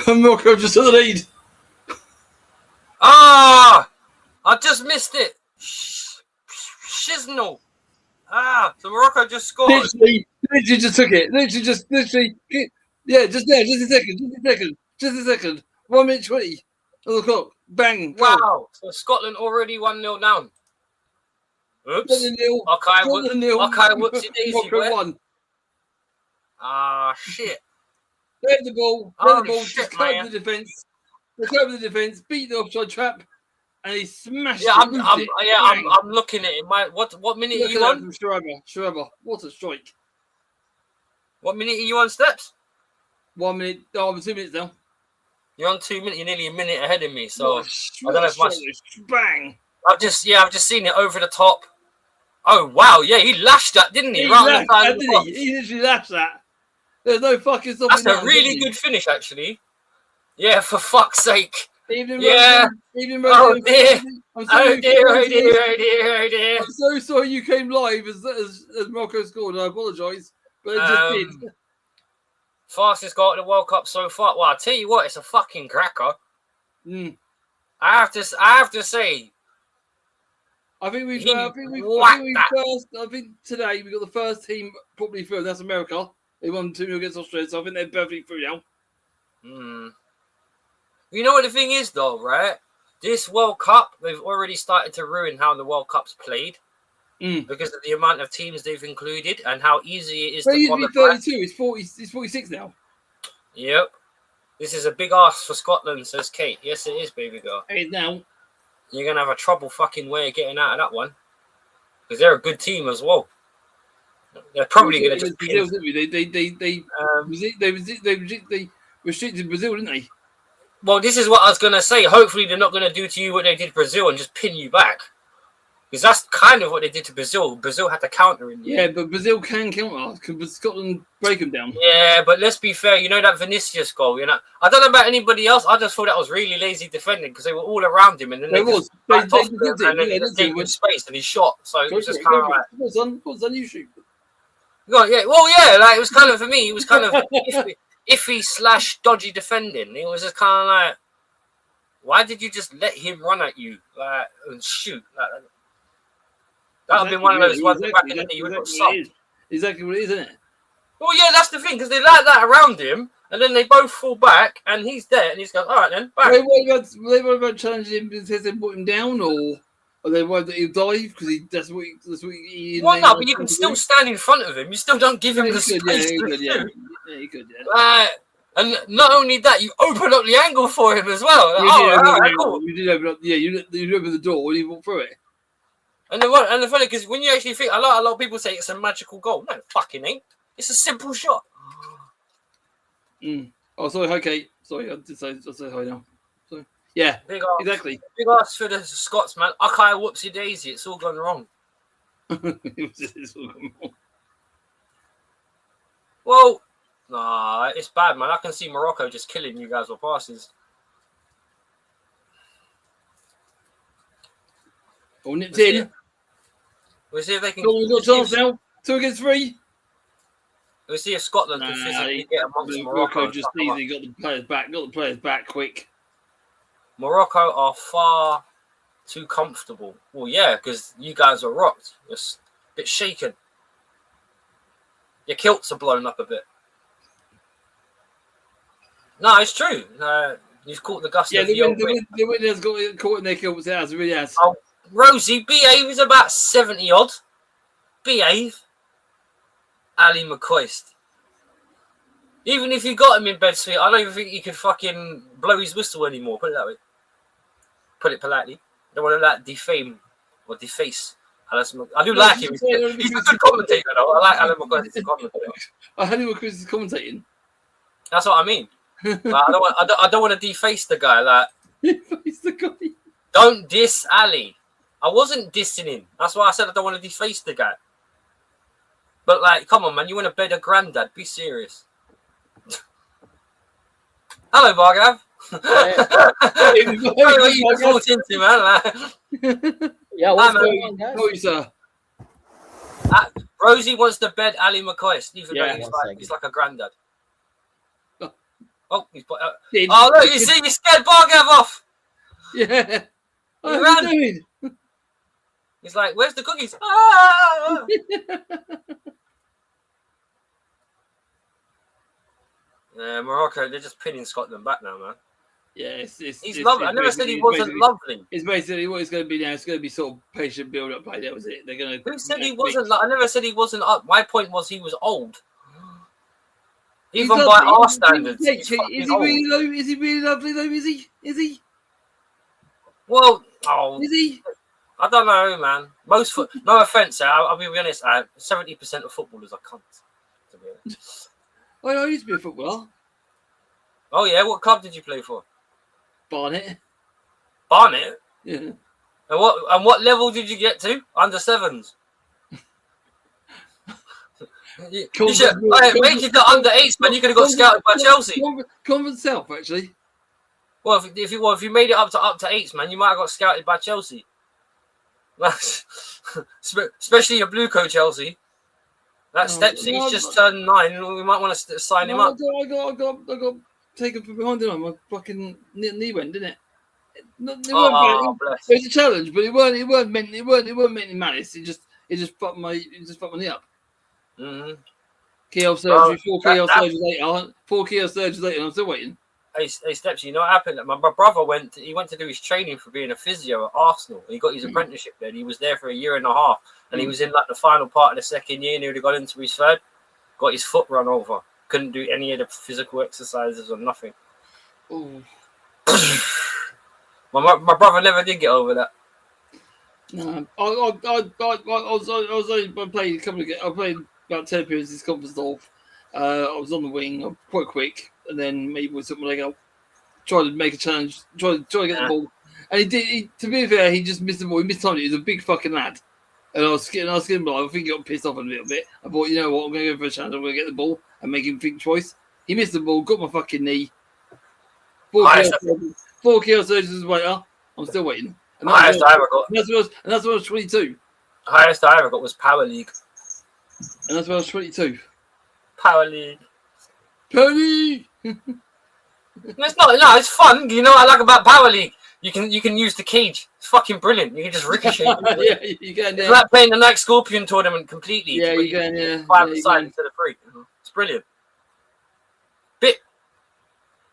Morocco just to the lead. Ah! I just missed it. Shiznle. So Morocco just scored. Literally just took it. Yeah, just there, just a second. 1 minute 20 on the clock. Bang. Goal. Wow. So Scotland already 1-0 down. Oops. Okay, whoopsie daisy. Morocco won. Shit. They had the ball. Shit, just covered the defence. They covered the defence, beat the offside trap, and he smashed it. I'm looking at it. What minute are you on? Sharaba. What a strike. What minute are you on, Steps? 1 minute. Oh, I'm 2 minutes now. You're on 2 minutes. You're nearly a minute ahead of me. So I don't know if much. Bang. I've just seen it over the top. Oh wow, yeah, he lashed that, didn't he? He literally lashed that. There's no fucking stopping. That's a really good finish, actually. Yeah, for fuck's sake. Even oh dear. Oh dear. I'm so sorry you came live as Morocco scored. I apologise, but it just did. Fastest goal at the World Cup so far. Well, I'll tell you what, it's a fucking cracker. I have to say. I think today we got the first team probably through. That's America. They won 2-0 against Australia, so I think they're perfectly through now. You know what the thing is, though, right? This World Cup, they've already started to ruin how the World Cup's played because of the amount of teams they've included and how easy it is to qualify. 32. It's 46 now. Yep. This is a big ask for Scotland, says Kate. Yes, it is, baby girl. Hey, now. You're going to have a trouble fucking way of getting out of that one. Because they're a good team as well. They're probably going to just... They restricted Brazil, didn't they? Well, this is what I was going to say. Hopefully they're not going to do to you what they did to Brazil and just pin you back. Because that's kind of what they did to Brazil. Brazil had to counter in you. Yeah, but Brazil can counter because Scotland break them down. Yeah, but let's be fair. You know that Vinicius goal, you know? I don't know about anybody else. I just thought that was really lazy defending because they were all around him. And then they just gave him space and he shot. So it was just kind of like... What's on you shoot? Yeah, well, yeah, like, it was kind of, for me, it was kind of iffy/dodgy defending. It was just kind of like, why did you just let him run at you and shoot? That would have been one of those ones back in the day you would have subbed. Exactly what it is, isn't it? Well, yeah, that's the thing, because they like that around him, and then they both fall back, and he's there, and he's goes, all right then, back. They were about challenging him because they put him down, or they worried that he'll dive because that's what he. Well, no, but you can still stand in front of him. You still don't give him the space. Yeah, he could. And not only that, you open up the angle for him as well. Cool. You did open up. Yeah, you opened the door and he walked through it. And the funny, because when you actually think, a lot of people say it's a magical goal. No, it fucking ain't. It's a simple shot. Oh, sorry. Okay, sorry. I did say hi now. So yeah, exactly. Big ask for the Scots, man. Okay, whoopsie daisy. It's all gone wrong. It's all gone wrong. Well, nah, it's bad, man. I can see Morocco just killing you guys with passes. Oh, nipped in. We'll see if they can. We've got a chance now. 2 against 3. We'll see if Scotland can physically get amongst Morocco. Just easily got the players back. Got the players back quick. Morocco are far too comfortable. Well, yeah, because you guys are rocked. Just a bit shaken. Your kilts are blown up a bit. No, it's true. You've caught the gust of the old wind. The wind has got caught in their kilts. It has, it really has. Oh, Rosie, behave is about 70 odd. Behave. Ali McCoist. Even if you got him in bed suite, I don't even think he could fucking blow his whistle anymore. Put it that way. Put it politely. I don't want to like defame or deface. I do like him. He's a good commentator though. I like Alan McCoist as a commentator. Alan McCoist is commentating. That's what I mean. Like, I don't want to deface the guy. Like, deface the guy. Don't diss Ali. I wasn't dissing him. That's why I said I don't want to deface the guy. But like, come on, man, you want to bed a granddad? Be serious. Hello, Bargav. What you thought into, man? Yeah, what's going on, guys? Oh, sir. Rosie wants to bed Ali McCoist, even though he's like a granddad. Oh, oh look, you see, you scared Bargav off. Yeah. He What ran. are you doing? He's like, where's the cookies? Ah! Yeah, Morocco, they're just pinning Scotland back now, man. Yeah, He's lovely. I never said he wasn't lovely. It's basically what it's going to be now. It's going to be sort of patient build-up play. That was it. They're going to. Who said he wasn't? I never said he wasn't up. My point was he was old. Even by our standards, he's fucking old. Really low? Is he really lovely though? Is he? Is he? Well, is he? I don't know, man. No offense, I'll be honest. 70% of footballers are cunts. To be honest. I used to be a footballer. Oh yeah, what club did you play for? Barnet. Barnet. Yeah. And what level did you get to? Under sevens. You should make it to under eights, man. You could have got scouted by Chelsea. Conference South, actually. Well, if you made it up to eights, man, you might have got scouted by Chelsea. Especially a blue coat Chelsea. That Stepsy's just turned 9, and we might want to sign him up. I got taken from behind him. My fucking knee went, didn't it? It was a challenge, but it weren't meant in malice. It just fucked my knee up. Mm-hmm. Keyhole surgery, 4 keyhole surgeries later. 4 keyhole surgeries later, and I'm still waiting. Hey Steps, you know what happened? My brother went to do his training for being a physio at Arsenal. He got his apprenticeship there. And he was there for a year and a half, and he was in like the final part of the second year, and he would have got into his third. Got his foot run over. Couldn't do any of the physical exercises or nothing. Oh. my brother never did get over that. No, I played about 10 periods this conference off. I was on the wing, I'm quite quick, and then maybe with something like I tried to make a challenge, try to get the ball, and he did. To be fair, he just missed the ball. He missed time. He was a big fucking lad, and I was getting I think he got pissed off a little bit. I thought, you know what, I'm going to go for a challenge. I'm going to get the ball and make him think twice. He missed the ball, got my fucking knee. 4 keyhole surgeries later, I'm still waiting. And highest I ever got. And that's when I was 22. Highest I ever got was Power League. And that's when I was 22. Power League. It's not. No, it's fun. You know what I like about Power League? You can use the cage. It's fucking brilliant. You can just ricochet. Yeah, you can. It's like playing the Nike Scorpion tournament completely. Yeah, you can. Yeah, 5 side instead of 3. It's brilliant.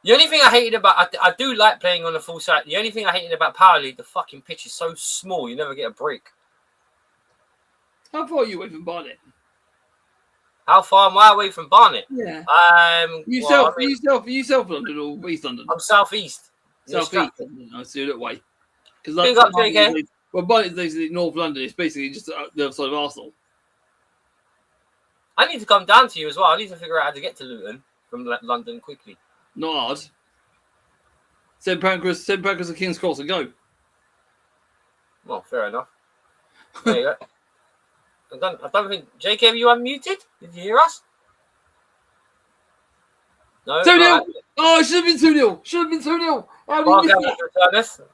The only thing I hated about I do like playing on the full side. The only thing I hated about Power League, the fucking pitch is so small. You never get a break. How far are you away from Barnet? How far am I away from Barnet? Yeah. You South London or East London? I'm southeast. Southeast. I see that way. Because Big up, JK. Well, Barnet's basically North London. It's basically just the other side of Arsenal. I need to come down to you as well. I need to figure out how to get to Luton from London quickly. Not hard. St Pancras and King's Cross and go. Well, fair enough. There you go. I don't think JK, are you unmuted? Did you hear us? No. 2-0. Oh, it should have been 2-0. Should have been 2-0.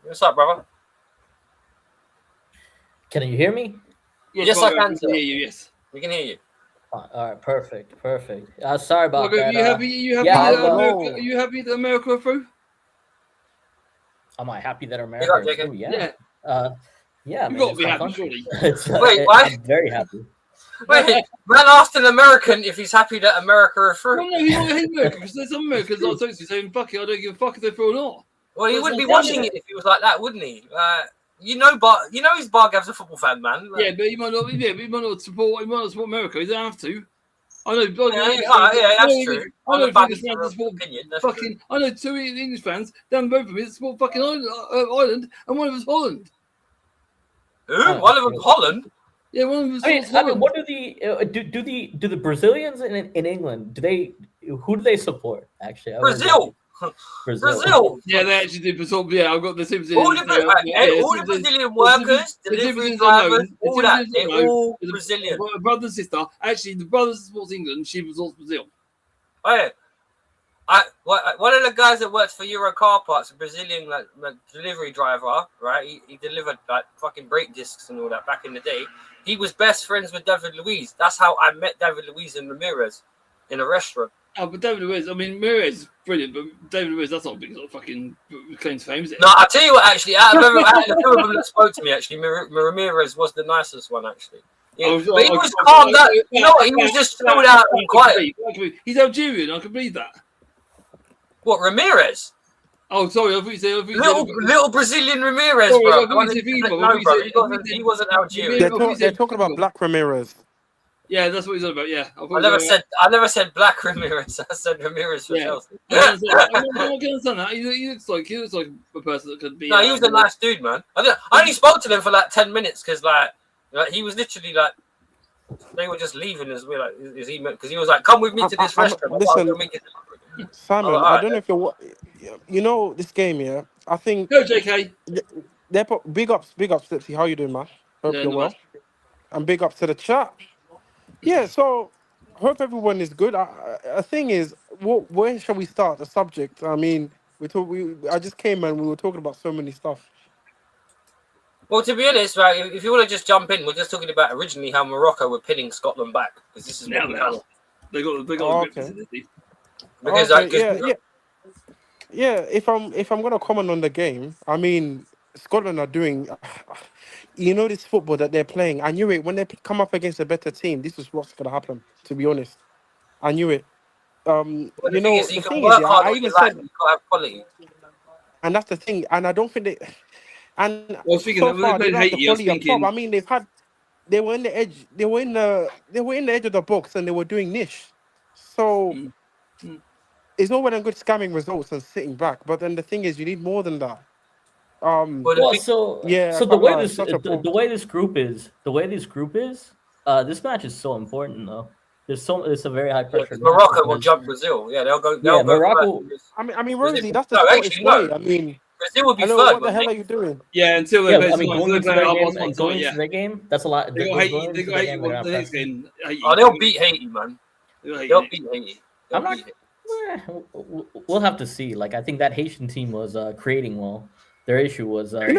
What's up, brother? Can you hear me? Yes, I can. Hear you. Yes, we can hear you. All right, perfect. Sorry about that. You happy that America are through? Am I happy that America is through? Yeah. Yeah. You got to be happy, surely. Wait, why? I'm very happy. Wait, man asked an American if he's happy that America are through. Well, no, he don't hate America because there's some Americans that are totally saying, "Fuck it, I don't give a fuck if they're through or not." Well, he wouldn't be watching it if he was like that, wouldn't he? His Bargav's a football fan, man. Yeah, but he might not. Yeah, but he might not support. He might not support America. He doesn't have to. I know. That's true. I know English fans that support fucking. I know 2 English fans down the road from me that support fucking Ireland, and one of us Holland. Who? One of them Holland. Yeah, one of them. I mean, what do the Brazilians in England who do they support? Actually, Brazil. Yeah, they actually do. Yeah, I've got the Simpsons. All the Brazilian workers, delivery drivers, all that. They're all Brazilian. Brother and sister. Actually, the brother supports England. She supports Brazil. Oh, yeah. One of the guys that works for Euro Car Parts, a Brazilian delivery driver, right? He delivered like fucking brake discs and all that back in the day. He was best friends with David Luiz. That's how I met David Luiz and Ramirez in a restaurant. Oh, but David Luiz, I mean, Ramirez is brilliant, but David Luiz, that's not a big sort of fucking claim to fame, is it? No, I tell you what, actually, out of the two of them that spoke to me, actually, Ramirez was the nicest one, actually. Yeah. But he was calm down. You know what? He was just chilled out and quiet. He's Algerian, I can believe that. What, Ramirez? Oh, sorry, I thought you said... Little Brazilian Ramirez, Sorry, bro. He wasn't Algerian. They're talking about Black Ramirez. Yeah, that's what he's on about. Yeah, I never said Black Ramirez. I said Ramirez for Chelsea. I can understand that. He looks like a person that could be. No, he was a nice dude, man. I only spoke to them for like 10 minutes because like he was literally like they were just leaving as we like is he because he was like come with me to this restaurant. Listen, Simon, I don't know if you know this game, yeah. I think go JK. They're big ups, Slipsy. How you doing, man? Hope you're well. And big ups to the chat. Yeah, so hope everyone is good. The thing is, where shall we start? The subject. I mean, I just came and we were talking about so many stuff. Well, to be honest, right, if you want to just jump in, we're just talking about originally how Morocco were pinning Scotland back because this is what they got because yeah. If I'm gonna comment on the game, I mean, Scotland are doing. You know this football that they're playing. I knew it when they come up against a better team. This is what's gonna happen. To be honest, I knew it. The thing is, I even said, you have quality, and that's the thing. And I don't think they. And speaking so of far, they hate you. I mean, they were in the edge. They were in the edge of the box, and they were doing niche. So it's all well and good scamming results and sitting back. But then the thing is, you need more than that. So the way this group is, this match is so important though. It's a very high pressure. Morocco will jump Brazil. Yeah, they'll go. Morocco. I mean, Rosie, that's the Scottish way. I mean, Brazil would be third. What the hell are you doing? Yeah, until they going into their game, that's a lot. They got Haiti. They got Haiti. The next game. They'll beat Haiti, man. They'll beat Haiti. We'll have to see. Like, I think that Haitian team was creating well. Their issue was Haiti.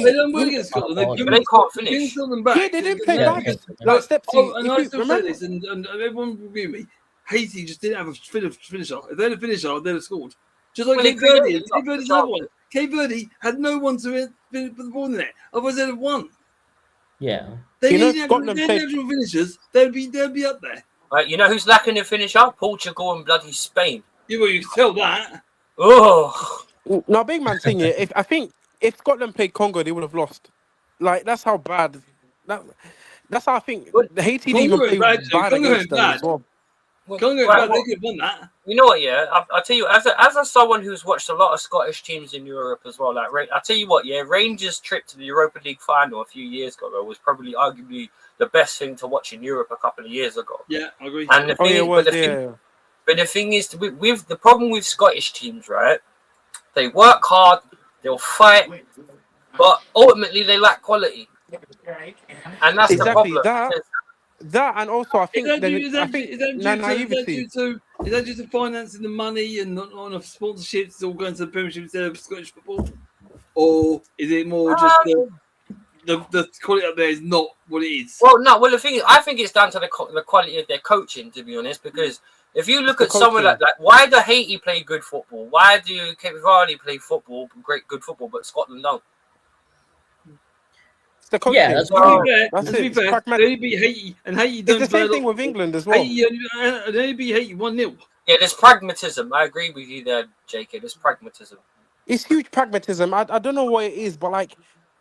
They don't win against Scotland. They can't finish. Yeah, they didn't play bad. And I still say this, and everyone will agree with me. Haiti just didn't have a finisher. If they had a finisher, they'd have scored. Just like Cape Verde. Cape Verde's another one. Cape Verde had no one to put the ball in there. Otherwise, they'd have won. Yeah. They need actual finishers. They'd be up there. Right, you know who's lacking a finisher? Portugal and bloody Spain. Yeah, well, you can tell that. Oh. No, big man thing here. If Scotland played Congo, they would have lost. Like, that's how bad. That's how I think the Haiti didn't even play bad against them as well. Congo, they could have won that. You know what? Yeah, I'll tell you. As someone who's watched a lot of Scottish teams in Europe as well, like I'll tell you what. Yeah, Rangers' trip to the Europa League final a few years ago was probably arguably the best thing to watch in Europe a couple of years ago. Yeah, I agree. And the thing, but the thing is, with the problem with Scottish teams, right? They work hard, they'll fight, but ultimately they lack quality, and that's the problem. That and also I think is that due to financing the money and not enough sponsorships all going to the Premiership instead of Scottish football, or is it more just the quality up there is not what it is? Well, no. Well, the thing is, I think it's down to the quality of their coaching, to be honest, because. If you look at someone like that, why do Haiti play good football? Why do Cape Verde play good football, but Scotland don't? It's the coaching. Yeah, that's fair. They only beat Haiti, and Haiti don't play. It's the same thing with England as well. They only beat Haiti 1-0. Yeah, there's pragmatism. I agree with you there, JK. There's pragmatism. It's huge pragmatism. I don't know what it is, but like,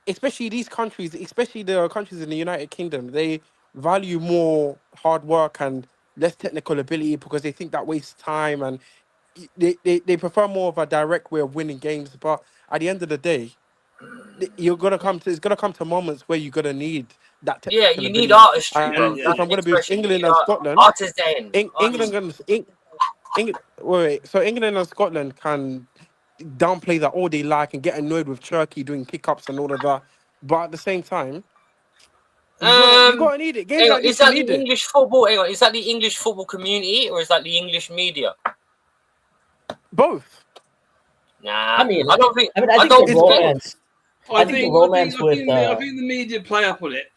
especially these countries, especially the countries in the United Kingdom, they value more hard work and less technical ability because they think that wastes time, and they prefer more of a direct way of winning games. But at the end of the day, it's gonna come to moments where you're gonna need that technical ability. You need artistry. If I'm gonna be England and Scotland, so England and Scotland can downplay that all they like and get annoyed with Turkey doing pickups and all of that, but at the same time. You gotta need it. Is that the English football? Is that the English football community or is that the English media? Both. Nah, I mean, I don't think. I think the romance. I think the media play up on it.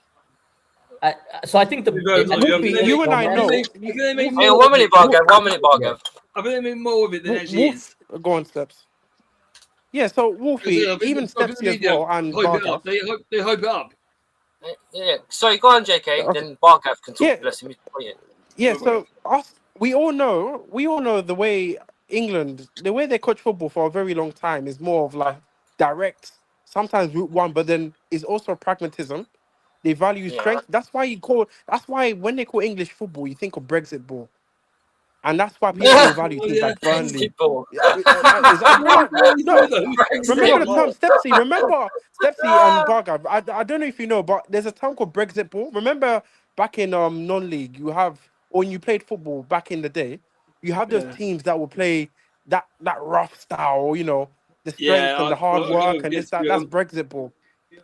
So I think you and I know. 1 minute, Bargav. I think they mean more of it than actually is. Go on, Steps. Yeah, so Wolfie, even Stepsy as well, and Bargav. They hype it up. Yeah. Sorry, go on, JK. Okay. Then Bargav can talk. Yeah. Bless him. Yeah. So we all know the way England, the way they coach football for a very long time is more of like direct, sometimes route one, but then it's also pragmatism. They value strength. That's why when they call English football, you think of Brexit ball. And that's why people value teams like Burnley. Remember the term Stepsy. Remember Stepsy and Bargav. I don't know if you know, but there's a term called Brexit ball. Remember back in non-league, when you played football back in the day, you have those teams that will play that rough style, the strength and the hard work and this that. That's Brexit ball,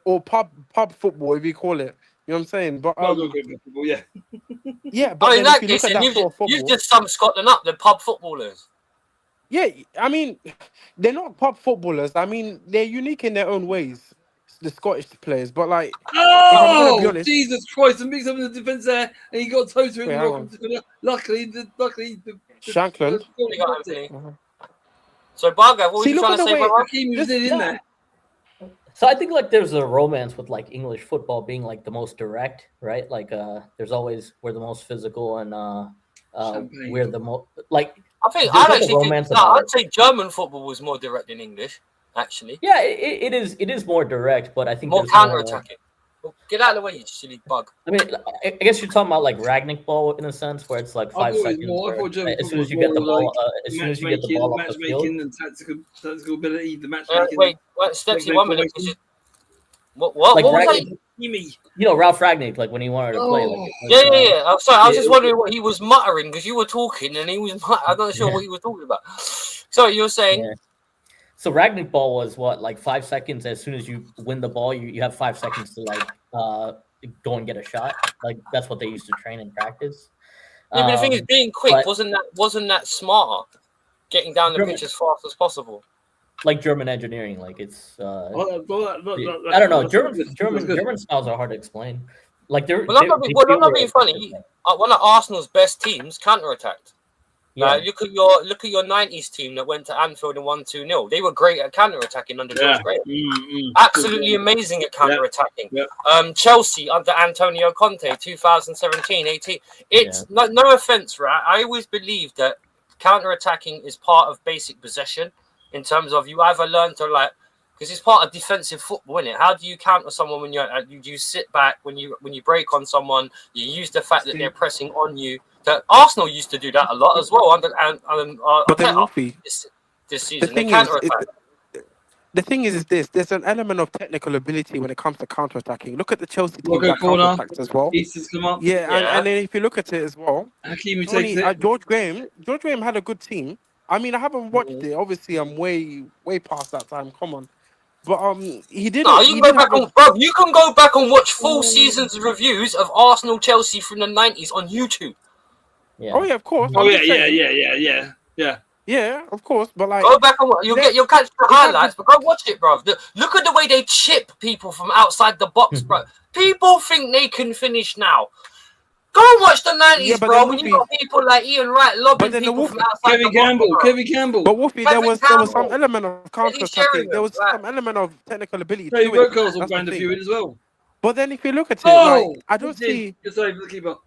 or pub football if you call it. You know what I'm saying? But yeah, but in that case, you've just summed Scotland up. They're pub footballers. Yeah, I mean, they're not pub footballers. I mean, they're unique in their own ways, the Scottish players. But like, if I'm gonna be honest, Jesus Christ! And mix up in the defence there, and he got Toto in the Luckily, the Shankland. So Bargav, what were you trying to say? Hakeem was in there. So I think like there's a romance with like English football being like the most direct, right? Like there's always we're the most physical and we're the most like. I'd say German football was more direct than English, actually. Yeah, it is more direct, but I think more counter-attacking. Well, get out of the way, you silly bug. I mean, I guess you're talking about like Ragnick ball in a sense, where it's like 5 seconds. As soon as you get the ball, off the field, and tactical ability, the matchmaking. Wait, Stepsy, 1 minute. What was that? Ralph Ragnick, like when he wanted to play. Yeah. I'm sorry, I was just wondering what he was muttering because you were talking and he was. I'm not sure what he was talking about. Sorry, you were saying. Yeah. So Ragnick ball was what, like 5 seconds. As soon as you win the ball, you have 5 seconds to like go and get a shot. Like that's what they used to train in practice. Yeah, but the thing is, being quick wasn't that smarter? Getting down the pitch as fast as possible. Like German engineering, like it's. I don't know. German styles are hard to explain. Like they're. I'm not being funny. One of Arsenal's best teams counter-attacked. Yeah. Look at your '90s team that went to Anfield and won 2-0. They were great at counter-attacking under George Graham. Absolutely amazing at counter-attacking. Chelsea under Antonio Conte, 2017-18. It's no offense, right? I always believed that counter-attacking is part of basic possession. In terms of you either learn to because it's part of defensive football, isn't it? How do you counter someone when you sit back when you break on someone? You use the fact that they're pressing on you. That Arsenal used to do that a lot as well. But then Wolfie, this season they counter-attack. The thing is this: there's an element of technical ability when it comes to counter-attacking. Look at the Chelsea team that counter-attacked as well. And then if you look at it as well, George Graham had a good team. I mean, I haven't watched it. Obviously, I'm way past that time. Come on, but he did. No, you can go back and watch full seasons of reviews of Arsenal Chelsea from the '90s on YouTube. Yeah. Oh yeah, of course. Yeah. Yeah, of course. But like, go back and you'll catch the highlights. But go watch it, bro. Look at the way they chip people from outside the box, bro. People think they can finish now. Go and watch the '90s, bro. When you got people like Ian Wright lobbing people from outside Kevin Campbell. But Wolfie, there was some element of counter-attacking. There was some element of technical ability. Hey, Workhorse will brand a few in as well. But then if you look at it, I don't see. Sorry, the keeper.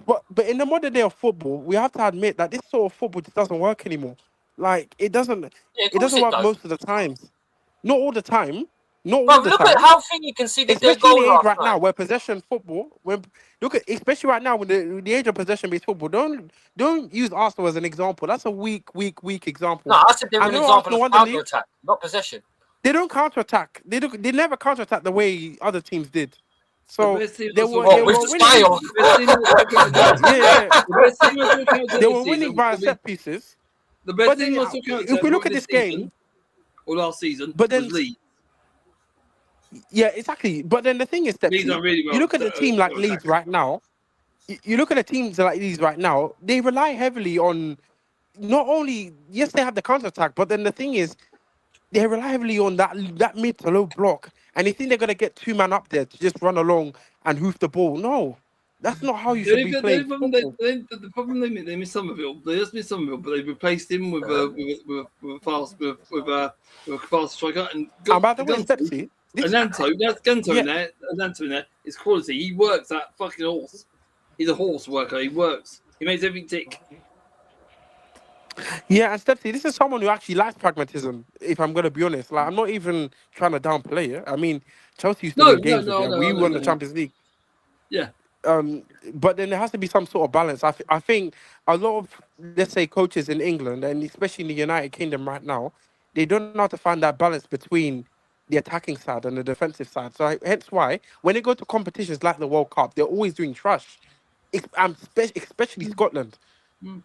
But in the modern day of football, we have to admit that this sort of football just doesn't work anymore. Like it doesn't. It doesn't work most of the times. Not all the time. Look at how thin you can see the especially in the age right now where possession football. Especially right now with the age of possession-based football. Don't use Arsenal as an example. That's a weak example. No, that's a different example of counter-attack, not possession. They don't counter-attack. They never counter-attack the way other teams did. So they were winning via set pieces. The best team if we look at this game or last season, but then was Leeds. Yeah, exactly. But then the thing is that you look at a team like Leeds right now. You look at the teams like these right now. They rely heavily on not only they have the counter attack, but then the thing is they rely heavily on that mid to low block, and they think they're gonna get 2 man up there to just run along and hoof the ball. No, That's not how you should be playing football. The problem they miss Somerville. They just miss Somerville, but they replaced him with a fast striker and by the way, Stepsy, Ananto. That's Ganto Yeah. in there. Ananto in there. It's quality. He works that fucking horse. He's a horse worker. He works. He makes everything tick. Yeah, and Stepsy, this is someone who actually likes pragmatism. If I'm going to be honest, like I'm not even trying to downplay it. I mean, Chelsea used to win games with him. We won the Champions League. Yeah. But then there has to be some sort of balance. I think a lot of, let's say, coaches in England and especially in the United Kingdom right now, they don't know how to find that balance between the attacking side and the defensive side. So hence why when they go to competitions like the World Cup, they're always doing trash, especially Scotland.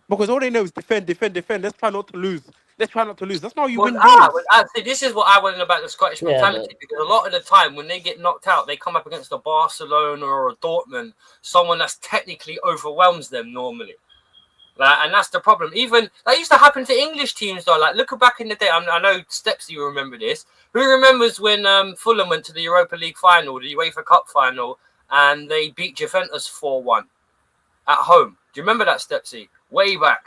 Because all they know is defend. Let's try not to lose. That's not how you win games. Actually, this is what I want about the Scottish mentality, because a lot of the time when they get knocked out, they come up against a Barcelona or a Dortmund, someone that's technically overwhelms them normally. And that's the problem. Even that used to happen to English teams, though. Like, look back in the day. I know Steps, you remember this. Who remembers when Fulham went to the Europa League final, the UEFA Cup final, and they beat Juventus 4-1 at home? Do you remember that, Stepsy? Way back.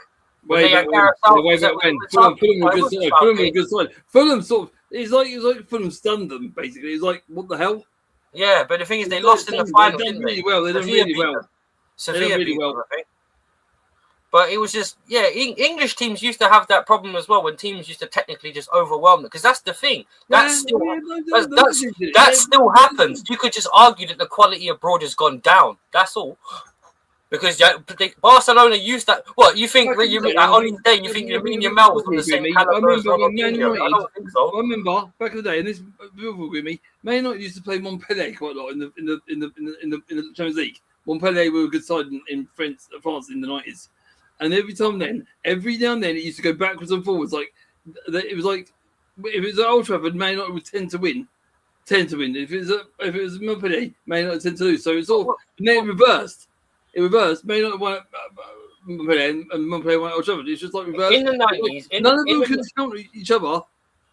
Way back when. Fulham were a good side. Fulham were a good side. Fulham sort of, it's like Fulham stunned them, basically. It's like, what the hell? Yeah, but the thing is, they lost in the final, didn't they? Really well. They done really well. Sevilla beat them, I think. But it was just, English teams used to have that problem as well when teams used to technically just overwhelm them. Because that's the thing. That still happens. You could just argue that the quality abroad has gone down. That's all. Because Barcelona used that. What you think? On his day, you think Lamine Yamal was on the same caliber as Ronaldinho? I don't think so. I remember back in the day, and this with me, Man United used to play Montpellier quite a lot in the Champions League. Montpellier were a good side in France in the 90s, and every now and then, it used to go backwards and forwards. Like it was like if it was at Old Trafford, Man United would tend to win. If it was Montpellier, Man United tend to lose. So it's all and then it reversed. Man United won and Montpellier won Old Trafford. It's just like reversed. In the 90s, none of them could counter each other,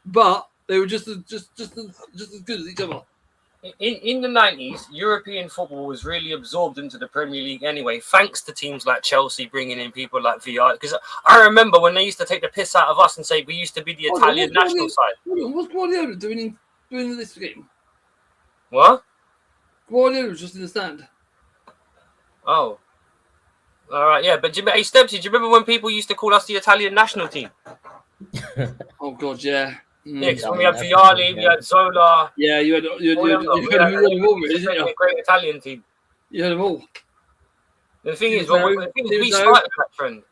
but they were just as good as each other. In the 90s, European football was really absorbed into the Premier League anyway, thanks to teams like Chelsea bringing in people like VR. Because I remember when they used to take the piss out of us and say we used to be the Italian national side. What's Guardiola doing this game? What? Guardiola was just in the stand. Oh. All right, yeah. But hey, Stepsy, do you remember when people used to call us the Italian national team? Oh, God, yeah. Yeah, because when we had Vialli, we had Zola. Yeah, you had them all, didn't you? A great Italian team. You had them all. The thing is, we started that trend.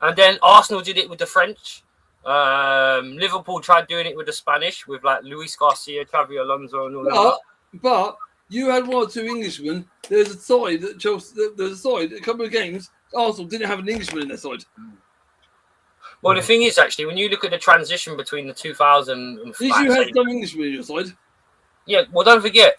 And then Arsenal did it with the French. Liverpool tried doing it with the Spanish, with like Luis Garcia, Xavi Alonso, and all that. But you had one or two Englishmen. There's a side that a couple of games, Arsenal didn't have an Englishman in their side. Well, the thing is, actually, when you look at the transition between the 2005... Did you have some Englishmen in your side? Yeah, well, don't forget.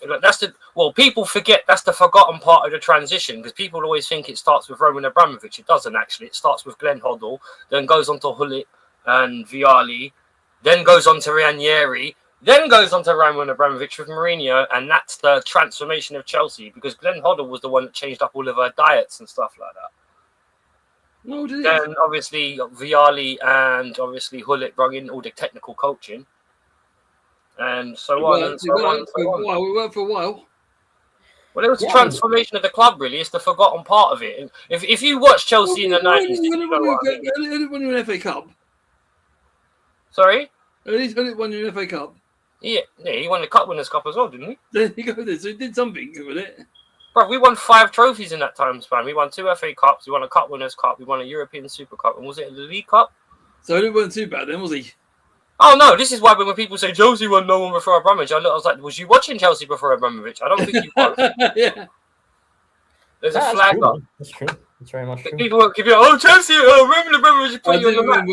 People forget that's the forgotten part of the transition, because people always think it starts with Roman Abramovich. It doesn't, actually. It starts with Glenn Hoddle, then goes on to Hullet and Vialli, then goes on to Ranieri, then goes on to Roman Abramovich with Mourinho, and that's the transformation of Chelsea, because Glenn Hoddle was the one that changed up all of our diets and stuff like that. No, did then obviously Vialli and obviously Hullet brought in all the technical coaching, and so on and so on. We worked for a while. Well, it was a transformation of the club, really. It's the forgotten part of it. And if you watch Chelsea in the 90s, Who won you an FA Cup? Sorry? Who won you an FA Cup? Yeah, he won the Cup Winners' Cup as well, didn't he? There you go. So he did something with it. Bro, we won 5 trophies in that time span. We won 2 FA Cups, we won a Cup Winners' Cup, we won a European Super Cup, and was it the League Cup? So it wasn't too bad then, was he? Oh, no, this is why when people say Chelsea won no one before Abramovich, I was like, was you watching Chelsea before Abramovich? I don't think you was. Yeah. There's a flag up. That's true. That's very much true. People keep going, Chelsea, Roman Abramovich put you on the map.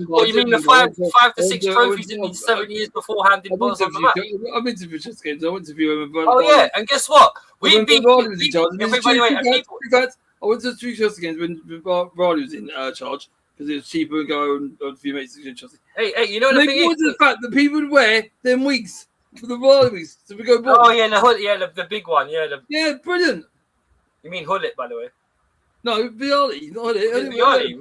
What, you mean the 5 to 6 trophies in these 7 years beforehand did Buzz on the map? I've been to Chelsea games. I went to view him. Oh, yeah, and guess what? We beat... I went to 3 Chelsea games when Vardy was in charge, because it was cheaper and go and a few mates in Chelsea. Hey, you know what the thing is? The fact that people would wear them wigs for the Vardy wigs, so we go. Oh yeah, the big one, yeah. Yeah, brilliant. You mean Hullet, by the way? No, Viali, not it. Viali.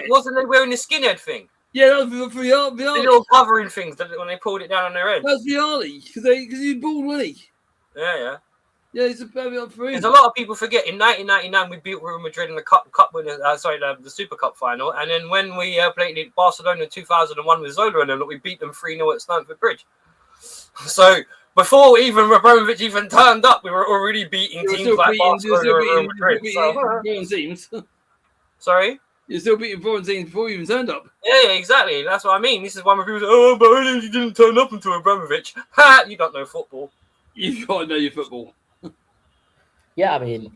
Wasn't they wearing the skinhead thing? Yeah, that was Viali. The little covering things when they pulled it down on their head. That's Viali because he's bald, wasn't he? Yeah. Yeah, he's a baby up for him. There's a lot of people forget. In 1999, we beat Real Madrid in the cup winner. The Super Cup final. And then when we played in Barcelona in 2001 with Zola and them, we beat them 3-0 at Stamford Bridge. So before even Abramovich even turned up, we were already beating teams like Barcelona and Real Madrid. Teams. Sorry? You're still beating foreign teams before you even turned up. Yeah, exactly. That's what I mean. This is why people say, "Oh, but he didn't turn up until Abramovich." Ha! You don't know football. You've got to know your football. Yeah, I mean,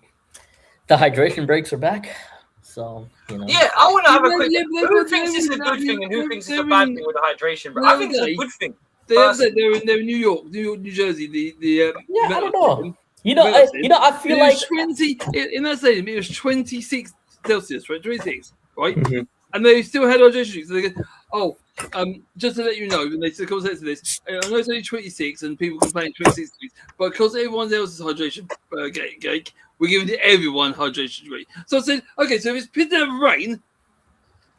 the hydration breaks are back, so you know. Yeah, I want to have a quick. Who thinks this is a good thing and who thinks it's a bad thing with the hydration break? I think it's a good thing. They're in New York, New Jersey. Yeah, I don't know. I feel like 20 in that stadium. It was 26 Celsius, right? 26, right? Mm-hmm. And they still had hydration. So they go, just to let you know, and they said this. I know it's only 26, and people complain 26 degrees, but because everyone else's hydration cake, we're giving everyone hydration drink. So I said, okay, so if it's pissing down rain,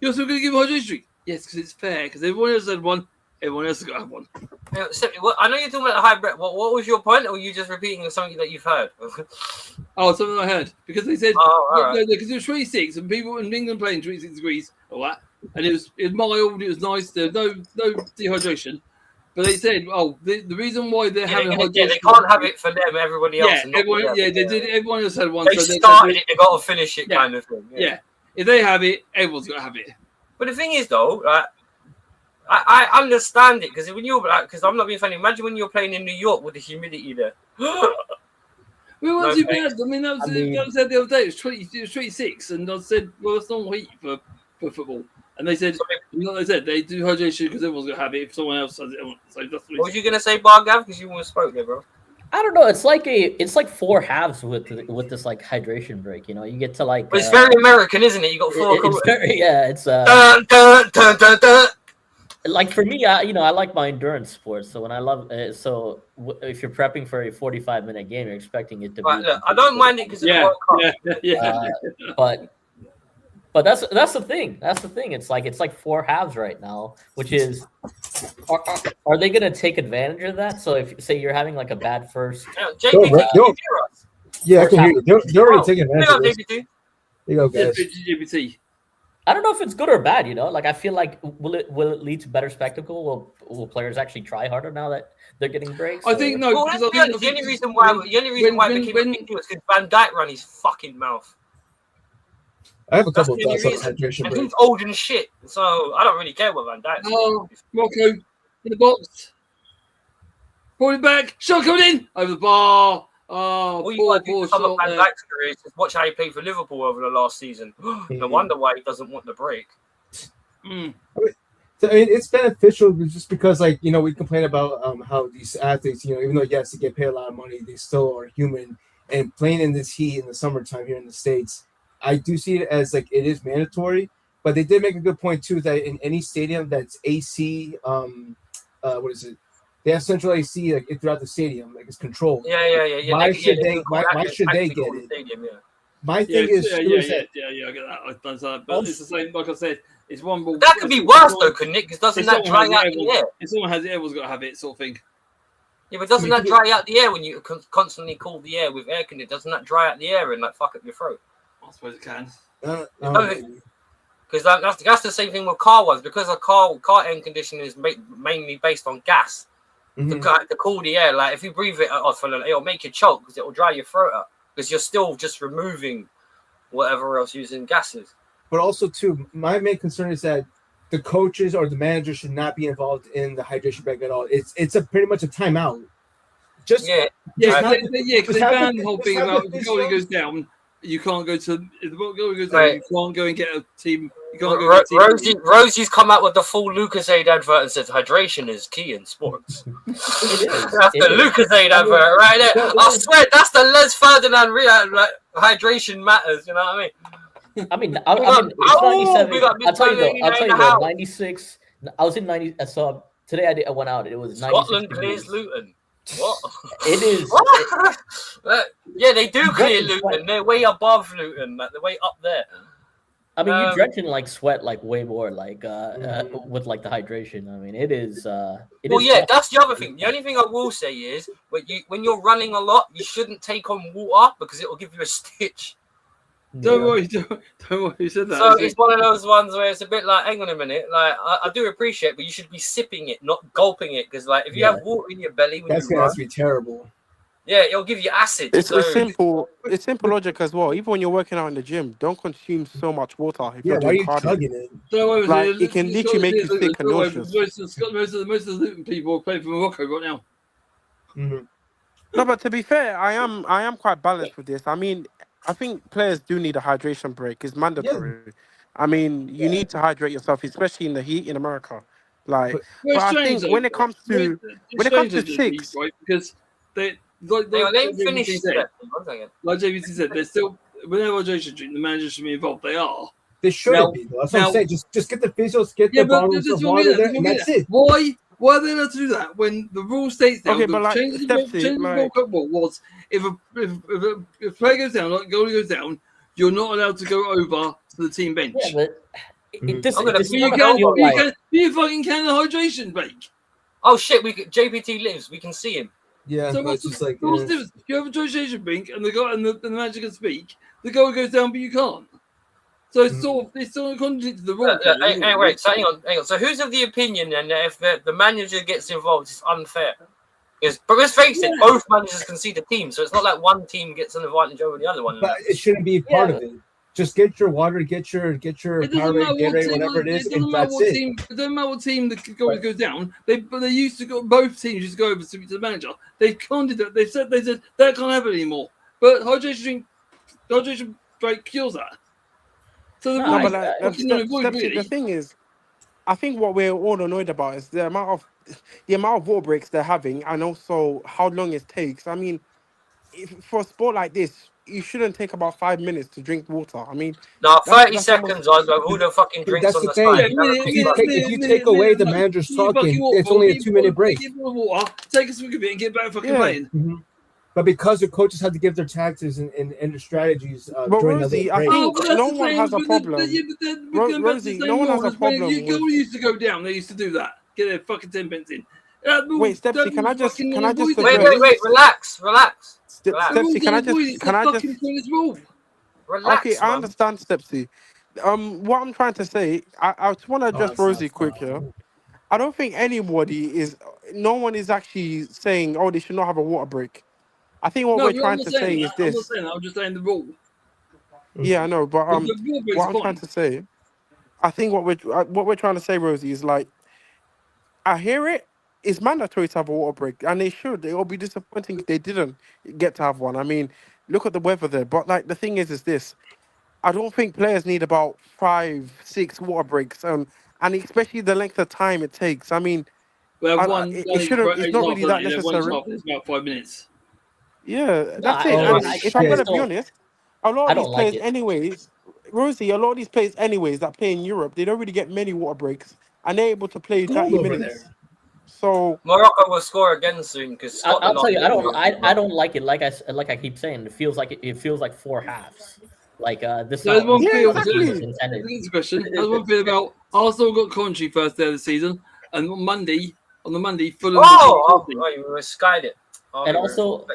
you're still going to give a hydration drink? Yes, because it's fair. Because everyone else had one, everyone else has got to have one. I know you're talking about the hybrid. What was your point, or were you just repeating something that you've heard? Something I heard because they said because it was 26 and people in England playing 26 degrees or that, and it was mild, it was nice. There was no dehydration, but they said, the reason why they're having hydration, they can't have it for them, everybody else. They did. Everyone else had one. They started it, they got to finish it, kind of thing. Yeah, if they have it, everyone's got to have it. But the thing is, though, I understand it because when you're because I'm not being funny. Imagine when you're playing in New York with the humidity there. We weren't too bad. I mean, that was said the other day. It was 26, and I said, well, it's not heat for football. And they said, they do hydration because everyone's gonna have it if someone else has it. So that's what was you gonna say, Bargav? Because you almost spoke there, bro. I don't know. It's like 4 halves with this like hydration break. You know, you get to like. But it's very American, isn't it? You got 4. It's dun, dun, dun, dun, dun. Like for me, I like my endurance sports. So when I love if you're prepping for a 45-minute game, you're expecting it to be. Look, I don't mind it because of the World Cup. But that's the thing. That's the thing. It's like 4 halves right now, which is are they going to take advantage of that? So if say you're having like a bad first, JP, yeah, I can hear you. They're already taking advantage of this. There you go, guys. GPT. I don't know if it's good or bad, you know. Like I feel like will it lead to better spectacle? Will players actually try harder now that they're getting breaks? I think no. Because the only reason why it became a big deal is because Van Dijk ran his fucking mouth. I have a couple of thoughts on hydration and break. he's old and shit, so I don't really care what Van Dijk. Morocco in the box, pull it back, shot coming in over the bar. All you got to do to sum up Van Dijk's career is just watch how he played for Liverpool over the last season. No wonder why he doesn't want the break. I mean, it's beneficial just because, like, you know, we complain about how these athletes, you know, even though yes, they get paid a lot of money, they still are human. And playing in this heat in the summertime here in the States, I do see it as like it is mandatory. But they did make a good point too that in any stadium that's AC, what is it? They have central AC like throughout the stadium, like it's controlled. Yeah. Why should they get it? Stadium, My thing is, I get that. I've done that, but it's the same. Like I said, it's one ball. That could be worse though, couldn't it? Because doesn't that dry out the air? If someone has it, everyone's got to have it, sort of thing. Yeah, but doesn't that dry out the air when you constantly cool the air with air conditioning? Doesn't that dry out the air and like fuck up your throat? I suppose it can. Because that's the same thing with car ones. Because a car air conditioning is mainly based on gas. To cool the air, like if you breathe it off, it'll make you choke because it'll dry your throat up because you're still just removing whatever else using gases. But also, too, my main concern is that the coaches or the manager should not be involved in the hydration break at all. It's pretty much a timeout. Because they ban the whole thing about if the goalie goes down, you can't go to. If the goalie goes down, you can't go and get a team. You can't go Rosie's come out with the full Lucasade advert and says hydration is key in sports. That's the Lucasade advert right there. I swear that's the Les Ferdinand hydration matters. You know what I mean? I mean, it's 97. I'll tell you though, 96. I was in 90. So today I went out. It was Scotland 96 plays degrees. Luton. What? It is. Yeah, they do clear Right, Luton. They're way above Luton. Like, they're way up there. I mean, you drench in like sweat, like way more, like with like the hydration. I mean, it is. Well, yeah, that's the other thing. The only thing I will say is when you're running a lot, you shouldn't take on water because it will give you a stitch. Don't worry, don't worry. You said that. So it's one of those ones where it's a bit like, hang on a minute, like I do appreciate, but you should be sipping it, not gulping it, because like if you have water in your belly when That's you gonna run, have to be terrible. yeah, it'll give you acid. It's So simple. It's simple logic as well. Even when you're working out in the gym, don't consume so much water if Yeah, you're why are doing you cardio. chugging it? don't worry. Like, it can literally make you sick and Most nauseous. of the Luton people play for Morocco right now. Mhm. No, but to be fair, I am quite balanced with this. I mean, I think players do need a hydration break. It's mandatory. I mean, you Yeah. need to hydrate yourself, especially in the heat in America. Like, But- Well, but it's I strange, think though. when it comes to six, right? Because they like hang on, let him JVC finish. said, One second. like JVC said, they're still whenever hydration drink, the manager should be involved. They are. They shouldn't Now- be. Though. That's what now- I'm saying. Just get the physios, get Yeah, the but bottles this of is what water we're there, getting and at. that's it. Why are they allowed to do that when the rule states now? Okay, the but like, change of the Stepsy, World like, Cup rule was if a player goes down, like goalie goes down, you're not allowed to go over to the team bench. Yeah, but this I'm gonna is be- you gonna feel like you fucking can a hydration break. Oh shit, JPT lives. We can see him. Yeah, So but what's it's just the, like what's the difference? You have a hydration break, and the guy and the manager can speak. The goal goes down, but you can't. So it's sort of contradictory to the rule. Wait, so hang on. So who's of the opinion then that if the manager gets involved, it's unfair? But let's face it, both managers can see the team, so it's not like one team gets an advantage over the other one. but it shouldn't be part of it. Just get your water, get your It Powerade, doesn't matter what Gatorade, team. whatever it is, It doesn't and matter that's what it. team. It doesn't matter what team the goal goes down. They used to go. Both teams used to go over to the manager. They can't do that. They said that can't happen anymore. But hydration break cures that. So the No, rule no, is but like, fucking null and void, Stepsy, the really. thing is, I think what we're all annoyed about is the amount of water breaks they're having, and also how long it takes. I mean, for a sport like this, you shouldn't take about 5 minutes to drink water. I mean, No, that's 30 almost seconds. Who the fucking But drinks that's on the the thing. side? If you take away the manager's talking, it's only a 2-minute break. Get water, take a swig of it, and get back fucking Yeah. playing. But because the coaches had to give their tactics and their strategies But during Rosie, the I break. think but that's no the one same has a with problem. Rosie, no one has a problem When you with. used to go down, they used to do that. Get their fucking 10 pence in. Wait, Stepsy, can I just Wait, relax. Stepsy, can I just Relax, okay, I man. understand, Stepsy. What I'm trying to say, I just want to address that's Rosie not quick fun. here. I don't think no one is actually saying, oh, they should not have a water break. I think what we're trying to say is I'm not this. saying that. I'm just saying the rule. Yeah, I know, but The rule break's what I'm fine. trying to say, I think what we're trying to say, Rosie, is like, I hear it. It's mandatory to have a water break, and they should. It will be disappointing if they didn't get to have one. I mean, look at the weather there. But like, the thing is this: I don't think players need about 5, 6 water breaks, and especially the length of time it takes. I mean, We have it shouldn't. It's not really that necessary. It's about 5 minutes. Yeah, No, that's I- it. I- And I- if I I'm just gonna be don't- honest, a lot I of these don't like players, it. anyways, Rosie, a lot of these players, anyways, that play in Europe, they don't really get many water breaks, and they're able to play 30 over minutes. So Morocco will score again soon because I'll tell you, I don't like it. Like I keep saying, it feels like 4 halves. Like this. There's one Yeah, feel. exactly. Intended. It's a question. There's one feel about Arsenal got Coventry first day of the season, and on the Monday, Fulham. You skied it. And also,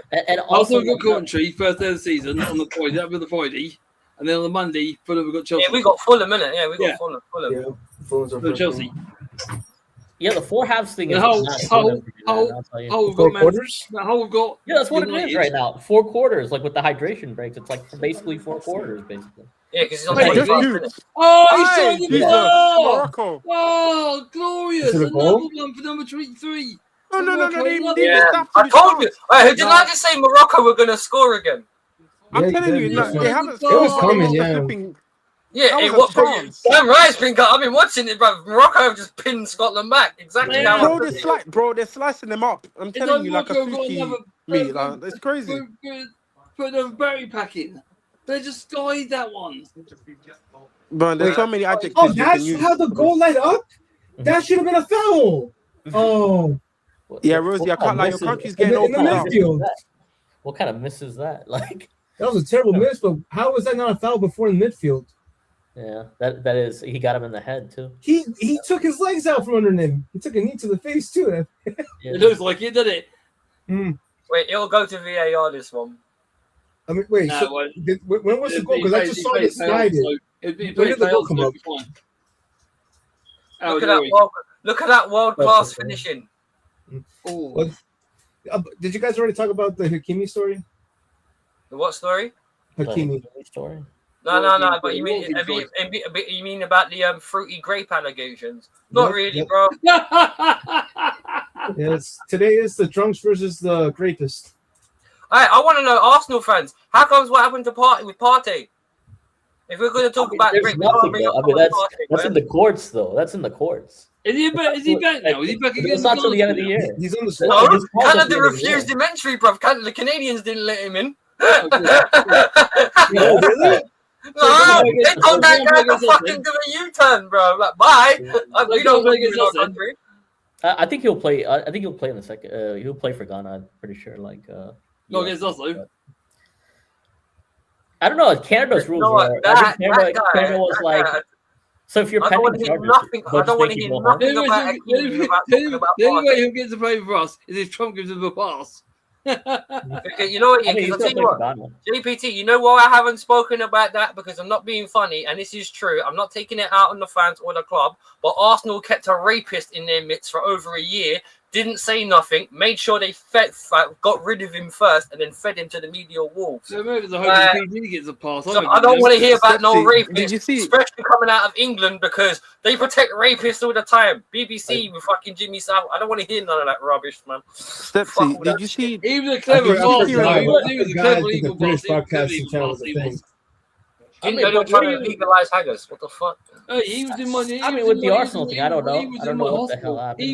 Arsenal got Coventry first day of the season on the Friday. That was the Friday, and then on the Monday, Fulham got Chelsea. Yeah, we got Fulham in it. Yeah, we got Yeah. Fulham. Yeah, Fulham's our first Chelsea. one. yeah, the 4 halves thing is How not good enough, I'll tell you. we've Four got quarters? how we've got. Yeah, that's what it United. is right now. 4 quarters, like with the hydration breaks, it's like basically 4 quarters, basically. Yeah, because he's on Wait, 25 just minutes. Oh, he Aye, shot the Jesus, ball! Morocco. Oh, glorious! Is it a Another goal? one for number 23. No, they Yeah, missed that. I told you. Didn't I just say Morocco were going to score again? I'm Yeah, telling you you, did, no, yeah. they haven't It scored. was coming, They yeah. flipping- Yeah, That it was was a chance. damn right, it's been. I've been watching it, bro. Morocco have just pinned Scotland back. Exactly Yeah. how I They're slicing them up. I'm It's telling you, like a Morocco got sushi another- meat. Like, it's crazy. Put another berry pack in. They just skied that one. But there's so many Oh, adjectives you can that's use. how the goal led up? That should have been a foul. Oh, Yeah, Rosie, I can't lie. Your country's getting in the opened up. midfield. What kind of miss is that? Like, that was a terrible miss, but how was that not a foul before in the midfield? Yeah, that is. He got him in the head too. He took his legs out from under him. He took a knee to the face too. It looks like it, doesn't it? Wait, it'll go to VAR this one. I mean, wait. Nah, So when was the goal? Because I just saw it slided. When did the goal come up? Look at that world class finishing. Well, did you guys already talk about the Hakimi story? The what story? Hakimi story. No. But you mean about the fruity grape allegations? Not really, bro. Yes. Today is the drunks versus the grapists. Alright, I want to know, Arsenal fans, how comes what happened to Partey? If we're going to talk about grape, that's in the courts, though. That's in the courts. Is he back now? Is he back again? It's not till the end of the year. He's on the squad. No, Canada refused him entry, bro. The Canadians didn't let him in. No, really? No, they told that guy to fucking do a U-turn, bro. Like, bye. We don't want you in our country. I think he'll play. I think he'll play in the second. He'll play for Ghana. I'm pretty sure. Like, no, against us though. I don't know. Canada's rules are. Canada was like. So if you're pending charges, I don't want to hear nothing about the only way he'll get to play for us is if Trump gives him a pass. Okay, you know what? JPT, you know why I haven't spoken about that? Because I'm not being funny, and this is true. I'm not taking it out on the fans or the club, but Arsenal kept a rapist in their midst for over a year, didn't say nothing, made sure they got rid of him first, and then fed him to the media wolves. So maybe the hope he gets a pass. So I don't want to hear about no rapists, did you see? especially coming out of England, because they protect rapists all the time. BBC with fucking Jimmy Savile. I don't want to hear none of that rubbish, man. Stepsy, did you see? Even the clever boss, he was a clever legal boss. Didn't know they were trying to legalize haggis. What the fuck? He was in money. I mean, with the Arsenal thing, I don't know. I don't know what the hell happened.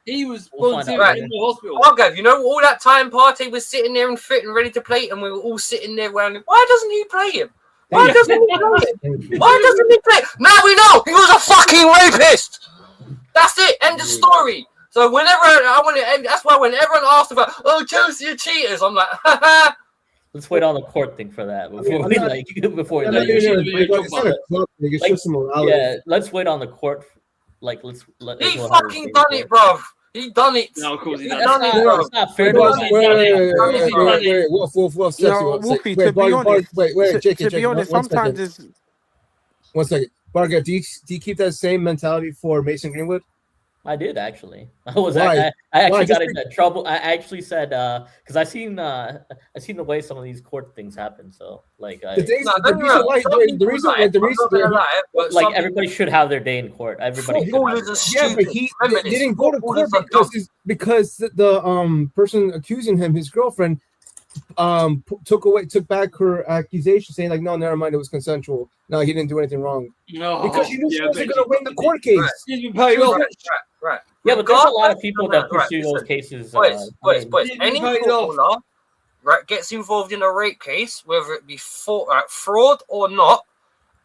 He was right in the hospital. Gav, you know, all that time Partey was sitting there and fit and ready to play, and we were all sitting there around him. Why doesn't he play him? Why doesn't he play him? Why doesn't he play? Now we know he was a fucking rapist. That's it. End of story. So whenever that's why when everyone asks about, oh, Chelsea are cheaters, I'm like, haha. Let's wait on the court thing for that before let's wait on the court. Like, he fucking done it, bro. He done it. No, of course he done it, bro. It's not fair. To be honest, sometimes it's. 1 second, Barga. Do you keep that same mentality for Mason Greenwood? I did actually. I actually got into trouble. I actually said because I seen the way some of these court things happen. So like the reason everybody should have their day in court. Everybody. But he didn't go to court because the person accusing him, his girlfriend, took back her accusation, saying like, no, never mind, it was consensual. No, he didn't do anything wrong. No, because she knew she wasn't going to win the court case. Right. Yeah, but there's a lot of people that pursue those cases. Boys. Any footballer gets involved in a rape case, whether it be fraud or not,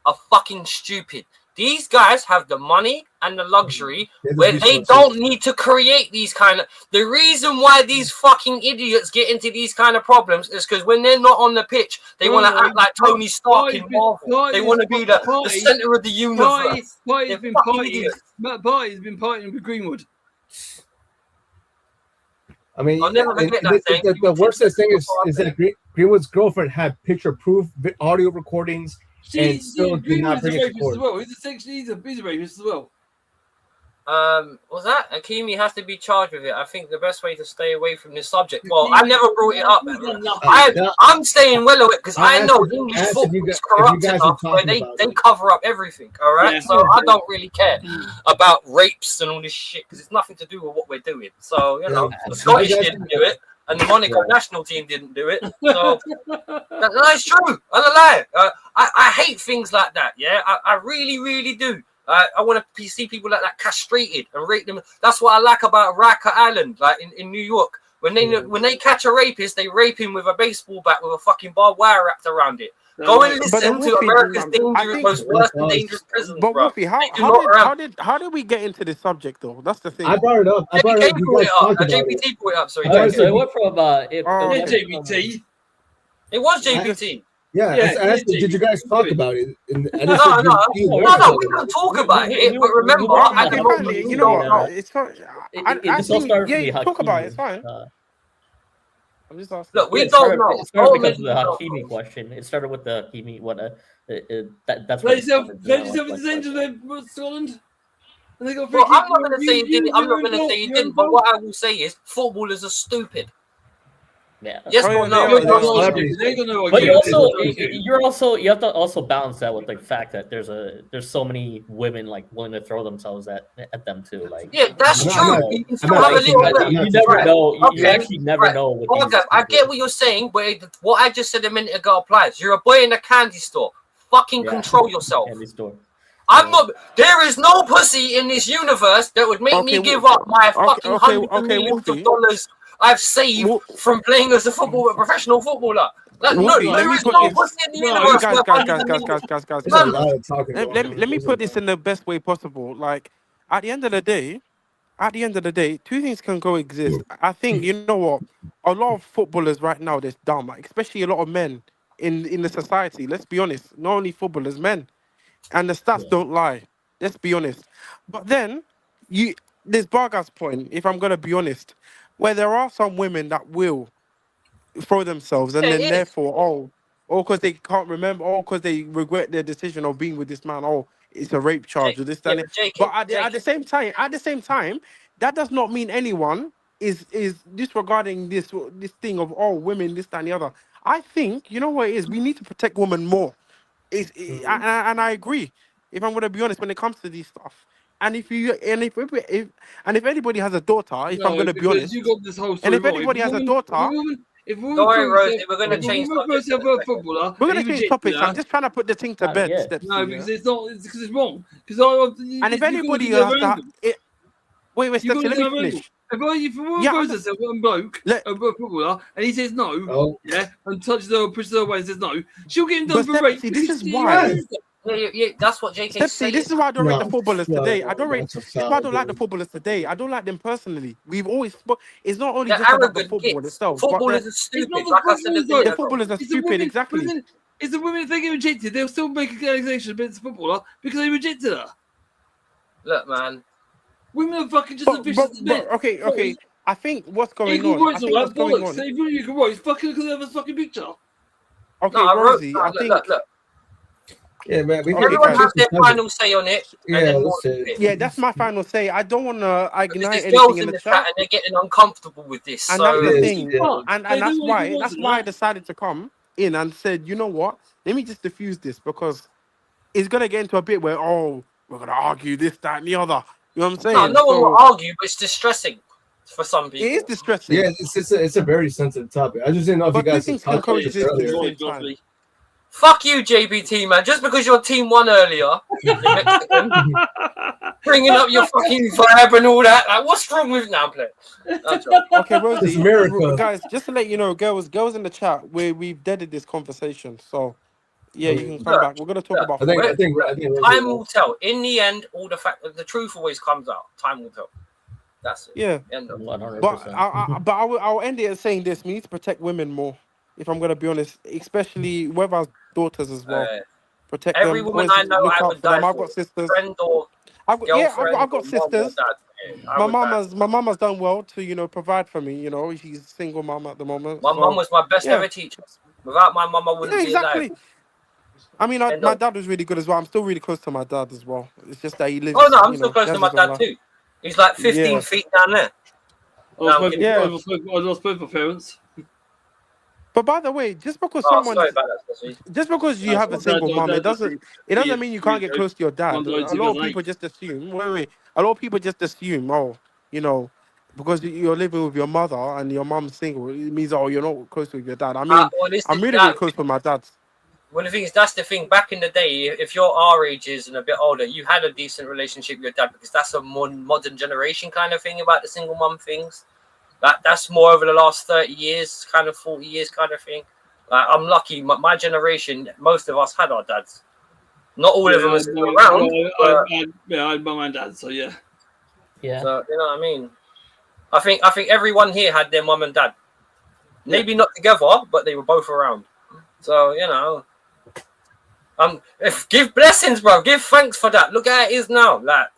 are fucking stupid. These guys have the money and the luxury where they don't need to create these kind of... The reason why these fucking idiots get into these kind of problems is because when they're not on the pitch, they want to act like Tony Stark in Marvel. They want to be the center of the universe. Partey's been partying with Greenwood. I mean, I'll never forget that the worst thing is that Greenwood's girlfriend had picture proof audio recordings. And still did not bring it to court. Well. He's a rapist as well. Was that Hakimi has to be charged with it? I think the best way to stay away from this subject. Well, I never brought it up. I'm staying well away because I know English football is corrupt enough where they cover up everything. All right, yeah, so I don't really care about rapes and all this shit because it's nothing to do with what we're doing. So the Scottish didn't do it. And the Monaco national team didn't do it. So that's true. I don't lie. I hate things like that. Yeah, I really, really do. I want to see people like that castrated and rape them. That's what I like about Riker Island, like in New York. When they catch a rapist, they rape him with a baseball bat with a fucking barbed wire wrapped around it. Go and But listen to Wolfie, America's I think. most worst and dangerous prisons, But bro. Wolfie, They do not have. how did we get into this subject though? That's the thing. I brought it up. You brought guys it up. talked about it. JPT brought it up. Sorry, All right, so JPT. it went from Yeah, went from- JBT. It was JPT. Yeah, Yeah, I asked, did you guys talk about it? And I just No, said, no, you no, want to no. talk We about can it. talk about it, but remember, we- at the we- moment, You we know don't know. what? It's not. This all started from the Yeah, talk about it. It's Hakimi. fine. I'm just asking. Look, we It don't started, know. it started because of the Ultimately, Hakimi question. It started with the Hakimi. That's Play what yourself it started, with the like, danger there, Scotland. And they got Well, free I'm kick. not going to say he did it. I'm not going to say he Your didn't. But what I will say is, footballers are stupid. yeah. Yes Oh, or yeah, no? they are, They celebrities. don't know what But you you're also you have to also balance that with the fact that there's so many women like willing to throw themselves at them too. Like Yeah, that's I'm true. not- You can I'm still not have a saying little that. bit. you never Right. know. You Okay. actually never Right. know. With Hold these up. I people. get what you're saying, but what I just said a minute ago applies. You're a boy in a candy store. Fucking Yeah. control yourself. Candy store. I'm not. There is no pussy in this universe that would make me give up my fucking hundreds of millions of Wolfie. dollars I've saved from playing as a professional footballer. Like, no, Wolfie, let there me is put no this. pussy in the No, universe. Guys, worth guys, hundreds guys, of guys, millions. guys, guys, There's a guys. lot of talking Let, going let, on. me- let me There's a put this lot. in the best way possible. Like, at the end of the day, two things can coexist. I think, you know what? A lot of footballers right now, they're dumb, like, especially a lot of men in the society. Let's be honest. Not only footballers, men. And the stats Yeah. don't lie. Let's be honest. But then, there's Barga's point, if I'm going to be honest, where there are some women that will throw themselves and Yeah, then it is. therefore, because they can't remember, because they regret their decision of being with this man, it's a rape charge or this, Yeah, that, and but it. JK, But at the same time, that does not mean anyone is disregarding this thing of women, this, that, and the other. I think, you know what it is, we need to protect women more. And I agree, if I'm gonna be honest, when it comes to these stuff. And if anybody has a daughter, if I'm No, gonna be because honest, you got this whole and story if wrong. anybody has a If daughter, a woman Don't worry, throws Rosie. We're going to herself, change if a woman throws subject. herself at a footballer, we're and gonna he change rejects topics. her, I'm just trying to put the thing to bed, yeah. steps. no, Yeah? because it's not. It's because it's wrong. Because And if anybody you has to, wait, you got Stepsy, to let get me a angle. finish. If a woman Yeah, throws herself at a bloke, Let- a footballer, and he says no, Oh, and touches her, or pushes her away, and says no, she'll get him But done for rape. Stepsy, this because is he why. refused it. Yeah, that's what JK's Stepsy, saying. this is why I don't rate the no. footballers today. I don't rate. That's a This is why I foul, don't like the dude. footballers today. I don't like them personally. We've always. It's not only They're just about the arrogant football gits. itself, but Footballers are It's stupid. not the Like I said a footballers, minute the ago. footballers are It's the stupid. women. Exactly. But then, it's the women. If they get rejected, they'll still make an allegation against the footballer because they rejected her. Look, man. Women are fucking just as vicious as men. Okay. I think what's going Equal on. I rights, all think that what's going bollocks. on. Say if you equal rights, fucking because they have a fucking picture. Okay, No, I wrote. Rosie, No, I look, think. look. Yeah, man. We Okay, Everyone guys. has their final say on it. Yeah, and then that's more it. Yeah, that's my final say. I don't want to Because ignite there's anything girls in in the the chat chat, and they're getting uncomfortable with this. and So that's the It is, thing. yeah. And They that's do what he why wants, that's why I right? decided to come in and said, you know what? Let me just diffuse this because it's gonna get into a bit where we're gonna argue this, that, and the other. You know what I'm no, saying? no one will So argue, but it's distressing for some it is people. distressing. Yeah, it's a very sensitive topic. I just didn't know if you But two guys had things can talked about this coexist at the earlier. same time. Fuck you, JBT, man. Just because your team won earlier, the Mexican, bringing up your fucking vibe and all that. Like, what's wrong with now, play? Okay, It's Rosie, America. guys, just to let you know, girls in the chat, we've deaded this conversation. So yeah, you can come Look, back. We're gonna talk look, about I think football. I think Time will tell. In the end, all the truth always comes out. Time will tell. That's it. Yeah. End of it. 100%. But I'll end it saying this: we need to protect women more. If I'm gonna be honest, especially whoever's daughters as well. Protect Every them. woman Always I know, look I out would for them. die I've for. got sisters. Friend or I've girlfriend, got or mom or sisters. dad. I would die. My mama's done well to provide for me. She's a single mom at the moment. My mum was my best yeah. ever teacher. Without my mum, I wouldn't Yeah, be alive. exactly. I mean, End my of. dad was really good as well. I'm still really close to my dad as well. It's just that he lives. Oh no, I'm still close he to has my his own dad life. too. He's like 15 Yeah. feet down there. I lost Yeah. both my parents. But by the way, just because Oh, someone, sorry about that, Cecily. just because you That's have a what single dad- mom, dad- it doesn't mean you can't get close to your dad. A lot of people just assume. Wait. A lot of people just assume, because you're living with your mother and your mom's single, it means you're not close with your dad. I mean, Well, this I'm is really that. close with my dad. Well, the thing is, that's the thing. Back in the day, if you're our ages and a bit older, you had a decent relationship with your dad because that's a more modern generation kind of thing about the single mum things. That's more over the last 30 years, kind of 40 years kind of thing. Like, I'm lucky. My generation, most of us had our dads. Not all of them are still around. I had mum and dad, so yeah. Yeah. So you know what I mean. I think everyone here had their mum and dad. Maybe not together, but they were both around. So you know, if give blessings, bro. Give thanks for that. Look how it is now. Like,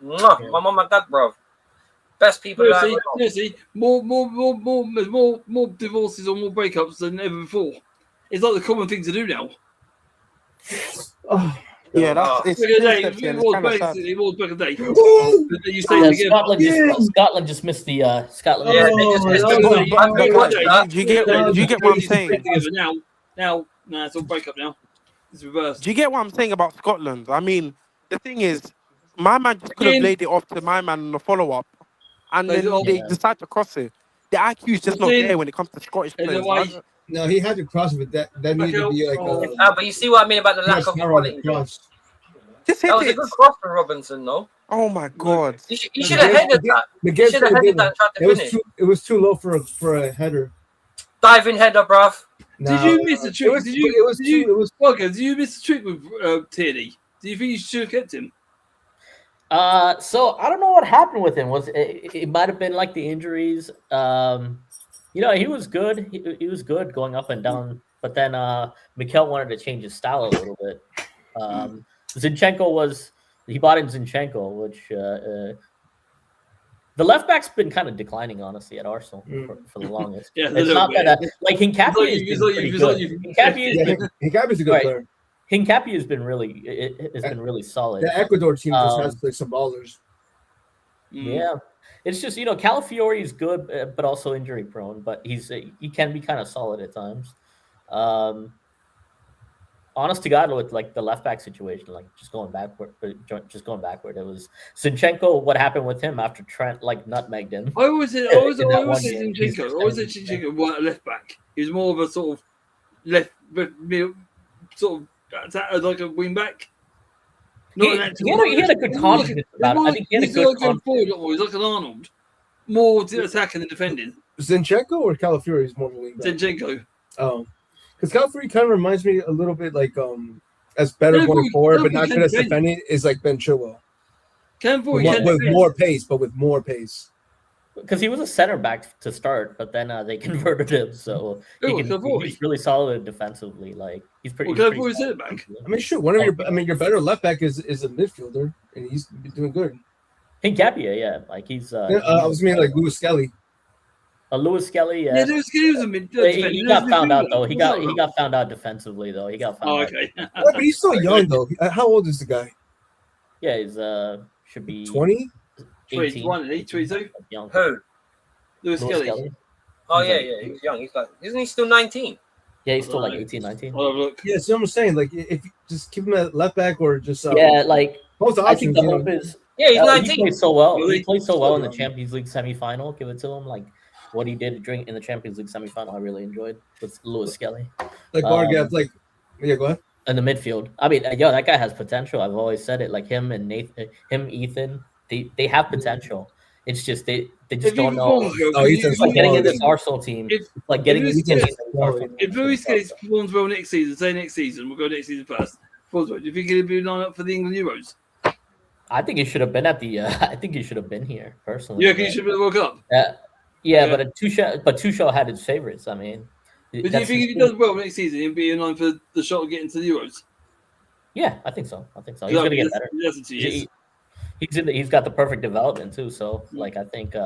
my mum and dad, bro. Best people. Seriously, more divorces or more breakups than ever before. It's like the common thing to do now. Oh, yeah, it's it was back in the day. You say Scotland just missed the Scotland. Yeah, they just missed do you get what I'm saying? Now, it's all breakup now. It's reversed. Do you get what I'm saying about Scotland? I mean, the thing is, my man just could have laid it off to my man in the follow-up, and then they decide to cross it. The IQ is just not there when it comes to Scottish players. No, he had to cross it, but that needed to be like but you see what I mean about the lack of quality. Just that was a good cross for Robinson, though. Oh my God! He should have headed that. He should have headed that and tried to finish. It was too low for a header. Diving header, bruv. No, did you miss the trick? Did you miss the trick with Tierney? Do you think you should have kept him? So I don't know what happened with him. It might have been like the injuries. You know, he was good. He was good going up and down. But then Mikel wanted to change his style a little bit. Zinchenko he bought in Zinchenko, which the left back's been kind of declining, honestly, at Arsenal for the longest. Yeah, it's not that like Hincapie is pretty good. Hincapie's a good player. Hincapie has been really solid. The Ecuador team just has to play some ballers. Yeah, it's just Calafiori is good, but also injury prone. But he can be kind of solid at times. Honest to God, with like the left back situation, like just going backward. It was Zinchenko. What happened with him after Trent like nutmegged him? I always said Zinchenko wasn't a left back. He was more of a sort of left sort of like a wing back. He had a good confidence about it. I think he had a good confidence. He's like an Arnold. More attacking than defending. Zinchenko or Calafiori is more of a wing back? Zinchenko. Oh. Because Calafiori kind of reminds me a little bit like as better going forward, but not good as defending, is like Ben Chilwell. With more pace, but with more pace. Because he was a center back to start, but then they converted him, so he's really solid defensively. Like he's pretty. Calafiori's center back. I mean, sure. Your better left back is a midfielder, and he's doing good. Hincapie, yeah, like he's. I was meaning like Lewis Skelly. Lewis Skelly, yeah. Lewis Skelly was a mid. He got found out though. He got found out defensively though. He got found out. Okay. Yeah, but he's still young though. How old is the guy? Yeah, he's should be 20. 21 and 22. Young. Who? Lewis Skelly. Oh yeah, he's young. He's like, isn't he still 19? Yeah, he's still like 18, 19. Oh, look. Yeah, so I'm saying like if you just keep him at left back or just like both I think the hope is he's 19. He played so well. He played so well in the Champions League semifinal. Give it to him. Like what he did in the Champions League semifinal, I really enjoyed with Lewis Skelly. Like Bargav, go ahead. In the midfield, I mean, that guy has potential. I've always said it. Like him and Ethan, they have potential. It's just they just don't know. It's like getting in this Arsenal team. If Lewis Skelly performs well next season, we'll go next season first. Do you think he'll be lined up for the England Euros? I think he should have been at the. I think he should have been here personally. Yeah, he should have been at the World Cup. But Tuchel had his favorites. I mean, but do you think if he does well next season, he'll be in line for the shot of getting to the Euros? Yeah, I think so. He's going to get better. He's got the perfect development too. So like I think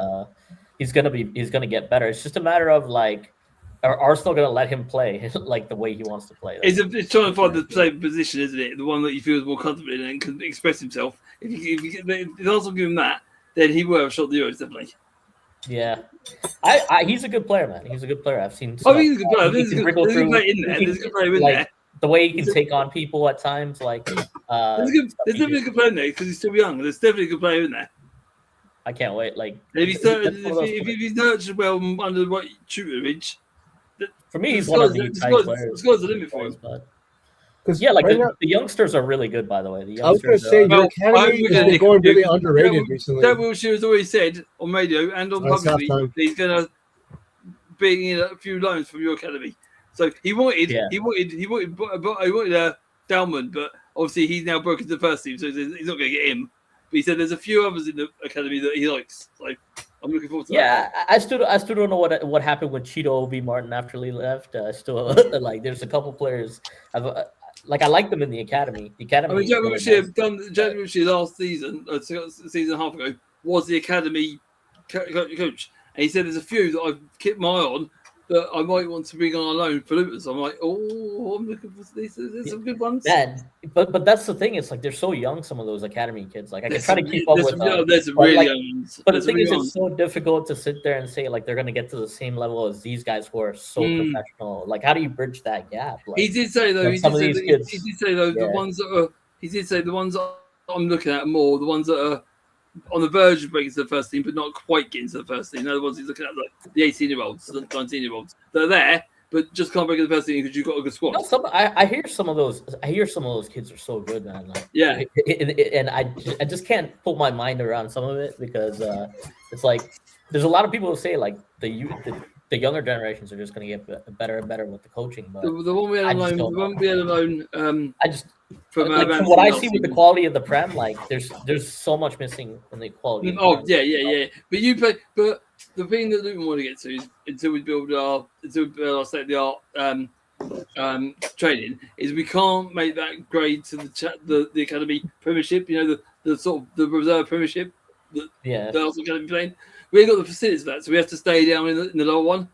he's gonna get better. It's just a matter of like, are Arsenal gonna let him play like the way he wants to play? It's trying to find the same position, isn't it? The one that he feels more comfortable in and can express himself. If Arsenal give him that, then he will have shot the Euros definitely. Yeah, he's a good player, man. He's a good player. I've seen. He's a good player. There's a good player in there. There's a good player in there. The way he can take on people at times, like there's definitely a good player in there because he's still young. There's definitely a good player in there. I can't wait. Like if he's nurtured well under the right tutorage, for me, he's one of the exciting players. The sky's the limit for him. Because the youngsters are really good, by the way. I was going to say your academy is going really underrated recently. That Wilshere has always said on radio and on publicly he's going to bring in a few loans from your academy. So he wanted Dalman, but obviously he's now broken to the first team, so he's not going to get him. But he said there's a few others in the academy that he likes. So I'm looking forward to that. Yeah, I still don't know what happened with Cheeto Obi Martin after he left. Still like there's a couple players I like them in the academy. The academy. I mean, Jack Wilshere last season, season and a half ago, was the academy coach, and he said there's a few that I've kept my eye on that I might want to bring on loan for Lucas. I'm like, I'm looking for these. There's some good ones. But that's the thing. It's like they're so young. Some of those academy kids. Like I can try to keep up with. There's some really young ones. But the thing is, it's so difficult to sit there and say like they're going to get to the same level as these guys who are so professional. Like, how do you bridge that gap? Like, he did say though. The ones that are. He did say the ones that I'm looking at more the ones that are on the verge of breaking to the first team, but not quite getting to the first team. In other words, he's looking at like the 18-year-olds, the 19-year-olds. They're there, but just can't break into the first team because you've got a good squad. No, I hear some of those. I hear some of those kids are so good, man. Like, yeah, and I just can't put my mind around some of it because it's like there's a lot of people who say like the younger generations are just going to get better and better with the coaching. But the one we had alone, from what I see with the quality of the Prem, like there's so much missing in the quality. Yeah. But you play. But the thing that Luton want to get to is until we build our state of the art training is we can't make that grade to the academy Premiership. You know the sort of the reserve Premiership. The Arsenal Academy playing. We ain't got the facilities for that, so we have to stay down in the lower one.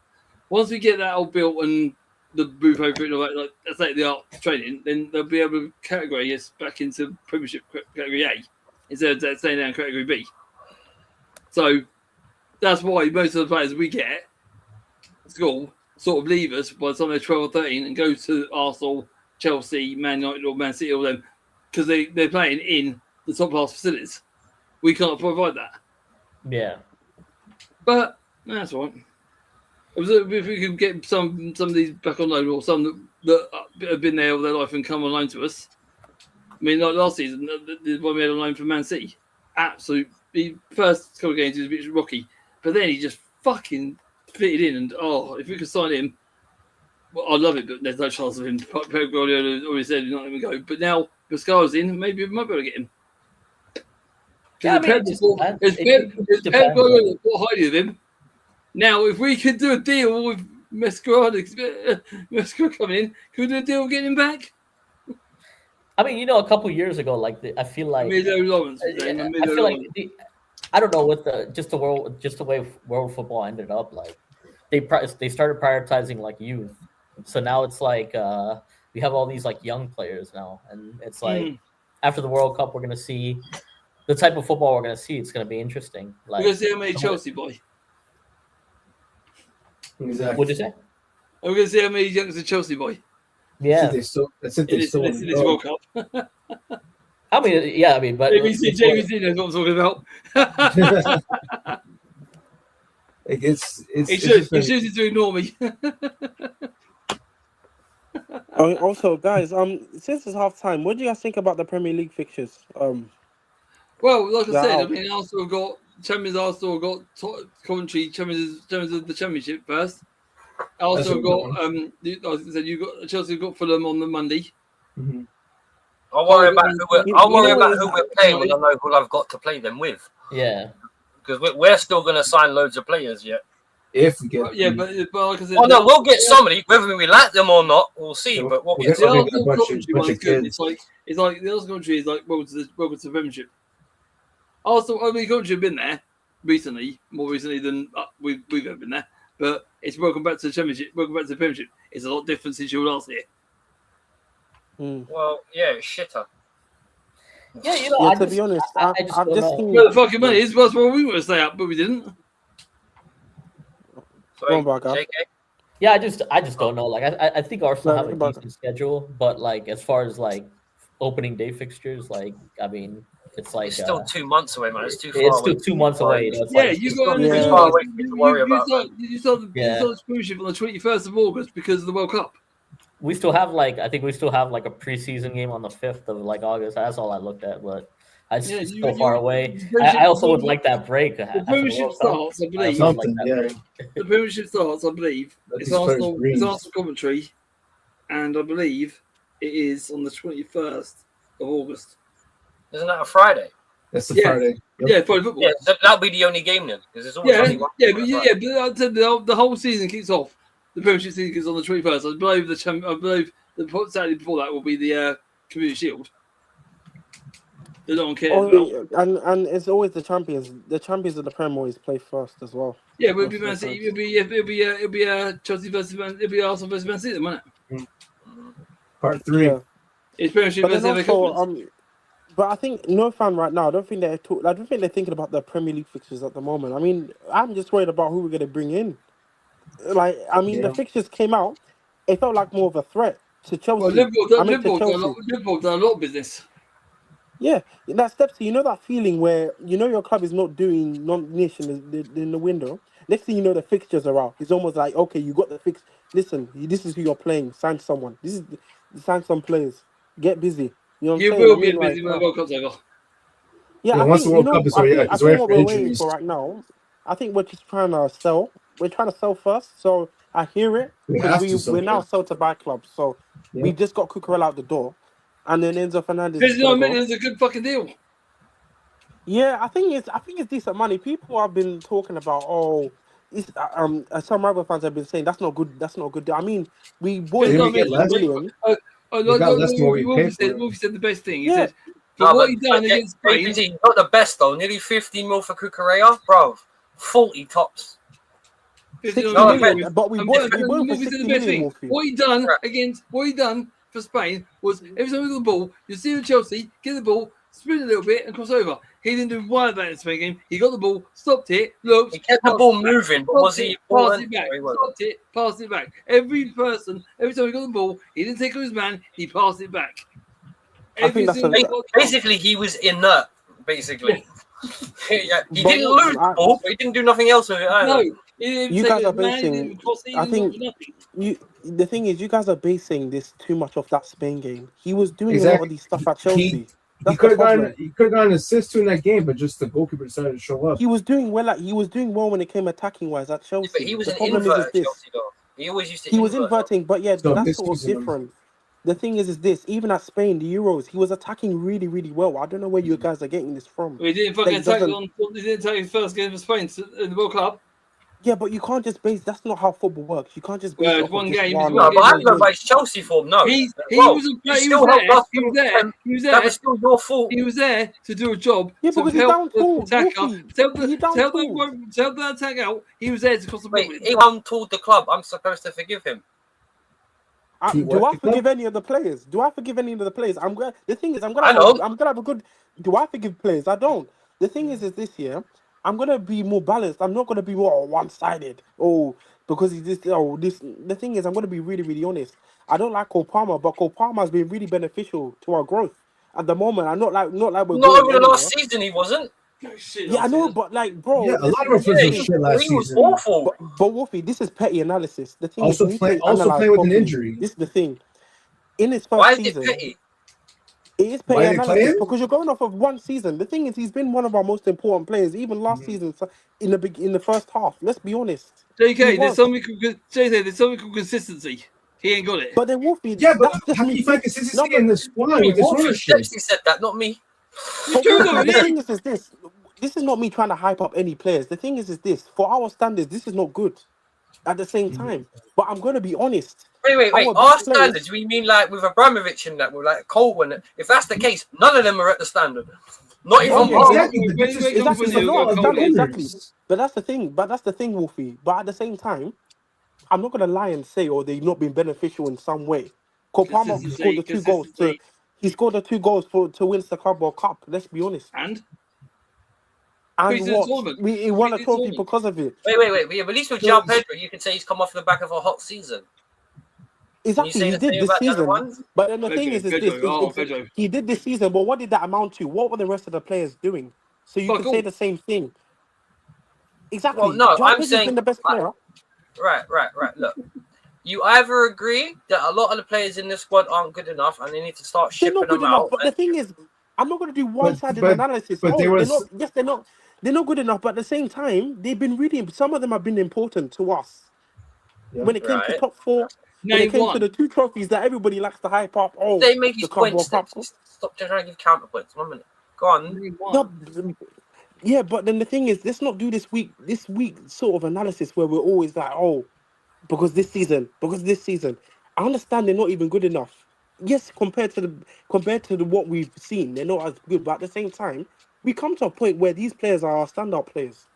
Once we get that all built and the roof over it, like state of the art training, then they'll be able to category us back into Premiership category A instead of staying down category B. So that's why most of the players we get at school sort of leave us by the time they're 12 or 13 and go to Arsenal, Chelsea, Man United, or Man City, or them because they're playing in the top class facilities. We can't provide that. Yeah, but that's all right. If we could get some of these back on loan, or some that have been there all their life and come on loan to us. I mean, like last season, the one we had on loan from Man City, absolutely first couple of games he was a bit rocky, but then he just fucking fitted in. And if we could sign him, well, I'd love it, but there's no chance of him. Pep Guardiola already said he's not letting him go, but now Pascal's in, maybe we might be able to get him. Yeah, Pep Guardiola thought highly of him. Now, if we could do a deal with Mascherano coming in, could we do a deal with getting him back? I mean, a couple years ago, like I feel like I feel like I don't know what the way world football ended up. Like they started prioritizing like youth, so now it's like we have all these like young players now, and it's like after the World Cup, we're gonna see the type of football we're gonna see. It's gonna be interesting. Like, we're gonna see how many Chelsea boy. Exactly. What'd you say? I'm going to see how many youngsters are Chelsea boy. Yeah. This World Cup. I mean, but JVC knows what I'm talking about. Like he chooses to ignore me. Also, guys, since it's half time, what do you guys think about the Premier League fixtures? Well, like I said, I mean, Arsenal got Coventry champions of the Championship first. Arsenal got you got Chelsea got Fulham on the Monday. Mm-hmm. I'll worry about who we're playing when I know who I've got to play them with. Yeah, because we're still going to sign loads of players yet. If we get, but like I said, we'll get somebody, whether we like them or not, we'll see. But we'll get the Arsenal Coventry one is good. It's like the Arsenal Coventry is like welcome to the Premiership. Arsenal, Coventry have been there more recently than we've ever been there. But it's welcome back to the Championship, welcome back to the Premiership. It's a lot different since you were last year. Well, yeah, it's shitter. Yeah, to be honest, I just think the fucking money is that's why we want to stay up, but we didn't. Sorry, JK? Yeah, I just don't know. Like I think Arsenal have a decent schedule, but like as far as like opening day fixtures, like I mean. It's like it's still 2 months away, man. It's too far. It's still 2 months away. You got too far away to worry about. You saw the Premiership on the 21st of August because of the World Cup. We still have a preseason game on the 5th of like August. That's all I looked at, but It's so far away. I also would like that break. The Premiership starts, I believe. The Premiership starts, I believe. It's Arsenal Coventry, and I believe it is on the 21st of August. Isn't that a Friday? That's the Friday. Yep. Yeah, Friday football. Yeah, that'll be the only game then, because it's always only one. But the whole season kicks off. The Premiership season is on the 21st. I believe the Saturday before that will be the Community Shield. They don't care. And it's always the champions. The champions of the Prem always play first as well. Yeah, but it'll be Man City. It'll be Chelsea versus Man. It'll be Arsenal versus Man City, won't it? Part 3. Yeah. It's Premiership versus FA. But I think no fan right now. I don't think they're thinking about the Premier League fixtures at the moment. I mean, I'm just worried about who we're going to bring in. The fixtures came out. It felt like more of a threat to Chelsea. Well, Liverpool done a lot of business. Yeah, that Stepsy, you know that feeling where you know your club is not doing non-niche in the window. Next thing you know, the fixtures are out. It's almost like, okay, you got the fix. Listen, this is who you're playing. Sign someone. Sign some players. Get busy. You know what I'm saying? You will be busy when the World Cup's over. Yeah, once the World Cup is over, I think what we're waiting for right now, I think we're just trying to sell. We're trying to sell first. So I hear it. We're now sell to buy clubs. So we just got Cucurella out the door. And then Enzo Fernandez. It's a good fucking deal. Yeah, I think it's decent money. People have been talking about some other fans have been saying that's not good. That's not a good deal. I mean, we bought him $1 million. Wolfie said the best thing. He said, for what he done against Spain. Not the best though. Nearly 15 mil for Cucurella, bro. 40 tops. 60 million, but we bought him for 60 million. What he done for Spain was every time we got the ball, you see with Chelsea, get the ball, sprint a little bit and cross over. He didn't do one of that in the Spain game. He got the ball, stopped it, looked. He kept the ball moving. Passed it back. Stopped it, passed it back. Every time he got the ball, he didn't take it to his man, he passed it back. Basically, he was inert, basically. He didn't lose the ball, but he didn't do nothing else with it either. No. You guys are basing. I think the thing is, you guys are basing this too much off that Spain game. He was doing a lot of these stuff at Chelsea. He could have gotten an assist in that game, but just the goalkeeper decided to show up. He was doing well. He was doing well when it came attacking wise at Chelsea. But he was an invert at Chelsea, though. He always used to. He was inverting, but that's sort of different. The thing is this: even at Spain, the Euros, he was attacking really, really well. I don't know where you guys are getting this from. He didn't fucking attack He didn't take his first game for Spain in the World Cup. Yeah, but you can't just base. That's not how football works. You can't just base. Well, one game. No, but I'm going by Chelsea form. No, he was there. That was still your fault. He was there to do a job. Yeah, because he's down tall. Tell the attack out. He was there to cross the ball. He told the club. I'm supposed to forgive him. Do I forgive any of the players? The thing is, I'm gonna have a good. Do I forgive players? I don't. The thing is this year. I'm gonna be more balanced. I'm not gonna be more one-sided. Because he's this. The thing is, I'm gonna be really, really honest. I don't like Cole Palmer, but Cole Palmer has been really beneficial to our growth at the moment. I'm not like we're. Not over the last season, he wasn't. Yeah, I know, but bro. Yeah, a lot of our players were shit last season. He was awful. But Wolfie, this is petty analysis. The thing also is, playing with an injury. This is the thing. In his first season. Why is it petty? It is petty analysis because you're going off of one season. The thing is, he's been one of our most important players, even last season in the first half. Let's be honest. JK, there's something called consistency. He ain't got it. But then Wolfie, but how can you find consistency in the squad with this ownership? He said that, not me. The thing is this. This is not me trying to hype up any players. The thing is this. For our standards, this is not good. At the same time, but I'm going to be honest. Wait. Our standards? We mean like with Abramovich and that, with like Coleman? If that's the case, none of them are at the standard. Not even exactly. But that's the thing, Wolfie. But at the same time, I'm not going to lie and say, they've not been beneficial in some way. Palmer scored the 2 goals he scored the 2 goals to win the Club World Cup. Let's be honest. And what? He won a trophy because of it. Wait. Yeah, but at least with João Pedro, you can say he's come off the back of a hot season. Exactly, he did this season. But then the thing is this: he did this season. But what did that amount to? What were the rest of the players doing? So you can say the same thing. Exactly. Well, no, I'm saying the best player. Right. Look, you either agree that a lot of the players in this squad aren't good enough, and they need to start shipping them out. But the thing is, I'm not going to do one-sided but analysis. but Oh, they were they're not. Yes, they're not. They're not good enough. But at the same time, they've been really. Some of them have been important to us. Yeah. When it came to Right. top four, when it Name came to one. the 2 trophies that everybody likes to hype up. Oh, They make the these Club points. World Cup. Stop trying to give counterpoints. 1 minute. Go on. Name one. No, yeah, but then the thing is, let's not do this week sort of analysis where we're always like, oh, because this season. I understand they're not even good enough. Yes, compared to what we've seen, they're not as good. But at the same time, we come to a point where these players are our standout players,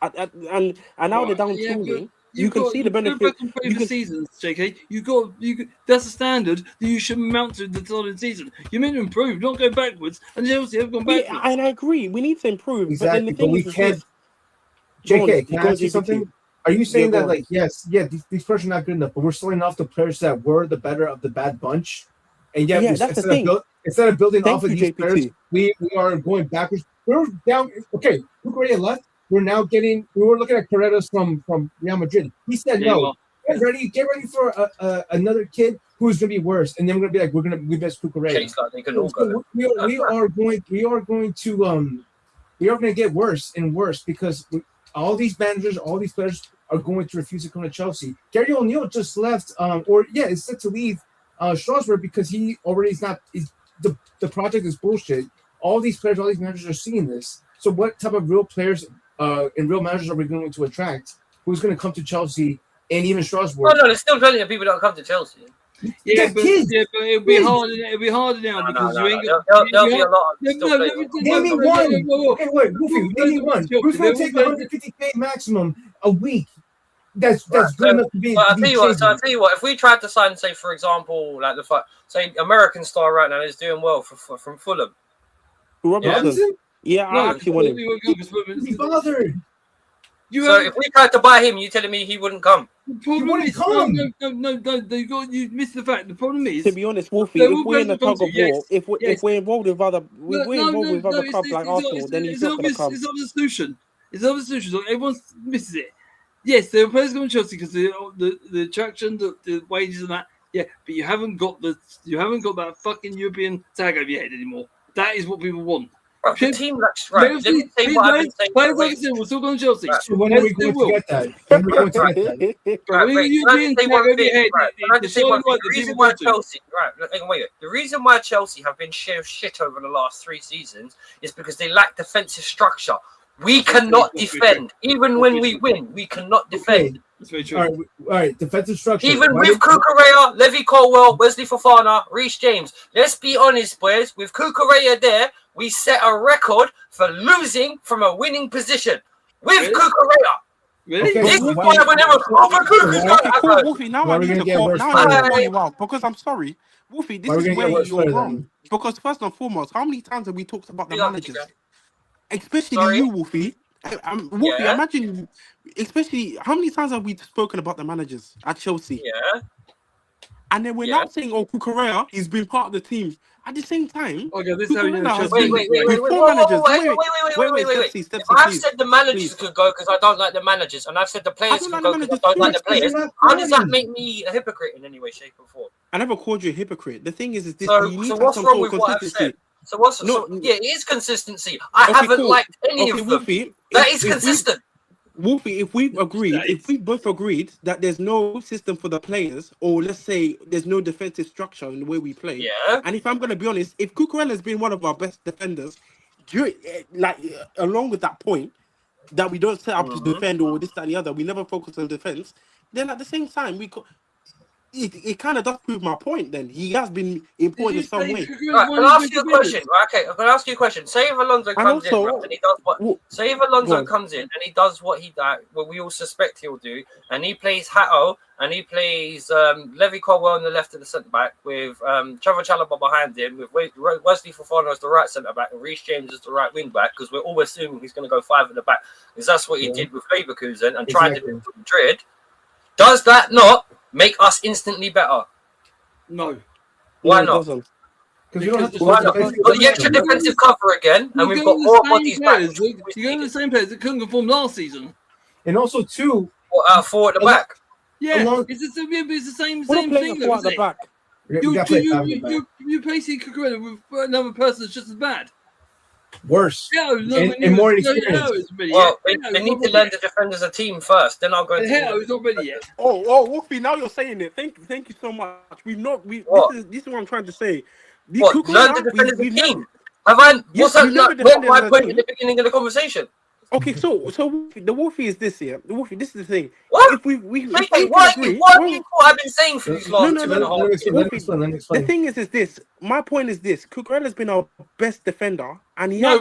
and now they're Right, down yeah, but tooling. You can see the you go benefit. back and play You the can seasons, JK. That's a standard that you should mount to the solid season. You're meant to improve, not go backwards. And Chelsea have gone backwards. and I agree. We need to improve. But then the Exactly, but thing we is can't. this. JK, can Go I on, ask you JVT. something? Are you Yeah, saying go that, on. like, yes, yeah, these players are not good enough, but we're selling off the players that were the better of the bad bunch, and yet Yeah, that's the thing. instead of building off Thank of you, these players, JPT. we are going backwards. We're down. Okay, Cucurella left. We were looking at Paredes from Real Madrid. He said Yeah, you no. are. Get ready for another kid who's going to be worse, and then we're going to be like we miss Cucurella. Case like they can all go. We are going to get worse and worse because all these managers, all these players are going to refuse to come to Chelsea. Gary O'Neill just left, is set to leave Strasbourg because he already is not. The project is bullshit. All these players, all these managers are seeing this. So, what type of real players and real managers are we going to attract? Who's going to come to Chelsea and even Strasbourg? Oh no, there's still plenty of people that come to Chelsea. Yeah, but kids. it'll be hard. It'll be harder now because you ain't got. There'll be a lot of still players. Name me one. Okay, wait, Wolfie, name me one. Who's going to take 150K maximum a week? That's good enough to be. I'll tell you what. If we tried to sign, say, for example, like say American star right now is doing well from Fulham. Robertson? Yeah, I actually want him. Be bothered. So if we tried to buy him, you telling me he wouldn't come? The problem is, no, you missed the fact. The problem is, to be honest, Wolfie, if we're in a tug of war, if we're involved with other clubs like Arsenal, then he's not going to come. It's not the solution. It's not the solution. So everyone misses it. Yes, there are players going to Chelsea because the attraction, the wages and that. Yeah, but you haven't got that fucking European tag over your head anymore. That is what people want. Right, the team looks right. Let me say what I've been saying. Players like I said, we're still going to Chelsea. Right. So when are we going to get that? When are we going to get that? The reason why Chelsea have been shit over the last 3 seasons is because they lack defensive structure. We cannot defend. Even when we win, we cannot defend. That's very true. All right, defensive structure. Even with Cucurella, Levy Colwell, Wesley Fofana, Reece James. Let's be honest, boys. With Cucurella there, we set a record for losing from a winning position. With Cucurella. Really? Okay, This is why whenever Wolfie, now I need to call you out because I'm sorry. Wolfie, this is where you're wrong. Because first and foremost, how many times have we talked about the managers? Especially you, Wolfie. Wolfie, imagine, especially, how many times have we spoken about the managers at Chelsea? Yeah. And then we're now saying, oh, Cucurella, he's been part of the team. At the same time, okay, this is how you know Chelsea. Wait. I've said the managers could go because I don't like the managers, and I've said the players could go because I don't like the players. How does that make me a hypocrite in any way, shape, or form? I never called you a hypocrite. The thing is this: so you need to what's have some wrong sort with of what I've consistency. said? It is consistency. I haven't liked any of them. Wolfie, that is consistent. Wolfie, if we both agreed that there's no system for the players, or let's say there's no defensive structure in the way we play, and if I'm going to be honest, if Cucurella has been one of our best defenders, along with that point that we don't set up to defend or this, that, and the other, we never focus on defense, then at the same time, it kind of does prove my point. Then he has been important in some way. Right, can I ask you a question? Okay, I'm going to ask you a question. Say if Alonso comes in, and he does what? Say if Alonso comes in and he does what we all suspect he'll do, and he plays Hato and he plays Levy Colwell on the left of the centre back with Trevor Chalobah behind him, with Wesley Fofana as the right centre back and Reece James as the right wing back, because we're all assuming he's going to go 5 at the back, because that's what he did with Leverkusen and tried to do with Madrid. Does that not make us instantly better? No. Why not? Because you don't have to. We've got the extra defensive cover again, and we've got more bodies back. You're going to the same players that couldn't perform last season. And also, too, 4 at the back. Yeah, it's the same thing. Four at the back. You're placing Cucurella with another person that's just as bad. Worse. And more inexperienced. Well, they need to learn to defend as a team first. Then I'll go into it's not ready yet. Wolfie, now you're saying it. Thank you so much. This is what I'm trying to say. Learn to defend as a team. What's my point at the beginning of the conversation? Okay, so the Wolfie is this here. The Wolfie, this is the thing. What? If we what have you I've been saying for these last 2.5 years? The thing is this. My point is this: Cucurella's been our best defender, and he has.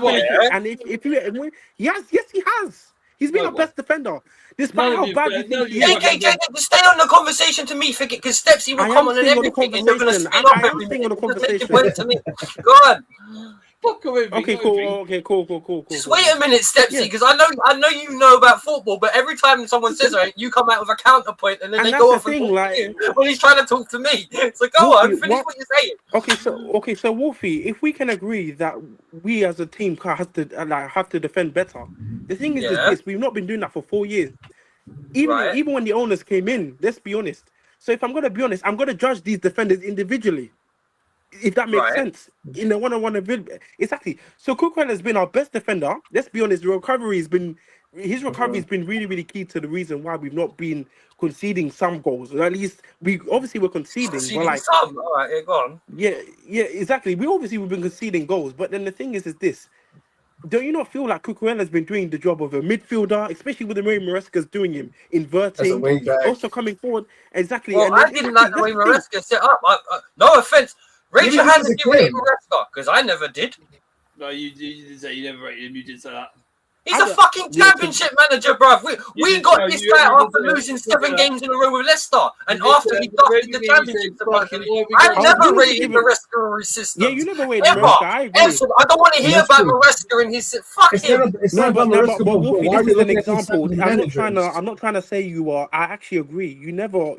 And if he has, yes, he has. He's been our best defender, despite how bad you think he is. JK, stay on the conversation to me, because Stepsy will comment on everything, and you're going to spin off everything. On the conversation. To me. Go on. Okay, cool. Just wait a minute, Stepsy, because I know you know about football, but every time someone says it, you come out with a counterpoint, and then they go off when he's trying to talk to me. It's like, go on, finish what you're saying. Okay, so Wolfie, if we can agree that we as a team have to defend better, the thing is this: we've not been doing that for 4 years. Even when the owners came in, let's be honest. So if I'm gonna be honest, I'm gonna judge these defenders individually. If that makes sense, in a one-on-one exactly. So Cucurella has been our best defender. Let's be honest, his recovery has been really, really key to the reason why we've not been conceding some goals. Or at least we're conceding. But some. All right, go on. Yeah, exactly. We've been conceding goals, but then the thing is this. Don't you not feel like Cucurella's been doing the job of a midfielder, especially with the way Maresca's doing him, inverting, also coming forward? Exactly. Well, I didn't like the way Maresca set up. No offense. Raise your hand if you rate Maresca, because I never did. No, you did say you never rated him. You did say that. He's a fucking championship manager, bruv. We got this guy after losing 7 games in a row with Leicester, and after he dusted the championship. I never rated Maresca or his system. Yeah, you never rated Maresca. I agree. I don't want to hear about Maresca and his. Fuck him. It's not about Maresca, but Wolfie, this is an example. I'm not trying to say you are. I actually agree. You never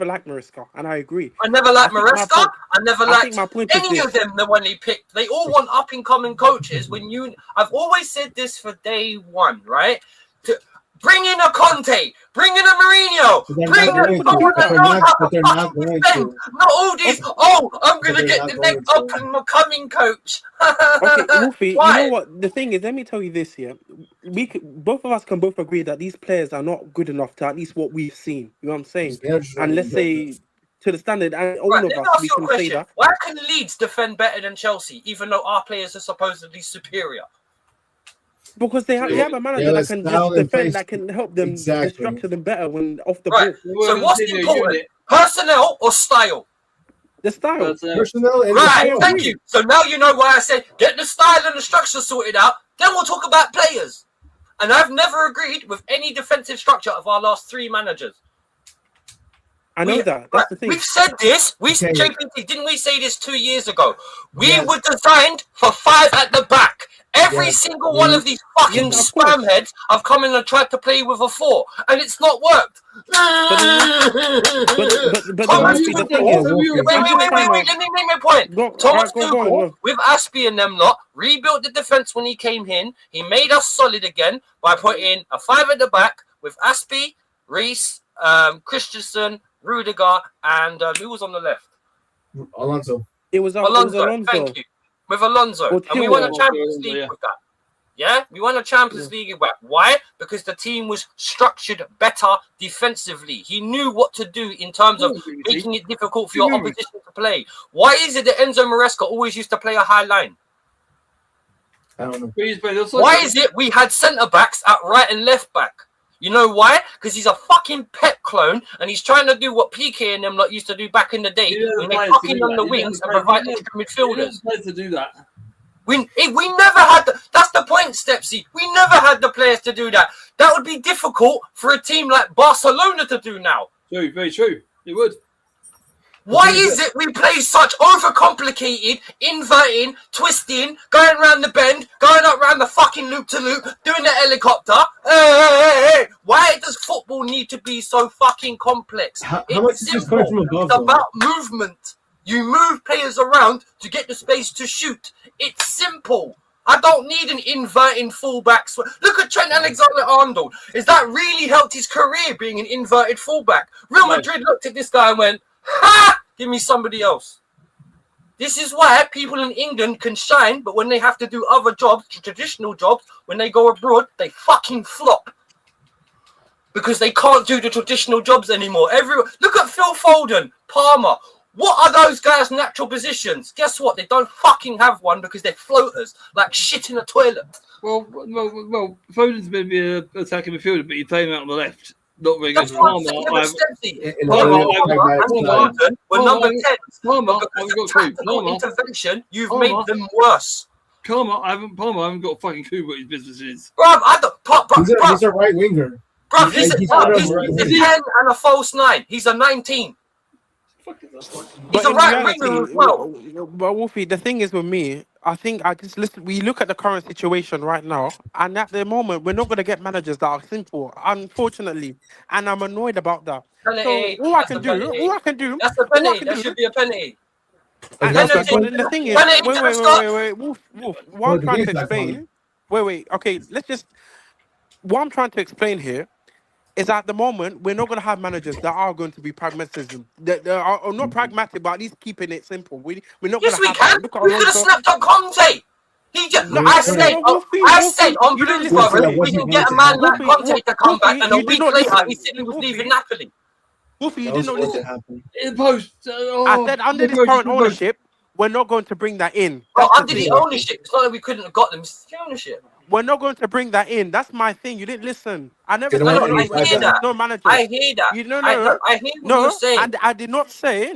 liked Maresca, and I agree. I never liked Maresca. I never liked any of them. The one he picked, they all want up and coming coaches. I've always said this for day one, right? To bring in a Conte, bring in a Mourinho, not all these. Oh, I'm gonna get the next up and coming coach. Okay, Wolfie, you know what? The thing is, let me tell you this here. Both of us can both agree that these players are not good enough to at least what we've seen. You know what I'm saying? And let's say to the standard, and all of us, we can say that. Why can Leeds defend better than Chelsea, even though our players are supposedly superior? Because they have a manager that can just defend, that can help them structure them better when off the ball. So what's important? Personnel or style? The style. Personnel. Right, thank you. So now you know why I said get the style and the structure sorted out. Then we'll talk about players. And I've never agreed with any defensive structure of our last 3 managers. I know that. That's the thing. We've said this. JPT, didn't we say this 2 years ago? We were designed for 5 at the back. Every single one of these fucking spam heads have come in and tried to play with a 4, and it's not worked. But the thing is, wait, let me make my point. Thomas Tuchel, with Aspie and them lot, rebuilt the defense when he came in. He made us solid again by putting a 5 at the back with Aspie, Reece, Christensen, Rudiger, and who was on the left? Alonso. It was Alonso. Thank you. With Alonso. And we won a Champions League with that. Yeah? We won a Champions League with that. Why? Because the team was structured better defensively. He knew what to do in terms of making it difficult for your opposition to play. Why is it that Enzo Maresca always used to play a high line? I don't know. Why is it we had centre-backs at right and left back? You know why? Because he's a fucking Pep clone, and he's trying to do what PK and them lot used to do back in the day when they fucking on the wings and provide extra midfielders. To do that. We never had that's the point, Stepsy. We never had the players to do that. That would be difficult for a team like Barcelona to do now. True, very true. It would. Why is it we play such overcomplicated, inverting, twisting, going around the bend, going up around the fucking loop-to-loop, doing the helicopter? Hey. Why does football need to be so fucking complex? It's simple. It's about movement. You move players around to get the space to shoot. It's simple. I don't need an inverting fullback. Look at Trent Alexander-Arnold. Has that really helped his career being an inverted fullback? Real Madrid looked at this guy and went, ha! Give me somebody else. This is why people in England can shine, but when they have to do other jobs, traditional jobs, when they go abroad, they fucking flop. Because they can't do the traditional jobs anymore. Look at Phil Foden, Palmer. What are those guys' natural positions? Guess what? They don't fucking have one because they're floaters, like shit in a toilet. Well, Foden's maybe an attacking midfielder, but you play him out on the left. Not very good. That's what I'm saying. But we're number 10. Palmer, Because of tactical intervention, you've made them worse. Palmer, I haven't got a fucking clue what his business is. Bro, he's a right winger. Bro, he's a 10 and a false 9. He's a 19. He's a right winger as well. But Wolfie, the thing is with me, I think we look at the current situation right now, and at the moment, we're not going to get managers that are simple, unfortunately. And I'm annoyed about that. Penalty. So all I can do. That's a penalty. That should be a penalty. And the thing is, wait, Wolf. What I'm trying to explain. Okay, what I'm trying to explain here is at the moment we're not going to have managers that are going to be pragmatism. That are not pragmatic, but at least keeping it simple. We're not. Yes, we can. We could have snapped on Conte. I said on Blues Brothers, we can get a man like Conte to come back, and a week later he said he was leaving Napoli. Wolfie, you did not listen. In post. I said under this current ownership, we're not going to bring that in. Well, under the ownership, it's not that we couldn't have got them. It's the ownership. We're not going to bring that in. That's my thing. You didn't listen. I never said I hear that. no manager. I hear that. I hear what you're saying. And I did not say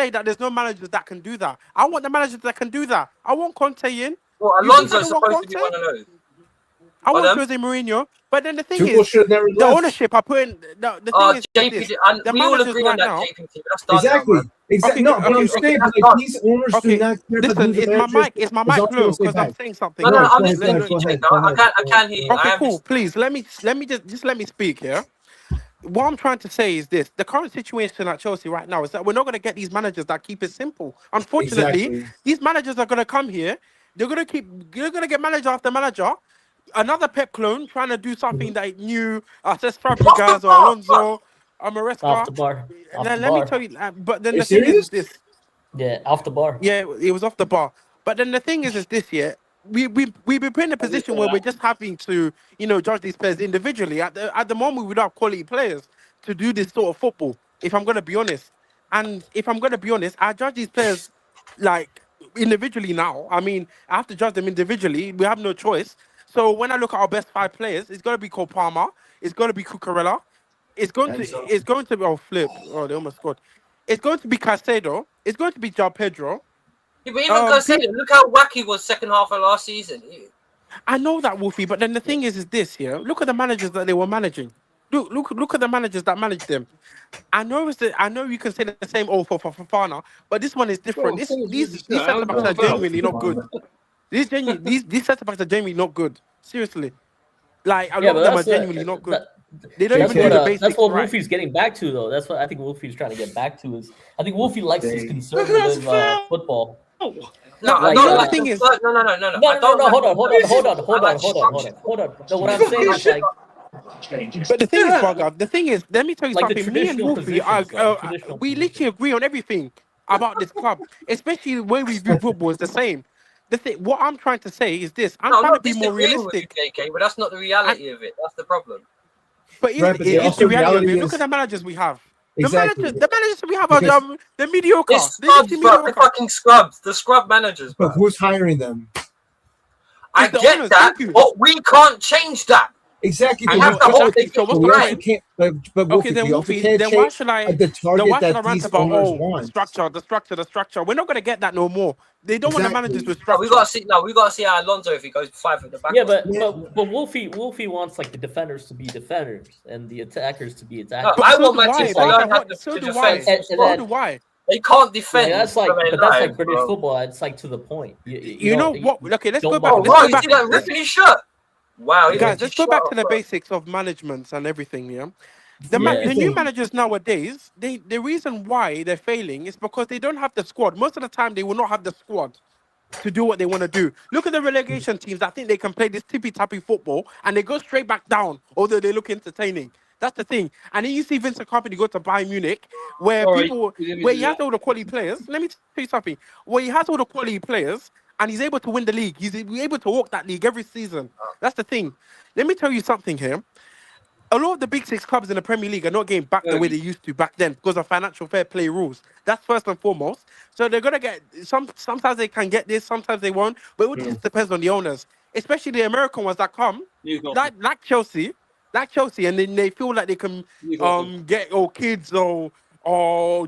that there's no managers that can do that. I want the managers that can do that. I want Conte in. Well, Alonso's supposed to be one of those. I want Jose Mourinho, but then the thing is, the ownership I put in. The thing is, JP, and we all agree on that. Exactly. No, but I'm saying these owners do not care. Listen, is my mic low because I'm saying something? No, I'm listening to you. I can't hear you. Okay, cool. Please let me speak here. What I'm trying to say is this: the current situation at Chelsea right now is that we're not going to get these managers that keep it simple. Unfortunately, these managers are going to come here. They're going to get manager after manager. Another Pep clone trying to do something that new says Fabregas or Alonso or Maresca. Off the bar. Let me tell you. But then the thing is this. Yeah, off the bar. Yeah, it was off the bar. But then the thing is this year we've been put in a position where we're just having to judge these players individually. At the moment we don't have quality players to do this sort of football. If I'm going to be honest, I judge these players like individually now. I mean, I have to judge them individually. We have no choice. So when I look at our best 5 players, it's going to be Cole Palmer. It's going to be Cucurella. It's going to be flip. Oh, they almost scored. It's going to be Caicedo. It's going to be João Pedro. Yeah, but even Caicedo, look how wacky he was second half of last season. I know that, Wolfie, but then the thing is this here. Look at the managers that they were managing. Look at the managers that managed them. I know you can say the same for Fofana, but this one is different. These centre backs are genuinely not good. These centre backs are genuinely not good. Seriously, like a lot of them are genuinely not good. They don't even do the basics. That's what right. Wolfie's getting back to, though. That's what I think Wolfie's trying to get back to. I think Wolfie likes his conservative football. No. The thing is, no. Hold on. No, what I'm saying is like. But the thing is, Bogart, let me tell you something. Me and Wolfie, we literally agree on everything about this club, especially the way we view football is the same. What I'm trying to say is this: I'm trying to be more realistic. KK, but that's not the reality of it. That's the problem. But it's the reality of it. Look at the managers we have. Exactly. The managers we have are they're mediocre. They're fucking scrubs. The scrub managers. But who's hiring them? I get that, but we can't change that. Exactly. I have the whole thing. So what's the right? But okay, then Wolfie, then why should I rant about the structure? We're not going to get that no more. They don't want the managers with structure. We got to see how Alonso if he goes 5 at the back. Yeah, but Wolfie wants like the defenders to be defenders and the attackers to be attackers. No, I want my team to learn how to defend. So do I. They can't defend. Yeah, that's like British football. It's like to the point. You know what? Okay, let's go back. You see that ripping his shirt? Wow, guys, let's go back to the basics of management and everything. Yeah, the new managers nowadays, the reason why they're failing is because they don't have the squad. Most of the time, they will not have the squad to do what they want to do. Look at the relegation teams that think they can play this tippy-tappy football and they go straight back down, although they look entertaining. That's the thing. And then you see Vincent Company go to Bayern Munich, where Sorry, people, we didn't mean where to he do has that. all the quality players. Let me tell you something. Where he has all the quality players, and he's able to win the league. He's able to walk that league every season. That's the thing. Let me tell you something here. A lot of the big six clubs in the Premier League are not getting back the way they used to back then because of financial fair play rules. That's first and foremost. So they're gonna get sometimes they can get this, sometimes they won't, but it just depends on the owners, especially the American ones that come, Newcastle. like Chelsea, and then they feel like they can Newcastle. get kids or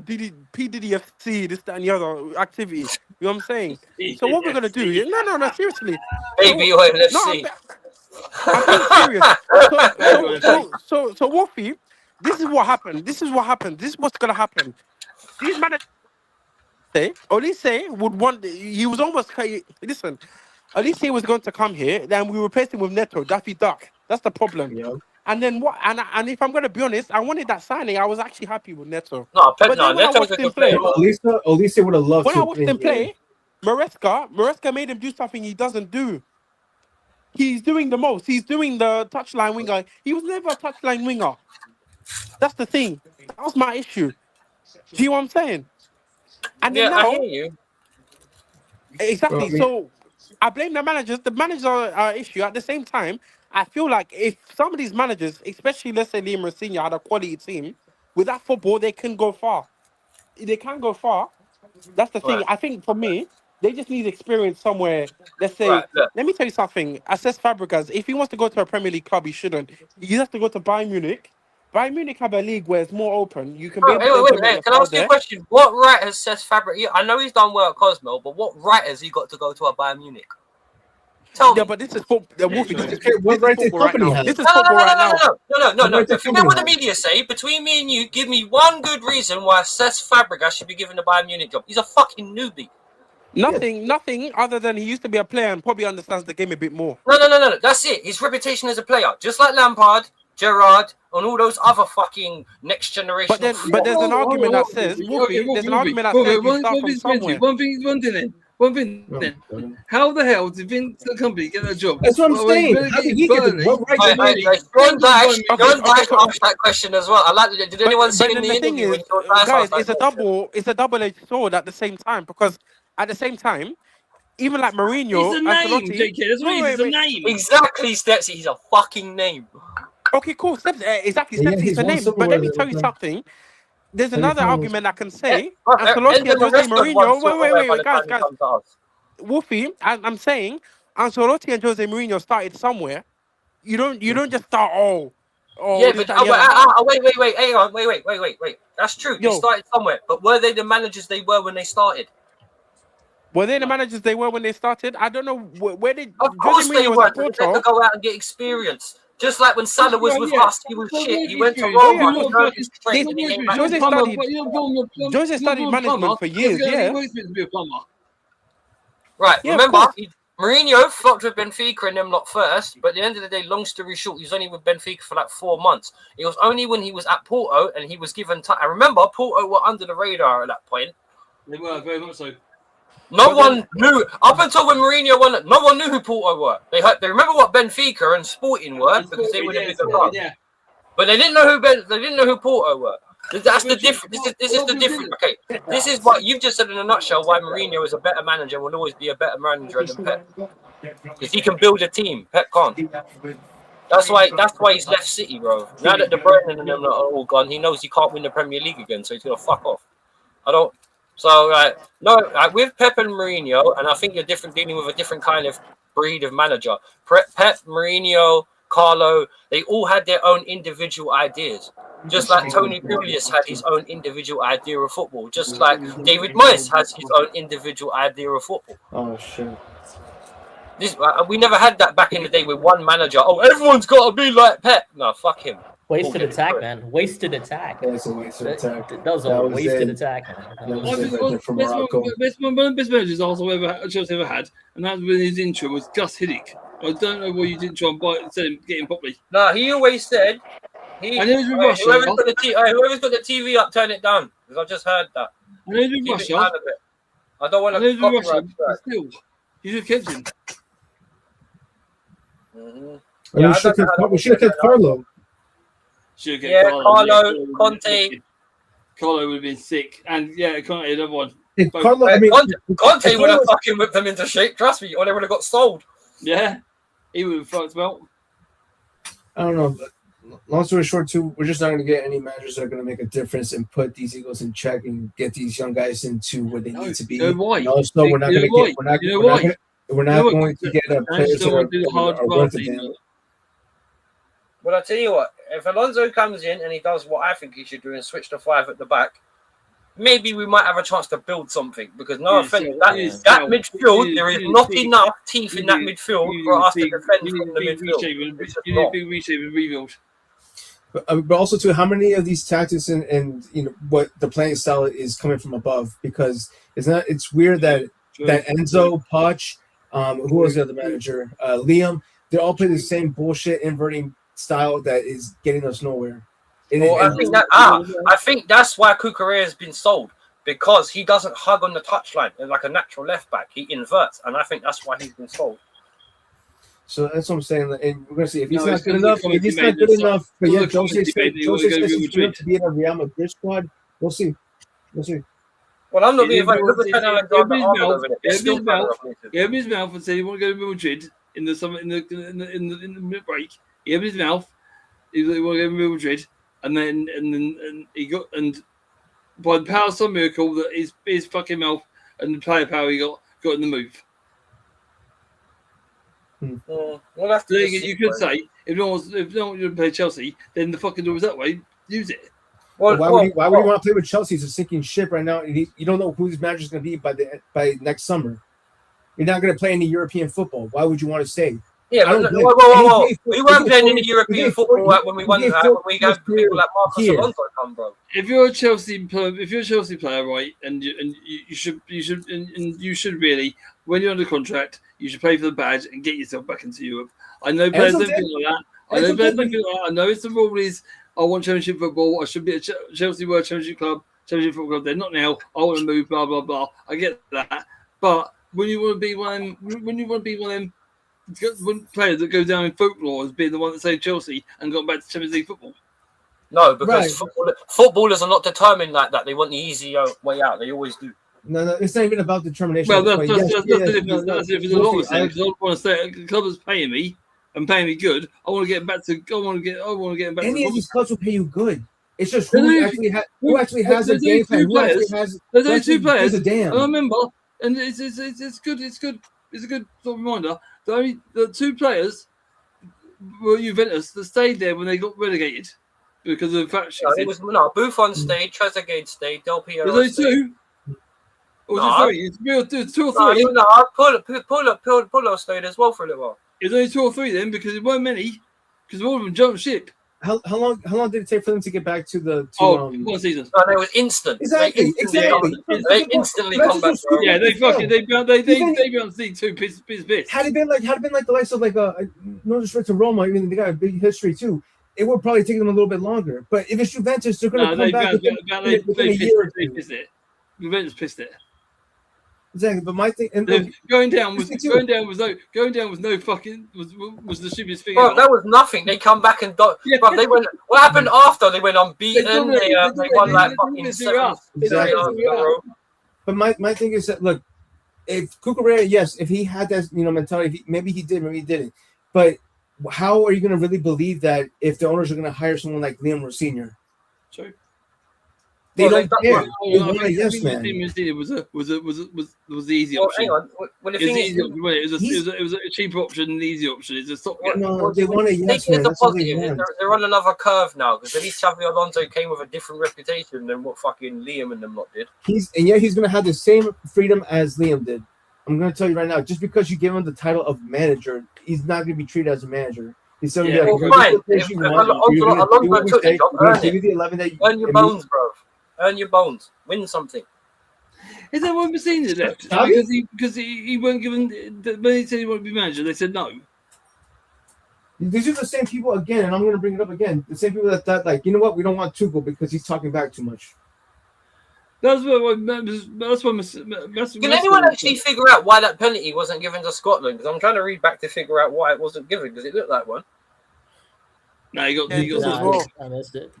PDDFC, this, that, and the other activity. You know what I'm saying? So what we're gonna do here? No, seriously. Baby So oil no, FC. I'm being serious. So Wolfie, this is what happened. This is what happened. This is what's gonna happen. These managers Olise would want. He was almost. Listen, Olise was going to come here. Then we replaced him with Neto, Daffy Duck. That's the problem. Yeah. And then what? And if I'm gonna be honest, I wanted that signing. I was actually happy with Neto. No, But then when I Neto's watched a him good player. play, Olise would have loved when to I have watched been him here. play, Maresca made him do something he doesn't do. He's doing the most. He's doing the touchline winger. He was never a touchline winger. That's the thing. That was my issue. Do you know what I'm saying? And then Yeah, I now, hear you. exactly. Well, I mean- So I blame the managers. The managers are issue. At the same time, I feel like if some of these managers, especially let's say Liam Rosenior, had a quality team, with that football, they can go far. They can go far. That's the thing. Right. I think for me, they just need experience somewhere. Let's say, Right, look. let me tell you something. Assess Fabregas. If he wants to go to a Premier League club, he shouldn't. He has to go to Bayern Munich. Bayern Munich have a league where it's more open. You can be Oh, able hey, to wait, implement hey, your can I style ask you a there. question? What right has Cesc Fabregas? I know he's done well at Cosmo, but what right has he got to go to a Bayern Munich? Tell Yeah, me. but this is football. Wolfie, this is Okay, what right football the right company now. has? This is No, no, no, football no, right no, now. no. What the Forget company what the has? media say. Between me and you, give me one good reason why Cesc Fabregas should be given the Bayern Munich job. He's a fucking newbie. Nothing other than he used to be a player and probably understands the game a bit more. No. That's it. His reputation as a player, just like Lampard, Gerrard, and all those other fucking next generation. But there's an argument that says, Wolfie, there's an argument that says you start from somewhere. One thing then. How the hell did Vincent Company get that job? That's what I'm saying. How did he get the what right to Hey, Burnley? John Dash Okay, asked that question as well. I like. Did anyone see But in then the the thing interview is, when John Dash guys, asked that question? it's a double-edged sword at the same time because at the same time, even like It's Mourinho, a name, Ancelotti. JK. That's what it is. It's a name. Exactly, Stepsy. He's a fucking name. Okay, cool. Steps, exactly. Yeah, Steps is he's the won name. But silverware let me there tell with you them. something. There's another Semi-finals. argument I can say. And Ancelotti and the Jose rest of one Mourinho. silverware by Wait, the time he guys. comes to us. Wolfie, I'm saying Ancelotti and Jose Mourinho started somewhere. You don't just start Yeah, this, but that, and the other. wait, hang on, wait. That's true. They Yo. started somewhere, but were they the managers they were when they started? Were they the managers they were when they started? I don't know where did Of Jose course they Mourinho was were. at They had to Porto. go out and get experience. Just like when Salah was with us, he was shit. He went to Oh, yeah, Roma, of he course. learned his trade, and he came back. Jose studied management for years. Yeah. Right, Yeah, of remember, course. Mourinho fucked with Benfica and them lot first, but at the end of the day, long story short, he was only with Benfica for like 4 months. It was only when he was at Porto and he was given time. I remember Porto were under the radar at that point. They were very much so. No one knew, up until when Mourinho won it, no one knew who Porto were. They remember what Benfica and Sporting were because they were the bigger clubs. Yeah. But they didn't know who Porto were. That's the difference. This is the difference. Okay, this is what you've just said in a nutshell. Why Mourinho is a better manager and will always be a better manager than Pep, because he can build a team. Pep can't. That's why he's left City, bro. Now that De Bruyne and them are all gone, he knows he can't win the Premier League again, so he's gonna fuck off. I don't. So with Pep and Mourinho, and I think you're dealing with a different kind of breed of manager. Pep, Mourinho, Carlo, they all had their own individual ideas. Just like Tony Pulis had his own individual idea of football. Just like David Moyes has his own individual idea of football. Oh shit! We never had that back in the day with one manager. Oh, everyone's got to be like Pep. No, fuck him. Wasted attack, man. Wasted attack. That's a wasted attack. That was a wasted attack, man. One of the best managers Chelsea ever had, and that was when his interim was Gus Hiddink. I don't know why you didn't try and get him properly. No, he always said. Whoever's Whoever's got the TV up, turn it down. Because I just heard that. I know he's with Russia. I don't want to copyright. Still, you should have kept him. Mm-hmm. We should have kept Carlo. Should get Yeah, Carlo, yeah, Conte. Carlo would have been sick, and yeah, Conte another one. Carlo, I mean, Conte would have fucking whipped them into shape. Trust me, or they would have got sold. Yeah, he would have fucked well. I don't know, but long story short, too, we're just not going to get any managers that are going to make a difference and put these Eagles in check and get these young guys into where they need to be. You know why? And also, we're not going to get. We're not going to get players that are worth a damn. But I tell you what, if Alonso comes in and he does what I think he should do and switch to 5 at the back, maybe we might have a chance to build something. Because no offense, that midfield, there is not enough teeth in that midfield for us to defend from the midfield. You need a big reshape and rebuild. But also, too, how many of these tactics and what the playing style is coming from above? Because it's weird that Enzo, Poch, who was the other manager, Liam, they all play the same bullshit inverting style that is getting us nowhere. I think that's why Cucurella has been sold, because he doesn't hug on the touchline like a natural left back. He inverts, and I think that's why he's been sold. So that's what I'm saying. And we're gonna see if he's not good enough. If he's not good enough, but yeah, Jose says he's good to be in a Real Madrid squad. We'll see. Well, I'm not being invited. He his mouth and said he want to go to Madrid in the summer, in the break. He opened his mouth. He want to go to Real Madrid, and then he got, and by the power of some miracle, that his fucking mouth and the player power he got in the move. We'll have to you could say if no one wanted to play Chelsea, then the fucking door was that way. Use it. Why would you want to play with Chelsea? It's a sinking ship right now. You don't know who his manager is going to be by next summer. You're not going to play any European football. Why would you want to stay? Yeah, whoa. We weren't playing in the European football when we won that. When we had people like Marcos Alonso come, bro. If you're a Chelsea player, right, and you should really, when you're under contract, you should play for the badge and get yourself back into Europe. I know players don't feel like that. I know it's the rule is I want Championship football. I should be a Chelsea World Championship football club. They're not now. I want to move. Blah blah blah. I get that, but when you want to be one of them players that go down in folklore as being the one that saved Chelsea and got back to Champions League football. No, because footballers are not determined like that. They want the easy way out. They always do. No, it's not even about determination. Well, that's the difference. That's if it's a lot of things. I want to say the club is paying me and paying me good. I want to get back to. I want to get back. Any of these clubs will pay you good. It's just who actually has a game plan. There's only 2 players. Damn. I remember, and it's good. It's a good sort of reminder. The 2 players were Juventus that stayed there when they got relegated because of fascism. Buffon stayed, Trezeguet stayed, Del Piero. There's only 2. Or was it 3? It's 2 or 3. Polo stayed as well for a little while. It's only 2 or 3 then, because it weren't many, because all of them jumped ship. How long did it take for them to get back to the? 1 season. No, it was instant. Exactly. They instantly come back. Yeah, they bounced League 2 piss. Had it been like the likes of no disrespect to Roma, even they got a big history too. It would probably take them a little bit longer. But if it's Juventus, they're going to come back within a year or two. Juventus pissed it. Exactly, but my thing going down was no fucking was the stupidest thing. Well, that was nothing. They come back and they went. What happened after they went unbeaten? They won like fucking 7. Exactly. But my thing is that look, if Cucurella, yes, if he had that mentality, maybe he did, maybe he didn't. But how are you going to really believe that if the owners are going to hire someone like Liam Rowe Sr.? True. They don't care. Yes, man. It was the easy option. Hang on. Well, the thing is, it was a cheaper option and the easy option. It's a stopgap. No, they want a yes man. That's positive. They're on another curve now because at least Xavi Alonso came with a different reputation than what fucking Liam and them lot did. He's going to have the same freedom as Liam did. I'm going to tell you right now, just because you give him the title of manager, he's not going to be treated as a manager. He's still going to be fine. Earn your bones, bro. Earn your bones. Win something. Is that what Messina left? Because he weren't given. When he said he wanted to be manager, they said no. These are the same people again, and I'm going to bring it up again. The same people that thought, like, you know what, we don't want Tuchel because he's talking back too much. That's what. Can anyone actually figure out why that penalty wasn't given to Scotland? Because I'm trying to read back to figure out why it wasn't given because it looked like one. No, you got as well. I missed it.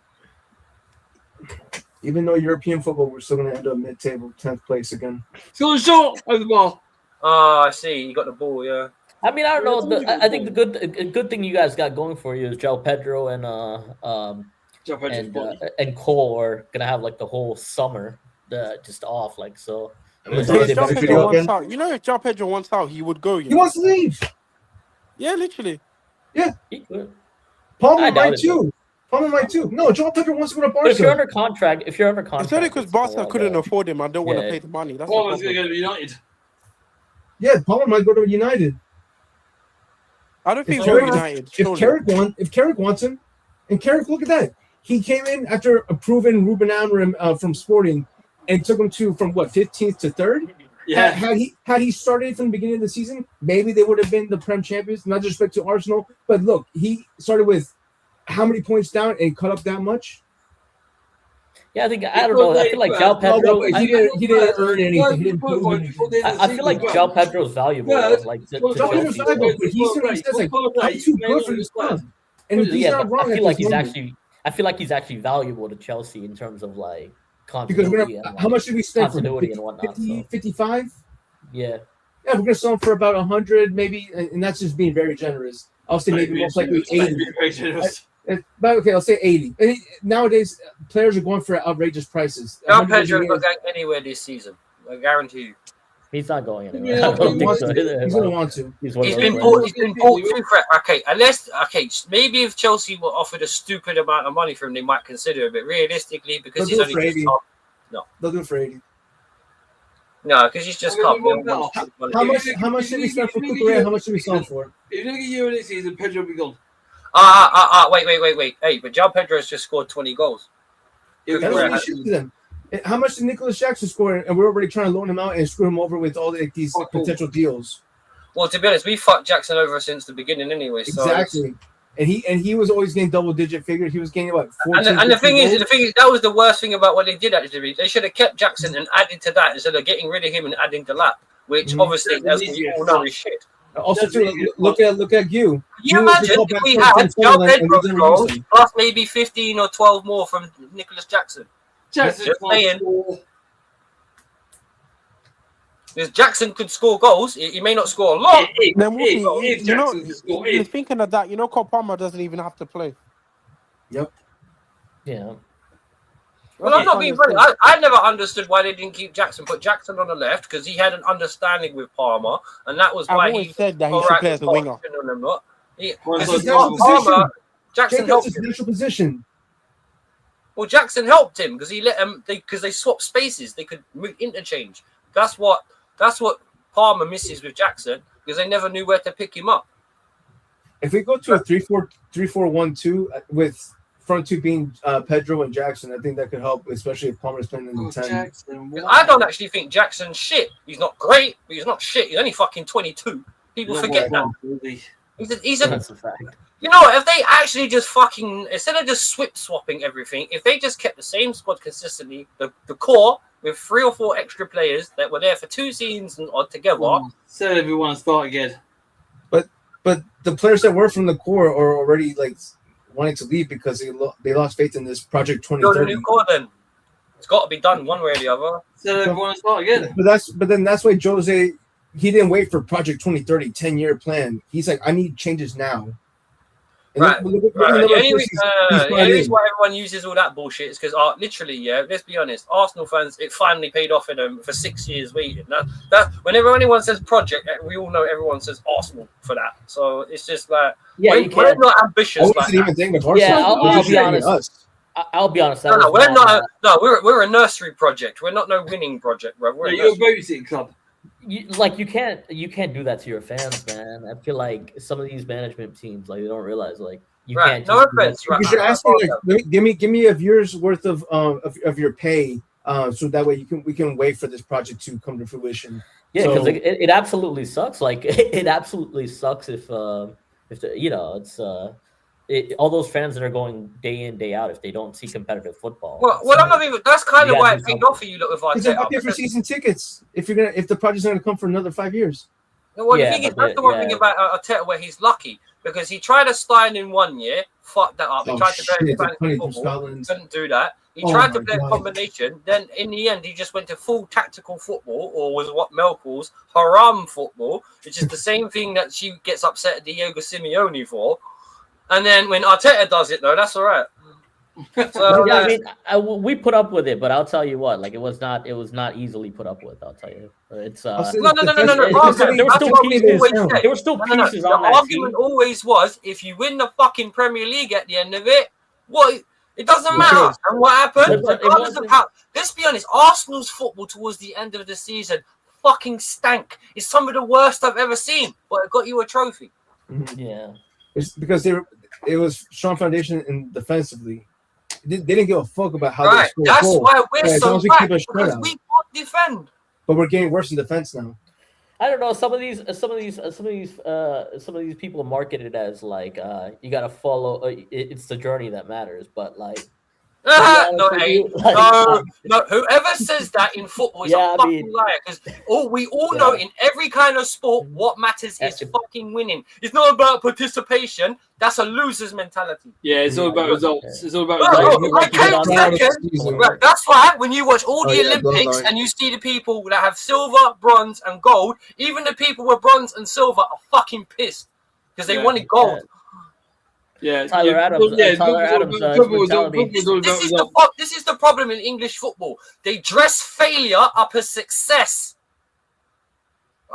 Even though European football, we're still going to end up mid-table, 10th place again. Still a shot over the bar. Oh, I see. You got the ball, yeah. I mean, I don't know. Yeah, I think the good thing you guys got going for you is João Pedro and Cole are gonna have like the whole summer just off, like so. I mean, If Thomas João Pedro Pedro wants again. out, if João Pedro wants out, he would go. He wants to leave. Yeah, literally. He could. Palmer I doubt might it, too. Palmer might too. No, João Pedro wants to go to But if you're Barca. under contract, It's only because Barca it's, couldn't afford him and don't want to yeah. pay the money. That's Paul the was going problem. to go to United. Yeah, Palmer might go to United. I don't think If he'll go Carrick- United. If Carrick wants him, and Carrick, look at that. He came in after a proven Ruben Amorim from Sporting and took him from 15th to 3rd. Yeah. Had he started from the beginning of the season, maybe they would have been the Prem champions. Not disrespect to Arsenal, but look, he started with how many points down and cut up that much? Yeah, I don't know. I feel like João No, Pedro. but he didn't earn anything. He didn't prove anything. I feel like João Pedro's valuable. Yeah, like to João Pedro's Chelsea. valuable, but he says like, I'm too good for this club. And he's Yeah, not but wrong. I feel like he's actually valuable to Chelsea in terms of like because continuity. how much did we spend for him? continuity and whatnot? 50, So. 55? Yeah. Yeah, we're gonna sell him for about 100, maybe, and that's just being very generous. I'll say maybe most likely 80. But okay, I'll say 80. And nowadays, players are going for outrageous prices. João Pedro not going anywhere this season. I guarantee you. He's not going anywhere. Yeah, I don't think so. He's gonna want to. He's He's been bought too for okay. Maybe if Chelsea were offered a stupid amount of money for him, they might consider it. But realistically, because They'll he's do it only for 80. no, They'll do it for 80. no, because he's just How come. How much did we spend for Cucurella? How much did we sell him for? If you look at Euro next season, Pedro will be gone. Wait. Hey, but João Pedro has just scored 20 goals. That's what we should do them. How much did Nicholas Jackson score? And we're already trying to loan him out and screw him over with all these potential deals. Well, to be honest, we fucked Jackson over since the beginning anyway. So exactly. And he was always getting double-digit figures. He was getting what? 14, and the thing is, that was the worst thing about what they did actually. They should have kept Jackson and added to that instead of getting rid of him and adding to Lap, which obviously, as we all know, is shit. Also, too, look at you. Can you imagine if we had João Pedro's goals plus maybe 15 or 12 more from Nicholas Jackson? Just saying. Because Jackson could score goals. He may not score a lot. Then you're thinking of that. Cole Palmer doesn't even have to play. Yep. Yeah. Well, I'm not being funny. I never understood why they didn't keep Jackson. Put Jackson on the left because he had an understanding with Palmer, and that was why he said that he should play as a winger. Jackson helped him. His position. Well, Jackson helped him because he let them because they swapped spaces. They could interchange. That's what Palmer misses with Jackson because they never knew where to pick him up. If we go to a 3-4-1-2 with front two being Pedro and Jackson, I think that could help, especially if Palmer's playing in the 10. Jackson, I don't actually think Jackson's shit. He's not great, but he's not shit. He's only fucking 22. People forget that. He's That's a fact. You know what? If they actually just fucking instead of just swapping everything, if they just kept the same squad consistently, the core with 3 or 4 extra players that were there for 2 seasons or together, so everyone start again. But the players that were from the core are already like wanting to leave because they lost faith in this project 2030. build a new core. Then it's got to be done one way or the other. So everyone start again. But then that's why Jose he didn't wait for project 2030 10-year plan. He's like, I need changes now. And Right. The only reason why everyone uses all that bullshit is because, literally, let's be honest, Arsenal fans, it finally paid off in them for 6 years waiting. That whenever anyone says project, we all know everyone says Arsenal for that. So it's just like, we're not ambitious. I wasn't even thinking of Arsenal. I'll be honest. I'll be honest. No, we're not. We're a nursery project. We're not no winning project, bro. You're a babysitting club. You can't do that to your fans, man. I feel like some of these management teams, like, they don't realize, like, you can't. No offense. You should ask me, like, give me a year's worth of your pay, so that way we can wait for this project to come to fruition. Yeah, because it absolutely sucks. Like, it absolutely sucks if all those fans that are going day in, day out, if they don't see competitive football. Well, I'm not even. That's kind of why it paid off for you. Look, with It's about pay for season tickets. If the project's going to come for another 5 years. Well, the thing is, that's the one thing about Arteta where he's lucky because he tried a style in 1 year, fucked that up. He tried to play Spanish football, couldn't do that. He tried to play a combination. Then in the end, he just went to full tactical football, or was what Mel calls haram football, which is the same thing that she gets upset at Diego Simeone for. And then when Arteta does it, though, that's all right. So, yeah, I mean, we put up with it, but I'll tell you what, like it was not easily put up with. I'll tell you, it's no. There were still pieces. There were still pieces on that team. The argument always was, if you win the fucking Premier League at the end of it, what? It doesn't matter. And what happened? Let's be honest, Arsenal's football towards the end of the season fucking stank. It's some of the worst I've ever seen, but it got you a trophy. Yeah, it's because it was strong foundation and defensively. They didn't give a fuck about how they scored. That's why we're so bad, because we can't defend. But we're getting worse in defense now. I don't know. Some of these people market it as like you gotta follow. It's the journey that matters, but like. No. Whoever says that in football is a fucking liar. Because we all know in every kind of sport, what matters is fucking winning. It's not about participation. That's a loser's mentality. Yeah, it's all about results. It's all about results. That's why when you watch all the Olympics and you see the people that have silver, bronze, and gold, even the people with bronze and silver are fucking pissed because they wanted gold. Yeah, Tyler Adams. This is the problem in English football. They dress failure up as success.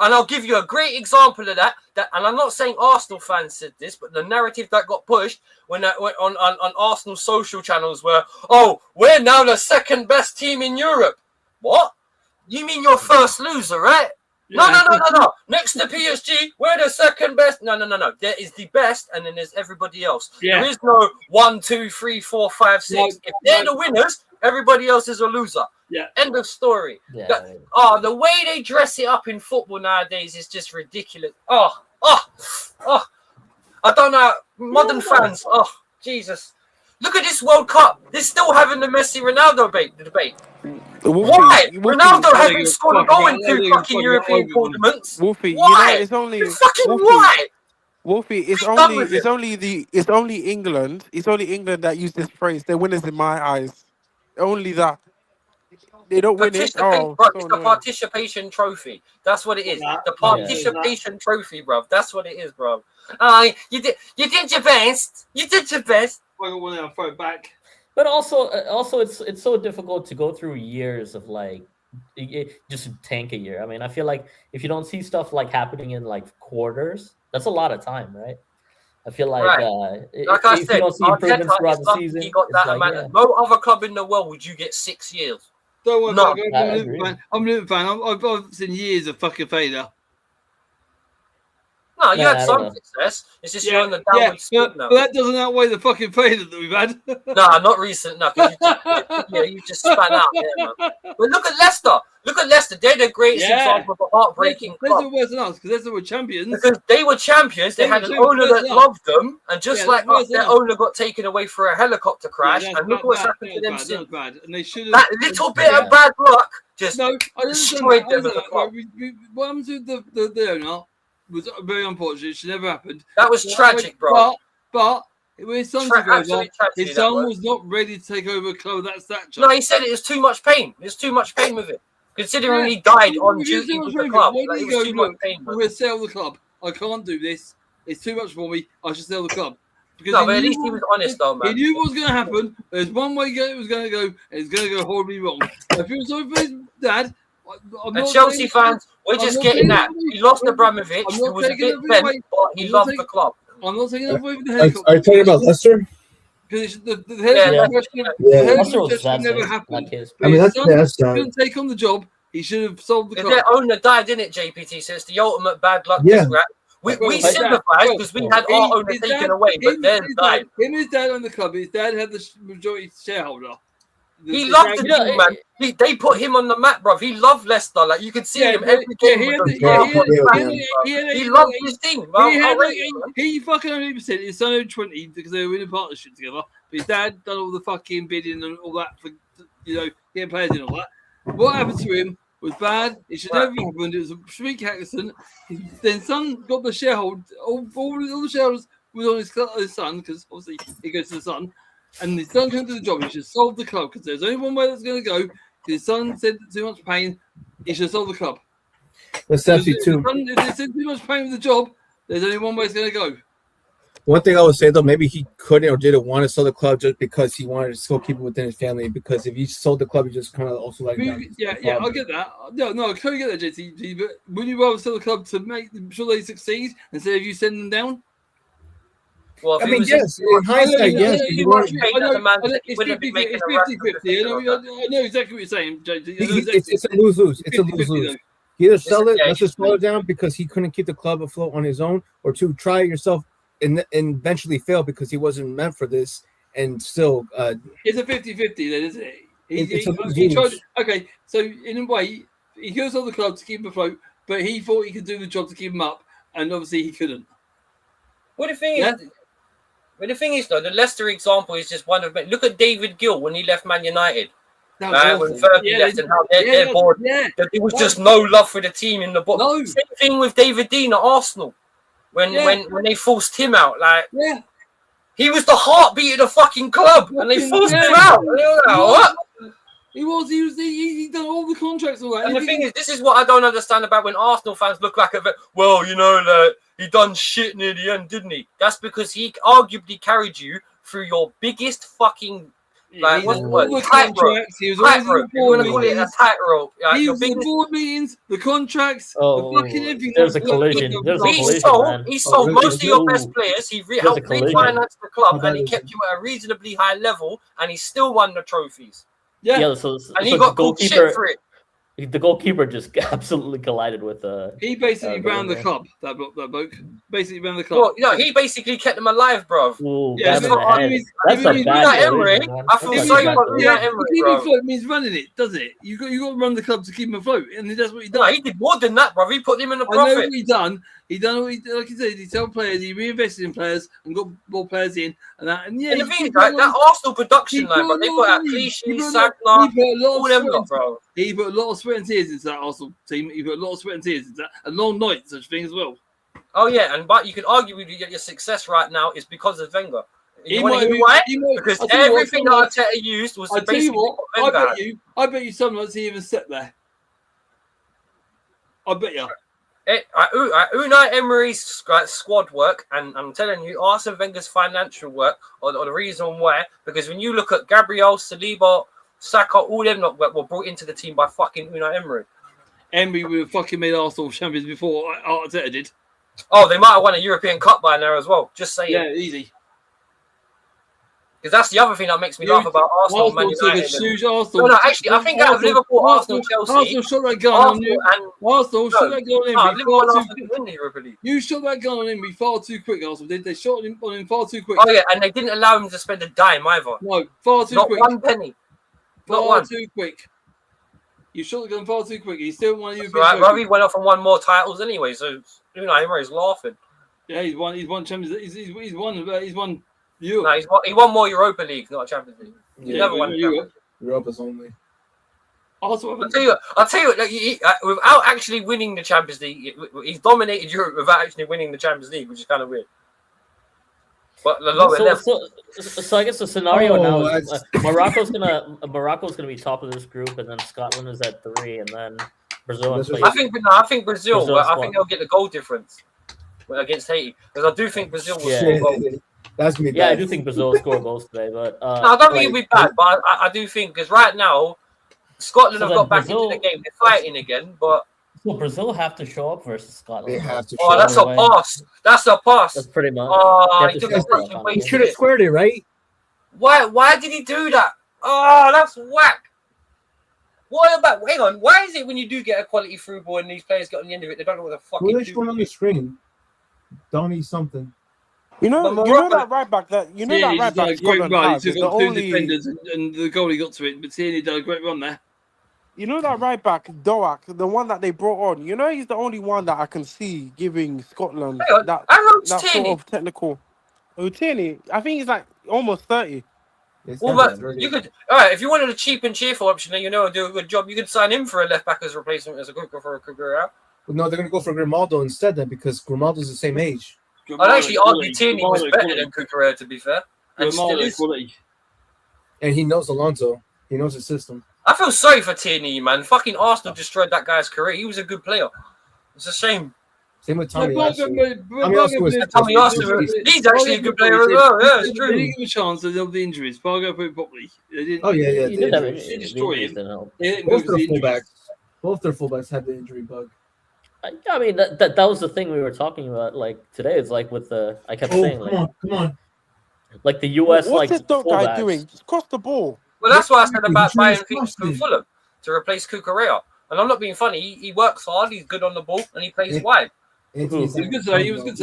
And I'll give you a great example of that. And I'm not saying Arsenal fans said this, but the narrative that got pushed when on Arsenal social channels were, we're now the second best team in Europe. What? You mean you're first loser, right? Yeah. No. Next to PSG, we're the second best. No. There is the best, and then there's everybody else. Yeah. There is no 1, 2, 3, 4, 5, 6. If they're the winners, everybody else is a loser. Yeah. End of story. Yeah. The way they dress it up in football nowadays is just ridiculous. I don't know. Modern fans. Oh, Jesus. Look at this World Cup. They're still having the Messi-Ronaldo debate. Why? Ronaldo hasn't scored a goal in 2 fucking European tournaments. Wolfie, why? It's only why? Wolfie, it's only England. It's only England that use this phrase. They're winners in my eyes. Only that. They don't win it. It's the participation trophy. That's what it is. The participation trophy, bro. That's what it is, bro. You did your best. You did your best. I'll throw it back. But also, it's so difficult to go through years of like just tank a year. I mean, I feel like if you don't see stuff like happening in like quarters, that's a lot of time, right? I feel like if you don't see improvements throughout the season, he got that amount. No other club in the world would you get 6 years. Don't worry about it. I'm a Liverpool fan. I've seen years of fucking failure. No, you had some success. It's just you're on the downward slope now. But that doesn't outweigh the fucking failure that we've had. No, not recent. No, you just span out there, man. But look at Leicester. They're the greatest example of a heartbreaking club. They're worse than us because they were champions. Because they were champions. They had an owner that loved them. And just like us, their owner got taken away for a helicopter crash. And look what's happened to them since. That little bit of bad luck just destroyed them as a club. What happens with the owner? Was very unfortunate. It should never happened. That was tragic, bro. But when his son took over, his son was not ready to take over a club of that stature. No, he said it was too much pain. There's too much pain with it. Considering he died on duty with the club. Like, it was too much pain. I'm going to sell the club. I can't do this. It's too much for me. I should sell the club. Because no, but at least he was honest, though, man. He knew what was going to happen. There's one way it was going to go, and it's going to go horribly wrong. If he was sorry for his dad, and Chelsea fans, we're just getting that. He lost Abramovich, who was a bit bent, but he loved the club. I'm not taking away from the helicopter. Are you talking about Leicester? Because the helicopter never happened. I mean, that's he couldn't take on the job. He should have sold the club. Their owner died, didn't it, JPT? So it's the ultimate bad luck. Yeah. We sympathise because we had our owner taken away, but theirs died. Him and his dad on the club. His dad had the majority shareholder. He loved the team, man. They put him on the map, bro. He loved Leicester. Like, you could see him every game. He loved his team. He fucking 100%. His son owned 20 because they were in a partnership together. But his dad done all the fucking bidding and all that for, getting players and all that. What happened to him was bad. It should never have happened. It was a freak accident. Then son got the shareholder. All the shareholders was on his son because obviously he goes to the son, and his son couldn't do the job. He should have sold the club because there's only one way that's going to go. His son said too much pain. He should have sold the club. That's actually too. If they said too much pain with the job, there's only one way it's going to go. One thing I would say though, maybe he couldn't or didn't want to sell the club just because he wanted to still keep it within his family. Because if he sold the club, he just kind of also like yeah, I get that. No, I totally get that, JT. But would you rather sell the club to make sure they succeed instead of you sending them down? Well, I mean, yes. In hindsight, yes. It's 50-50. I know exactly what you're saying, JT. It's a lose-lose. It's a lose-lose. Either sell it, let's just slow it down because he couldn't keep the club afloat on his own, or two, try it yourself and eventually fail because he wasn't meant for this and still. It's a 50-50 then, isn't it? He tried. Okay, so in a way, he could have sold the club to keep him afloat, but he thought he could do the job to keep him up, and obviously he couldn't. Well, the thing is, though, the Leicester example is just one of many. Look at David Gill when he left Man United. When Fergie left and how they're bored. Yeah. There was just no love for the team in the book. No. Same thing with David Dean at Arsenal. When they forced him out, he was the heartbeat of the fucking club, and they forced him out. What? He done all the contracts all that. And the thing is, this is what I don't understand about when Arsenal fans look like he done shit near the end, didn't he? That's because he arguably carried you through your biggest fucking what's the word? Tightrope. He was always going to call it a tightrope. He was in the board meetings, the contracts, the fucking everything. There's a collision. He sold most of your best players. He helped refinance the club, and he kept you at a reasonably high level, and he still won the trophies. Yeah, and he got called shit for it. The goalkeeper just absolutely collided with he basically ran the club. That bloke basically ran the club. Well, he basically kept them alive, bro. That's a bad Emery. I feel sorry for Emery, bro. Afloat means running it, doesn't it? You got to run the club to keep him afloat, and that's what he done. No, he did more than that, bro. He put him in the profit. I know what he done. He done what he did. Like he said, he sold players, he reinvested in players, and got more players in, and that. And the thing is, that Arsenal production line, but they put out Clichy, Sagna, all them lot, bro. He put a lot of sweat and tears into that Arsenal team. He put a lot of sweat and tears into that, and long nights, such thing as well. Oh yeah, but you can argue with your success right now is because of Wenger. Why? Because everything that Arteta used was basically Wenger. I bet you sometimes he even sat there. I bet you. Unai Emery's squad work, and I'm telling you, Arsene Wenger's financial work are the reason why. Because when you look at Gabriel, Saliba, Saka, all them were brought into the team by fucking Unai Emery. Emery would have fucking made Arsenal champions before Arteta did. Oh, they might have won a European Cup by now as well. Just saying. Yeah, easy. Because that's the other thing that makes me laugh about Arsenal, Man United. No, actually, I think out of Liverpool, Arsenal, Chelsea, Arsenal shot that gun on you. Arsenal shot that gun on him. You shot that gun on him far too quick, Arsenal did. They shot him on him far too quick. Oh, yeah, and they didn't allow him to spend a dime either. No, far too quick. Not one penny. Far too quick. You shot the gun far too quick. He still won you. Right, Ravi went off and won more titles anyway, so Unai Emery's laughing. Yeah, he's won Champions. He's won. No, he won more Europa League, not a Champions League. He never won Europe. Europa's only. I'll tell you what. Without actually winning the Champions League, he's dominated Europe without actually winning the Champions League, which is kind of weird. But so I guess the scenario now is Morocco's gonna be top of this group, and then Scotland is at 3, and then Brazil. I think Brazil. I think they'll get the goal difference against Haiti, because I do think Brazil will score goals. That's gonna be bad. Yeah, I do think Brazil will score goals today, but no, I don't think it'll be bad. But I do think, because right now Scotland have got back into the game. They're fighting again, but Brazil have to show up versus Scotland. They have to. Oh, that's a pass. That's a pass. That's pretty much. Oh, he should have squared it, right? Why did he do that? Oh, that's whack. What about? Hang on. Why is it when you do get a quality through ball and these players get on the end of it, they don't know what the fuck? Who is showing on the screen? Donny something. You know that right back that Scotland has. He took on 2 defenders and the goalie got to it, but Tierney did a great run there. You know that right back, Doak, the one that they brought on. You know he's the only one that I can see giving Scotland that sort of technical. Oh, Tierney, I think he's like almost 30. Well, but you could, all right, if you wanted a cheap and cheerful option and do a good job, you could sign him for a left back as replacement as a quicker for a Cucurella. Well, no, they're going to go for Grimaldo instead then because Grimaldo's the same age. I'd actually argue Tierney was better than Cucurella, to be fair. And still is. And he knows Alonso. He knows his system. I feel sorry for Tierney, man. Fucking Arsenal destroyed that guy's career. He was a good player. It's a shame. Same with Tommy Arsenal. Tommy Arsenal, he's actually a good player as well. Yeah, it's true. They didn't give him a chance of the injuries. Bargo put it properly. They didn't. Oh yeah. He did have They destroyed him. Both their fullbacks had the injury bug. I mean that was the thing we were talking about. Like today, it's like with the I kept saying like, come on. Like the US, what's like this dog guy fullbacks. doing? Just cross the ball. Well, that's what I said about buying things from Fulham to replace Cucurella. And I'm not being funny. He works hard. He's good on the ball, and he plays wide. He was good.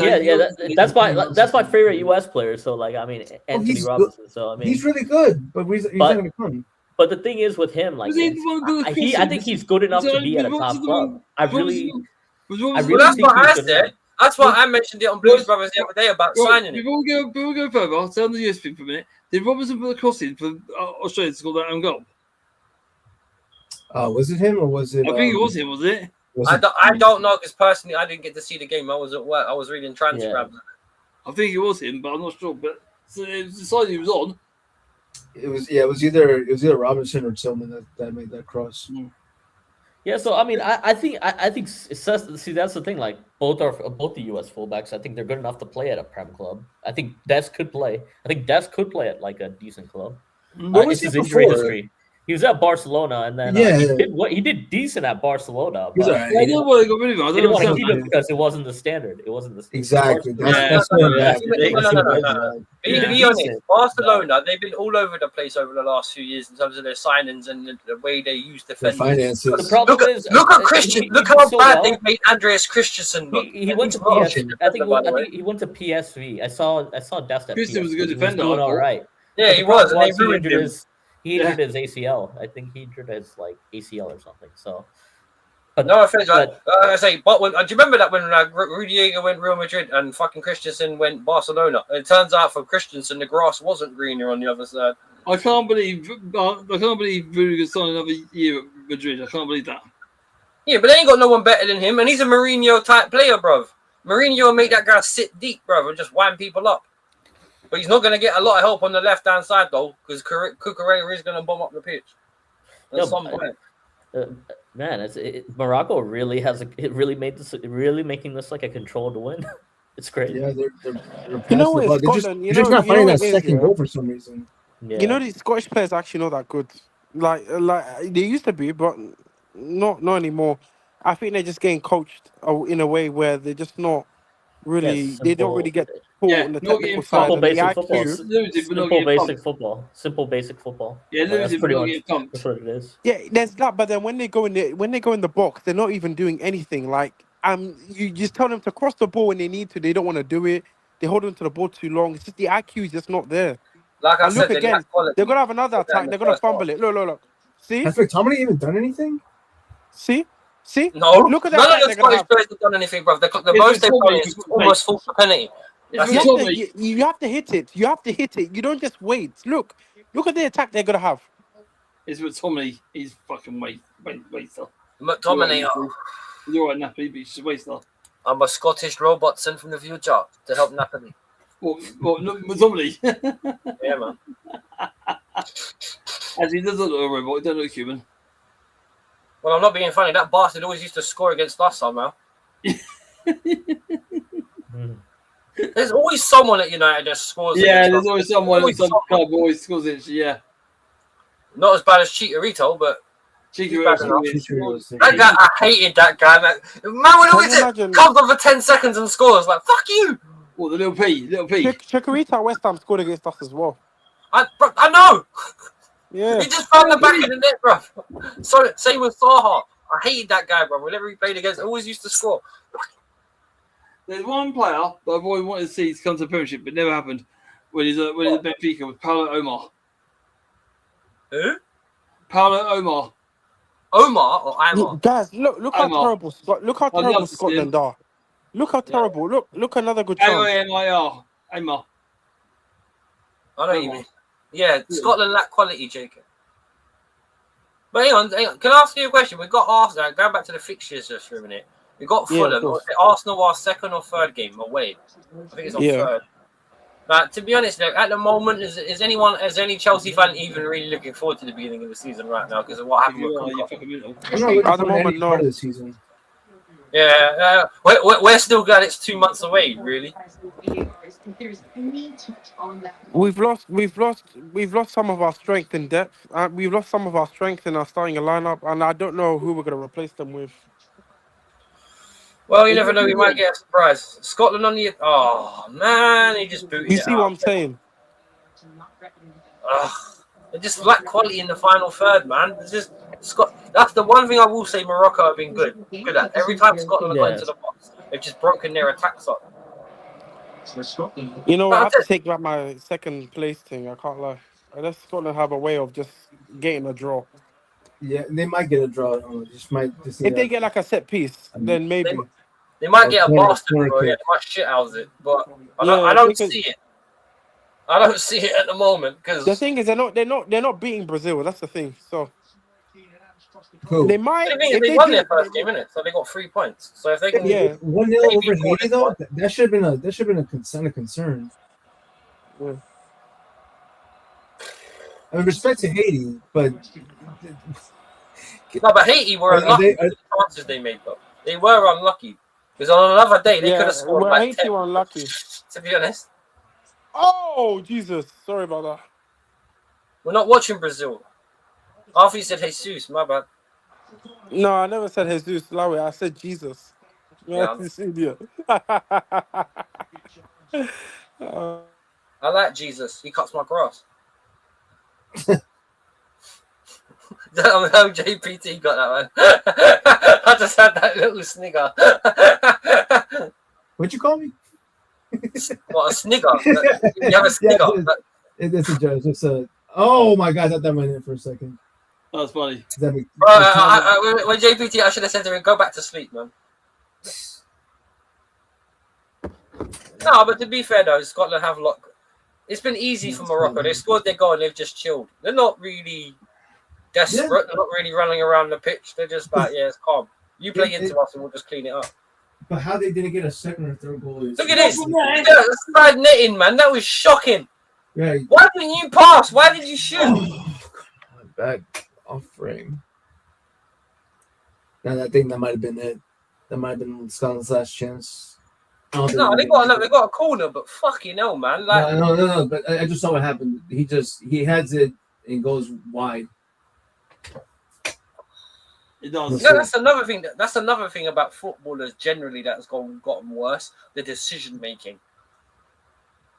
That's my favorite US player. So like, I mean, Anthony Robinson. So I mean, he's really good, but he's not going to come. But the thing is with him, like, I think he's good enough to be at a top club. That's what I said. That's why I mentioned it on Blues Brothers the other day about signing it. Before we go further, I'll tell the US people for a minute. Did Robinson put a cross in for Australia to score that own goal? Was it him or was it? I think it was him. Was it? I don't know because personally I didn't get to see the game. I was at work. I was reading transcripts. I think it was him, but I'm not sure. But it was the side he was on. It was either Robinson or Tillman that made that cross. Yeah, so I mean, I think it says, see, that's the thing. Like both the US fullbacks. I think they're good enough to play at a Prem club. I think Des could play. I think Des could play at like a decent club. What was his he injury before? history? He was at Barcelona, and then he did decent at Barcelona. But I didn't want to go rid of him. I didn't want to keep him because it wasn't the standard. It wasn't the exactly. Be honest, Barcelona, they've been all over the place over the last few years in terms of their signings and the way they use defenders. Their finances. The problem look at Christian. Look how bad they made Andreas Christensen look. He went to PSV. I think he went to PSV. I saw Dest. Christensen was a good defender. Doing all right. Yeah, he was. And they ruined him. He injured his ACL. I think he injured his like ACL or something. So, but no offense. I say, but do you remember that when Rudiger went Real Madrid and fucking Christensen went Barcelona? It turns out for Christensen, the grass wasn't greener on the other side. I can't believe Rudiger signed another year at Madrid. I can't believe that. Yeah, but they ain't got no one better than him, and he's a Mourinho type player, bruv. Mourinho will make that guy sit deep, bruv, and just wind people up. But he's not going to get a lot of help on the left-hand side, though, because Cucurella is going to bomb up the pitch at some point. Man, Morocco really really making this like a controlled win. It's crazy. Yeah, they're Scotland, just not finding that second goal for some reason. Yeah. You know, these Scottish players are actually not that good. Like they used to be, but not anymore. I think they're just getting coached in a way where they're just not really. They don't really get taught on the technical side. Simple basic football. Yeah, that's pretty much that's what it is. Yeah, there's that. But then when they go in the box, they're not even doing anything. Like you just tell them to cross the ball when they need to. They don't want to do it. They hold on to the ball too long. It's just the IQ is just not there. Like I said, look again, they're gonna have another attack. They're gonna fumble it. Look. See? Has McTominay even done anything? See? No. Look at that. None of the Scottish players have done anything, bro. The most they've done is almost full penalty. You have to hit it. You have to hit it. You don't just wait. Look at the attack they're gonna have. It's McTominay. He's fucking waster. McTominay. He's alright, Napoli, but he's a waster. I'm a Scottish robot sent from the future to help Napoli. What McTominay? Yeah, man. As he doesn't look a robot, he doesn't look human. Well, I'm not being funny. That bastard always used to score against us somehow. There's always someone at United that scores. Yeah, there's always someone at some club always scores it. Yeah. Not as bad as Chicharito, but Chicharito. That guy, I hated that guy. Man, when always comes on for 10 seconds and scores, like, fuck you. What, the little P? Chicharito at West Ham scored against us as well. I know. Yeah. He just found the back of the net, bro. So same with Saha. I hated that guy, bro. Whenever he played against, always used to score. There's one player that I've always wanted to see come to the Premiership, but never happened. When he's at Benfica with Paulo Omar. Who? Paulo Omar. Omar or Imar? Guys, look how terrible Scotland are. Look how terrible. Look another good chance. Amir. I know you mean. Yeah, Scotland lack quality, Jacob. But hang on. Can I ask you a question? We got Arsenal. Going back to the fixtures just for a minute. We got Yeah, of Fulham. course. Arsenal our second or third game away. I think it's our Yeah. third. But to be honest, though, at the moment, is any Chelsea fan even really looking forward to the beginning of the season right now because of what happened with You Cooper? fucking mental. I'm not looking At the forward to any moment, no. part of the season. Yeah, we're still glad it's 2 months away, really. We've lost some of our strength in depth. We've lost some of our strength in our starting lineup, and I don't know who we're going to replace them with. Well, you never know. We might get a surprise. Scotland on the... Oh, man. He just booted You it see what out. I'm saying? They just lack quality in the final third, man. It's just that's the one thing I will say Morocco have been good at. Every time Scotland have got into the box, they've just broken their attacks up. You know, I have to take back my second place thing. I can't lie. Unless Scotland have a way of just getting a draw. Yeah, they might get a draw. If they get like a set piece, then maybe. They might get a corner bastard, bro. kick. Yeah, they might shit house it, but I Yeah, don't because- see it. I don't see it at the moment because The thing is, they're not beating Brazil. That's the thing. So Cool. they might. the thing is, If they they won do, their first game, innit? So they got 3 points. So if they can, Yeah. 1-0 over Maybe Haiti though. That should have been a concern. Yeah. I mean, respect to Haiti, but no, but Haiti were unlucky with the chances they made. Though they were unlucky because on another day they could have scored well, like Haiti 10. were unlucky. To be honest, Oh Jesus! Sorry about that. we're not watching Brazil. After you said Jesus, my bad. No, I never said Jesus Lawe. I said Jesus. Yeah, This idiot. I like Jesus. He cuts my grass. I don't know how JPT got that one. I just had that little snigger. what'd you call me? What, a snigger? You have a snigger? It's a joke. It's a. Oh my god! I thought that went in for a second. That's funny. Does that make, Bro, when JPT, I should have said to him, go back to sleep, man. No, but to be fair though, Scotland have luck. It's been easy for Morocco. They scored their goal and they've just chilled. They're not really desperate. Yeah. They're not really running around the pitch. They're just like, yeah, it's calm. You play into us and we'll just clean it up. But how they didn't get a second or third goal is. Look at this. That's side netting, man. That was shocking. Yeah. Why didn't you pass? Why did you shoot? Oh, come on, back off frame. Now I think that might have been it. That might have been Scotland's last chance. No, they got a corner, but fucking hell, man. Like, No. But I just saw what happened. He heads it and goes wide. It does. no, that's another thing. That's another thing about footballers generally that's gotten worse. The decision making.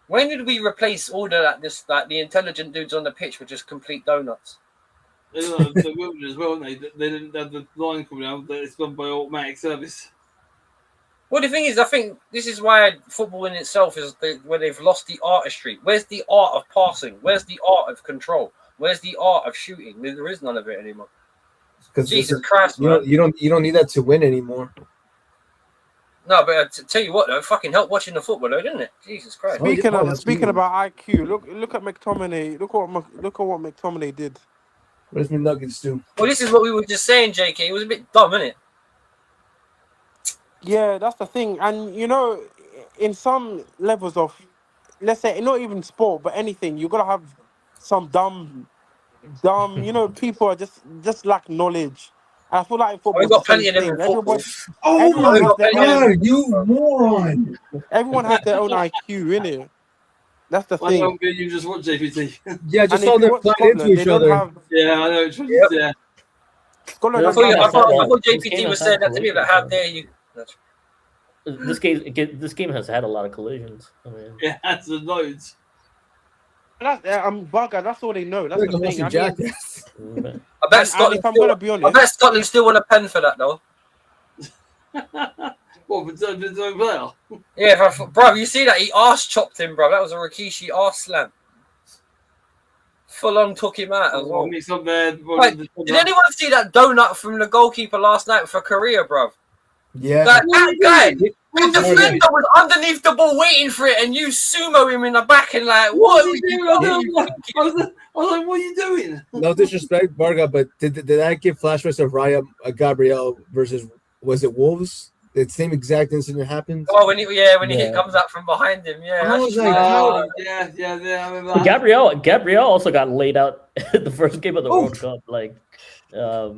When did we replace all the intelligent dudes on the pitch with just complete donuts? They will as well, they didn't have the line coming out. It's done by automatic service. Well, the thing is, I think this is why football in itself is where they've lost the artistry. Where's the art of passing? Where's the art of control? Where's the art of shooting? There is none of it anymore. Jesus Christ, man. You don't need that to win anymore. No, but tell you what, though, fucking help watching the football, though, didn't it? Jesus Christ. Speaking about IQ, look at McTominay. Look at what McTominay did. What does McNuggets do? Well, this is what we were just saying, JK. It was a bit dumb, innit? Yeah, that's the thing. And you know, in some levels of, let's say, not even sport, but anything, you gotta have some dumb. You know, people are just lack knowledge. And I feel like in football, We've got plenty of them in football. Oh my has their god, you moron! Everyone has their own IQ, innit? That's the thing. Why don't you just watch JPT? Yeah, just And all if you they're watch playing Scotland, into each they don't other. have. Yeah, I know. Yeah. Scotland I doesn't have thought that. JPT was saying that to me, like, how dare you? This game has had a lot of collisions. I mean, Yeah, that's the loads. I'm bugger. That's all they know. That's Like the a thing. messy I mean, jackass. I bet and Scotland. if I'm gonna be I honest, bet Scotland still want a pen for that, though. What, for the player? Yeah, bro, you see that? He arse chopped him, bro. That was a Rikishi arse slam. Full on took him out as well. Did Did anyone see that donut from the goalkeeper last night for Korea, bro? Yeah. Like, that guy, the What's he defender doing? was underneath the ball waiting for it, and you sumo him in the back and like, What's what? he doing? I was like, what are you doing? No disrespect, Varga, but did that give flashbacks of Raya Gabriel versus, was it Wolves? The same exact incident happened. Oh, when he comes out from behind him, yeah. I was that's like, true. how- Yeah. I remember that. Gabriel also got laid out the first game of the World Cup. Like, I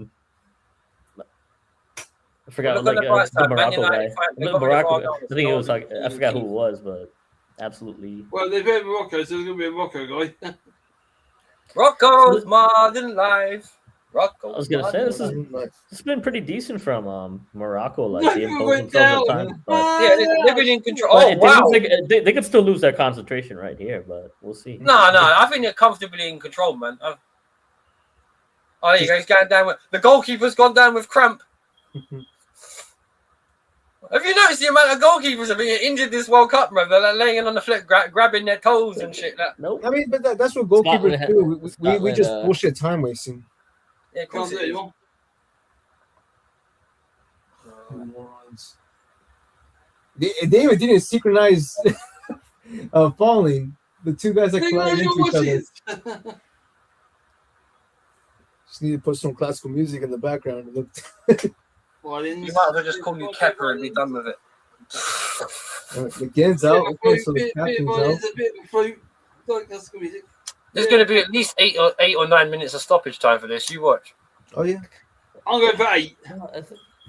forgot, Look on like the bright the side, Man Morocco United guy. fight- they The got rid of Morocco. Ronaldo, I think it was so like I forgot who it was, but absolutely. Well, they played Morocco, so there's gonna be a Morocco guy. Rocco's modern life. Rocco. I was gonna say this has been pretty decent from Morocco. Like they imposed themselves at times, but they've been in control. but Oh it wow! seems like they could still lose their concentration right here, but we'll see. No, I think they're comfortably in control, man. Oh, there you go. He's going down with the goalkeeper's gone down with cramp. Have you noticed the amount of goalkeepers have been injured this World Cup, bro? They're like laying on the floor, grabbing their toes and shit. Like. Nope. I mean, but that's what goalkeepers do. We just bullshit time wasting. Yeah, of course it is. They even didn't synchronize falling. The two guys that collided into each other. Just need to put some classical music in the background. You might as well just call you Kepper and be done with it. McGinn's out. Okay, so the captain's out. There's going to be at least 8 or 9 minutes of stoppage time for this. You watch. Oh yeah. I'm going for 8.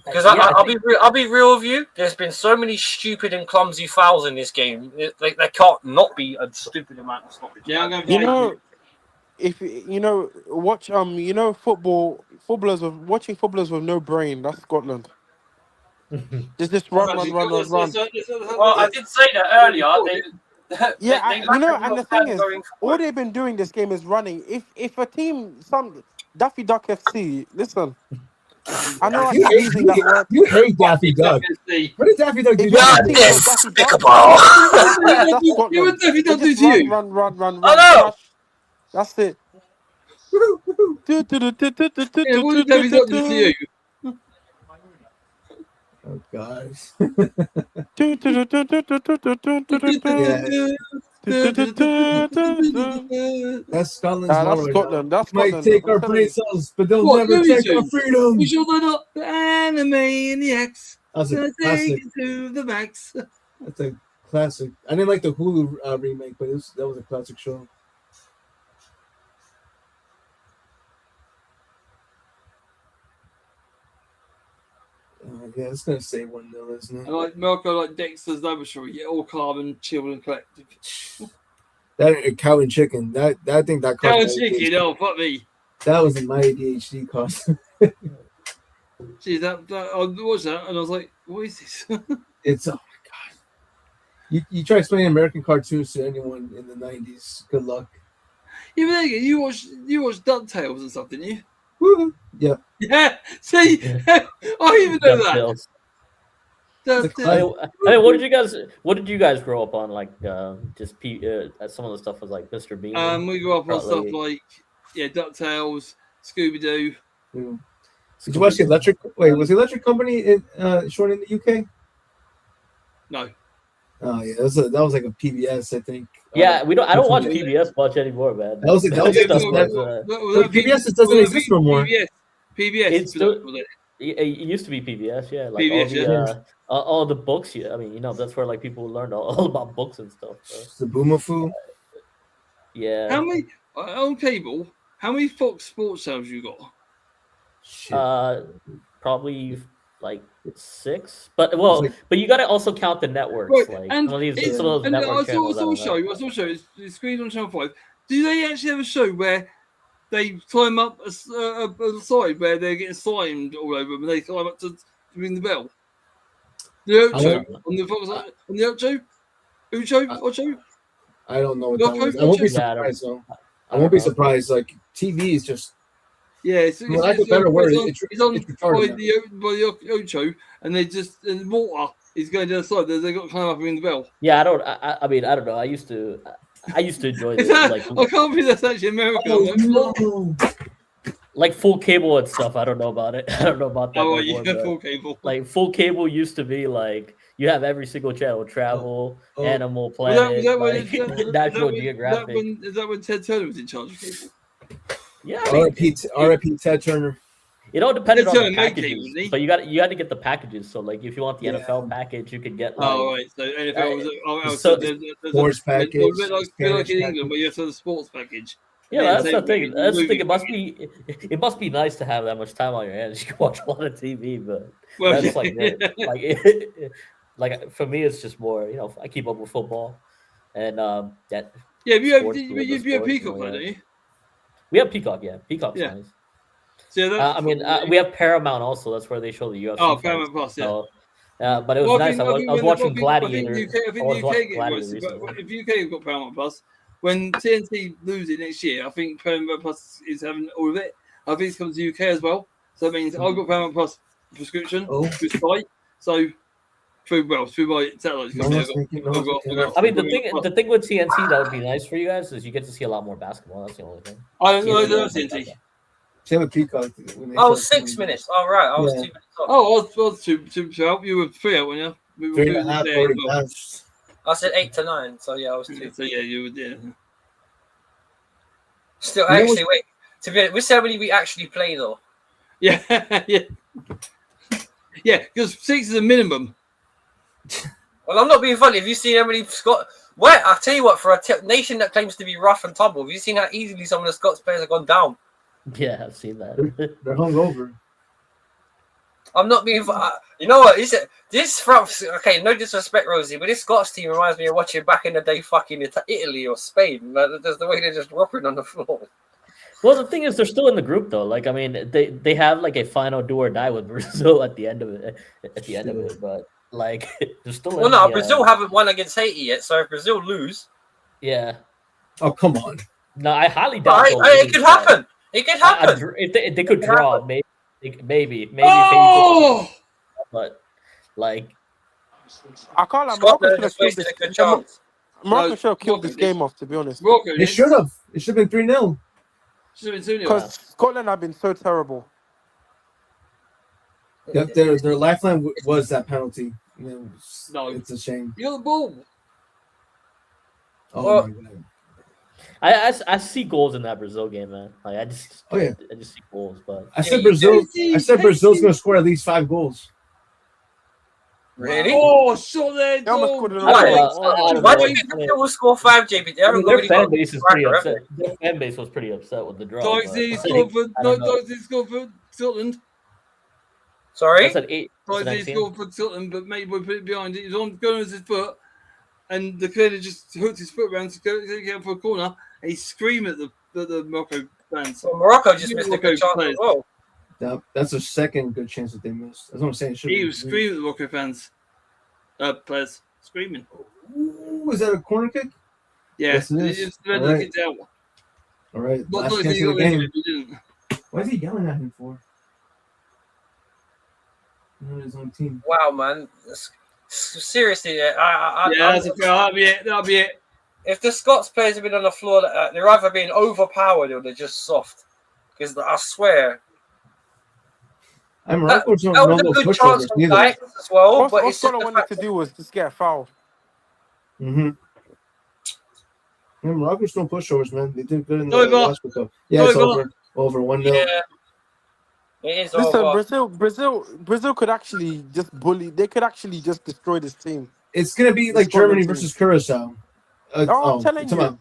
Because I'll be real with you. There's been so many stupid and clumsy fouls in this game. There can't not be a stupid amount of stoppage. Yeah, I'm going for 8. Watch footballers with no brain. That's Scotland. Just run. Well, I did say that earlier. And the thing is, all they've been doing this game is running. If a team, some Daffy Duck FC, listen. I know I'm using that word. You hate Daffy Duck. What did Daffy Duck do? Despicable. You would Daffy Duck do to you? Run. Oh, no. That's it. Yeah, what did Daffy Duck do to you? Oh God. That's Scotland's Scotland. That's might Scotland. take our brain cells, but they'll never take our freedom. We shall not the anime in the X. That's a Take classic. it to the max. That's a classic. I didn't like the Hulu remake, but that was a classic show. Yeah, it's gonna say 1-0, isn't it? I like Morocco, like Dexter's Laboratory, yeah, all calm, chill, and collective. That cow and chicken. That I think that Cow and chicken, oh fuck me. That was in my ADHD cost. Geez, I watched that and I was like, what is this? It's oh my god. You try explaining American cartoons to anyone in the 90s. Good luck. Yeah, but again, you watched DuckTales and stuff, didn't you? Woo. Yeah. Yeah. See, I even know that. I mean, what did you guys grow up on? Like, just some of the stuff was like Mr. Bean. We grew up on stuff like DuckTales, Scooby Doo. Yeah. Did you watch the Electric? Wait, was the Electric Company shown in the UK? No. Oh yeah, that was like a PBS, I think. Yeah, I don't watch PBS much anymore, man. PBS doesn't exist no more. PBS. It used to be PBS, yeah. Like PBS, all the books. Yeah, I mean, that's where like people learned all about books and stuff. So. The Boomafu. Yeah. How many on cable? How many Fox Sports channels you got? Shit. Probably like 6, but you got to also count the networks. Right, like and some of those network channels. I saw a show. It's screened on Channel 5. Do they actually have a show where they climb up a side where they're getting slimed all over them and they climb up to ring the bell? The Ocho on the Fox on the Ocho? Ocho? I don't know what that was. I won't be surprised though. I won't be surprised. Like TV is just. Yeah, it's a better word. It's on by the Ocho, and and water is going down the side. They got to climb up and ring the bell. Yeah, I mean, I don't know. I used to enjoy this. I can't believe that's actually American. Oh, no. like full cable and stuff. I don't know about it. I don't know about that. Oh, no you more, have but, full cable. like full cable used to be like you have every single channel: Travel, Animal Was Planet, that like National Geographic. Is that when Ted Turner was in charge of cable? Yeah, I mean, R.I.P. Ted Turner. It all depended Ted on the Turner made packages. cable, didn't he? So you had to get the packages. So like if you want the Yeah. NFL package, you could get like Oh, right. So NFL was so- there's Sports package, a bit like Spanish in England, package. where you have to have the sports package. yeah, And then that's the same thing. with That's the thing. movie. It must be nice to have that much time on your hands. You can watch a lot of TV, but Well, that's yeah. like like for me, it's just more. I keep up with football and that. Yeah, you have sports, the you have sports, Peacock, yeah. don't you? We have Peacock. Yeah, Peacock's Yeah. nice. So yeah, that's I mean, we have Paramount also. That's where they show the UFC. Oh, fights. Paramount Plus, yeah. So, but it was nice. I was watching Gladiator. I think the UK get worse. But if UK have got Paramount Plus, when TNT lose it next year, I think Paramount Plus is having all of it. I think it's coming to UK as well. So that means I've got Paramount Plus prescription with Sky. So through my satellite company, I mean, the thing with TNT that would be nice for you guys is you get to see a lot more basketball. That's the only thing. I don't know TNT. Same with Peacock. Oh, 6 minutes. All right, I was 2 minutes off. Oh, I was to help you were 3 out, weren't you? 3.5 already passed. I said 8 to 9, so yeah, I was 2. So yeah, you were there. Still, actually, wait. To be honest, we see how many we actually play though. Yeah, yeah, yeah. Because 6 is a minimum. Well, I'm not being funny. Have you seen how many Scott? Well, I'll tell you what. For a nation that claims to be rough and tumble, have you seen how easily some of the Scots players have gone down? Yeah, I've seen that. They're hungover. I'm not being. You know what? This from okay? No disrespect, Rosie, but this Scots team reminds me of watching back in the day, fucking Italy or Spain. Like, there's the way they're just rocking on the floor. Well, the thing is, they're still in the group though. Like, I mean, they have like a final do or die with Brazil at the end of it. But like, they're still. Well, no, Brazil haven't won against Haiti yet. So if Brazil lose, yeah. Oh, come on. No, I highly doubt. It could happen. It could happen. If they could draw, maybe. Oh! But like, I can't like Morocco should have killed this game off. To be honest, They should have. It should have been 3-0. Should have been 2-0. Because Scotland have been so terrible. Yep, their lifeline was that penalty. No, it's a shame. You got the ball. Oh my god. I see goals in that Brazil game, man. Like I just see goals. But I said Brazil's gonna score at least 5 goals. Really? Oh, so there. Why do you think Brazil will score 5, JB? Their fan base is pretty upset. Their fan base was pretty upset with the draw. Doxy scored for Scotland. Sorry? I said 8. Doxy scored for Scotland, but maybe we put it behind it. He was on going with his foot, and the defender just hooked his foot around to get for a corner. And he screamed at the Morocco fans. Well, Morocco just missed a good chance as well. Yeah, that's the second good chance that they missed. That's what I'm saying. He was screaming at the Morocco fans. Players screaming. Ooh, was that a corner kick? Yeah, yes, it is. All right. Last chance of the game. Why is he yelling at him for? On his own team. Wow, man. Seriously, that'll be it. If the Scots players have been on the floor, they're either being overpowered or they're just soft. Because I swear. And Morocco's that was a good chance for Knights as well. But all Scotland wanted to do was just get a foul. Mm-hmm. And Morocco's no pushovers, man. They did good in the last cup. Yeah, it's over. Over 1-0. Yeah. It is over. Brazil could actually just bully. They could actually just destroy this team. It's gonna be like Germany versus Curacao. I'm telling you.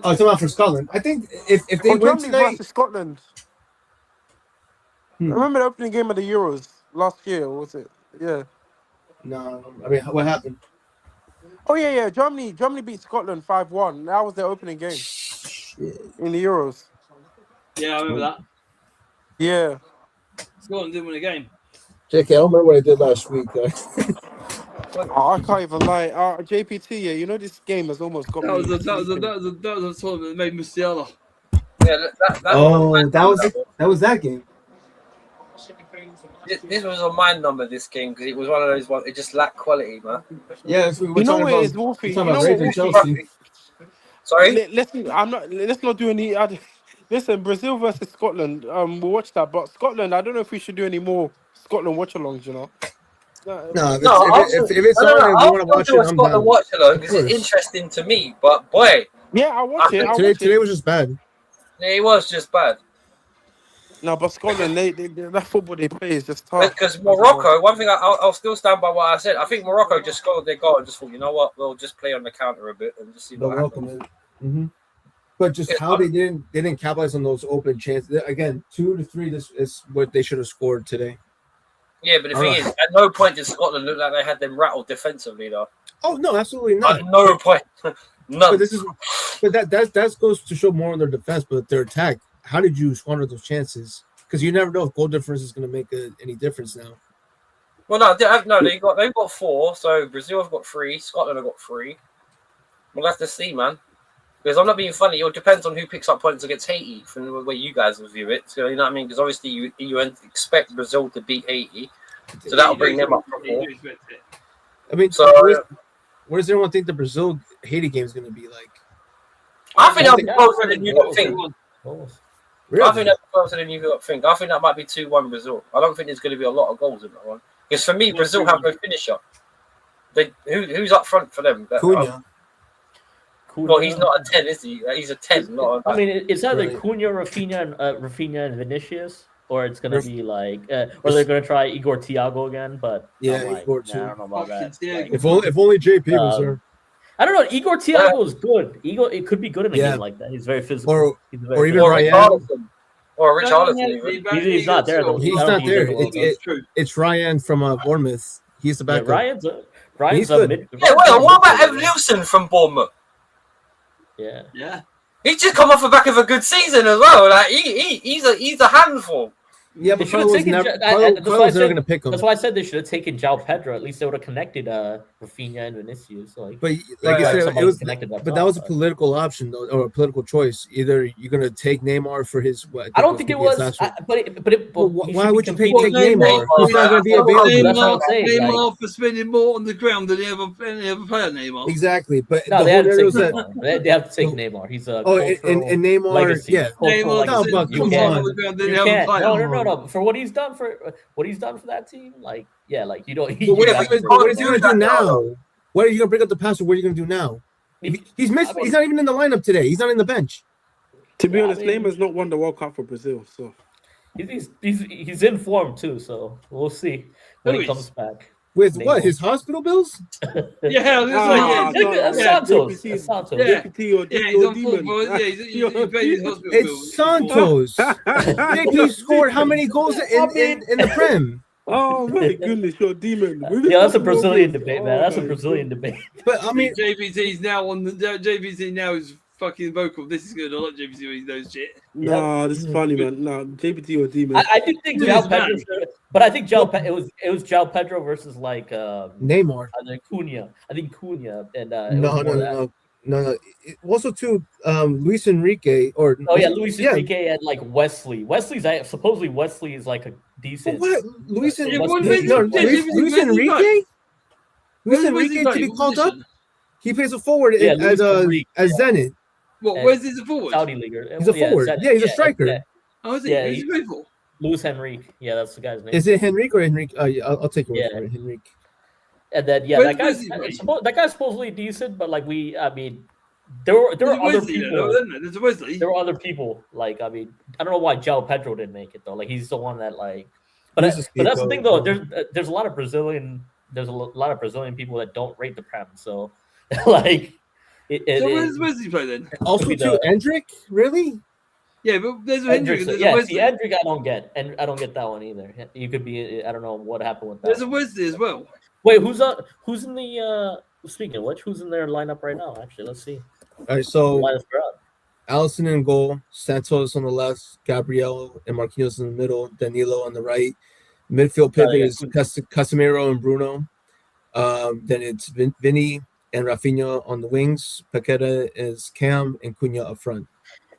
Talking about for Scotland. I think if they win Germany tonight, versus Scotland. Remember the opening game of the Euros last year? Or was it? Yeah. No, I mean, what happened? Oh yeah. Germany beat Scotland 5-1. That was their opening game in the Euros. Yeah, I remember that. Yeah. Scotland didn't win a game. JK, I don't remember what I did last week. I can't even lie. JPT, yeah, you know this game has almost got me. That was a tournament that made Musiala. Yeah, that was that game. This was a mind number. This game because it was one of those ones. It just lacked quality, man. Yeah, you know what it is, Wolfie. Chelsea. Sorry. Let's not do any other. Listen, Brazil versus Scotland. We'll watch that. But Scotland, I don't know if we should do any more Scotland watch-alongs. You know. No, No, if it's on and we want to watch do it, a I'm Scotland down. watch along Of because it's course. interesting to me. But boy, Yeah, I'll watch it. I'll Today, watch today it. was just bad. it was just bad. No, but Scotland, they that football they play is just tough. Because Morocco, one thing I'll still stand by what I said. I think Morocco just scored their goal and just thought, you know what, we'll just play on the counter a bit and just see They're what welcome happens. in. But just It's how they didn't capitalize on those open chances. Again, 2 to 3. This is what they should have scored today. Yeah, but the thing is, at no point did Scotland look like they had them rattled defensively, though. Oh no, absolutely not. At no point, none. But that goes to show more on their defense, but their attack. How did you squander those chances? Because you never know if goal difference is going to make any difference now. Well, no, they've got 4. So Brazil have got 3, Scotland have got 3. We'll have to see, man. Because I'm not being funny. It depends on who picks up points against Haiti from the way you guys view it. So you know what I mean? Because obviously you expect Brazil to beat Haiti, so that'll bring them up. I mean, so where does everyone think the Brazil Haiti game is going to be like? I think that'll be closer than you think. Really? I think that's closer than you think. I think that might be 2-1 Brazil. I don't think there's going to be a lot of goals in that one. Because for me, Brazil have no finisher. Who's up front for them? Cunha. Well, he's not a 10, is he? He's a 10. Not a, I mean, it's either Cunha, Rafinha, and Vinicius, or it's gonna be like, or they're gonna try Igor Thiago again. But yeah, Igor too. I don't know about that. Like, if only JP was there. I don't know. Igor Thiago is good. It could be good in a game like that. He's very physical. Or even Ryan. Or Richarlison. He's not there though. He's not there. It's Ryan from Bournemouth. He's the backup. Ryan's a mid. Yeah, well, what about Evan Nielsen from Bournemouth? Yeah. He's just come off the back of a good season as well. Like he's a handful. Yeah, but Carlos never going to pick him. That's why I said they should have taken João Pedro. At least they would have connected Rafinha and Vinicius. Like, but like I said, it was that was a political option though, or a political choice. Either you're going to take Neymar for his. I don't think it was. Why would you take Neymar? He's not going to be available. Neymar for spending more on the ground than any other player. Neymar. Exactly, but no, they have to take Neymar. He's a and Neymar. Legacy. Yeah, Neymar, but come on. No. For what he's done for that team, like like you don't. What is he going to do now? What are you going to bring up the passer? What are you going to do now? He's missed. He's not even in the lineup today. He's not in the bench. To be honest, Neymar's not won the World Cup for Brazil, so he's in form too. So we'll see when he comes back. With Neymar. What? His hospital bills? Santos. He's on full, it's Santos. JP scored how many goals in the Prem? Oh my goodness, you're a demon. Yeah, that's a Brazilian debate, man. That's a Brazilian debate. But I mean, JPT's now on the JPT now is fucking vocal. This is good. I like JPT when he knows shit. No, this is funny, man. No, JPT or demon. I do think João Pedro, but I think it was João Pedro versus like Neymar. Cunha. I think Cunha and No. Also, too, Luis Enrique Luis Enrique and like Wesley. Supposedly Wesley is like a decent. What? Luis Enrique? Luis Enrique to be called up? He plays a forward at Zenit. What? Where's he a forward? Saudi leaguer. He's a forward. He's a striker. Oh, is he? Yeah, who's he playing for? Luis Enrique. Yeah, that's the guy's name. Is it Henrique or Henrique? I'll take it. Henrique. And then that guy's supposedly decent, but like there were other people. There's a Wesley. There were other people. Like I don't know why João Pedro didn't make it though. Like he's the one that like. But that's the thing though. There's a lot of Brazilian. There's a lot of Brazilian people that don't rate the Prem. So like. Where's Wesley play then? Also to Endrick, really? Yeah, but there's a Hendrick. Hendrick I don't get, and I don't get that one either. You could be. I don't know what happened with that. There's a Wesley as well. Wait, who's in the speaking of which, who's in their lineup right now? Actually, let's see. All right, so Allison in goal, Santos on the left, Gabriel and Marquinhos in the middle, Danilo on the right. Midfield pivot is Casemiro and Bruno. Then it's Vinny and Rafinha on the wings. Paqueta is Cam and Cunha up front.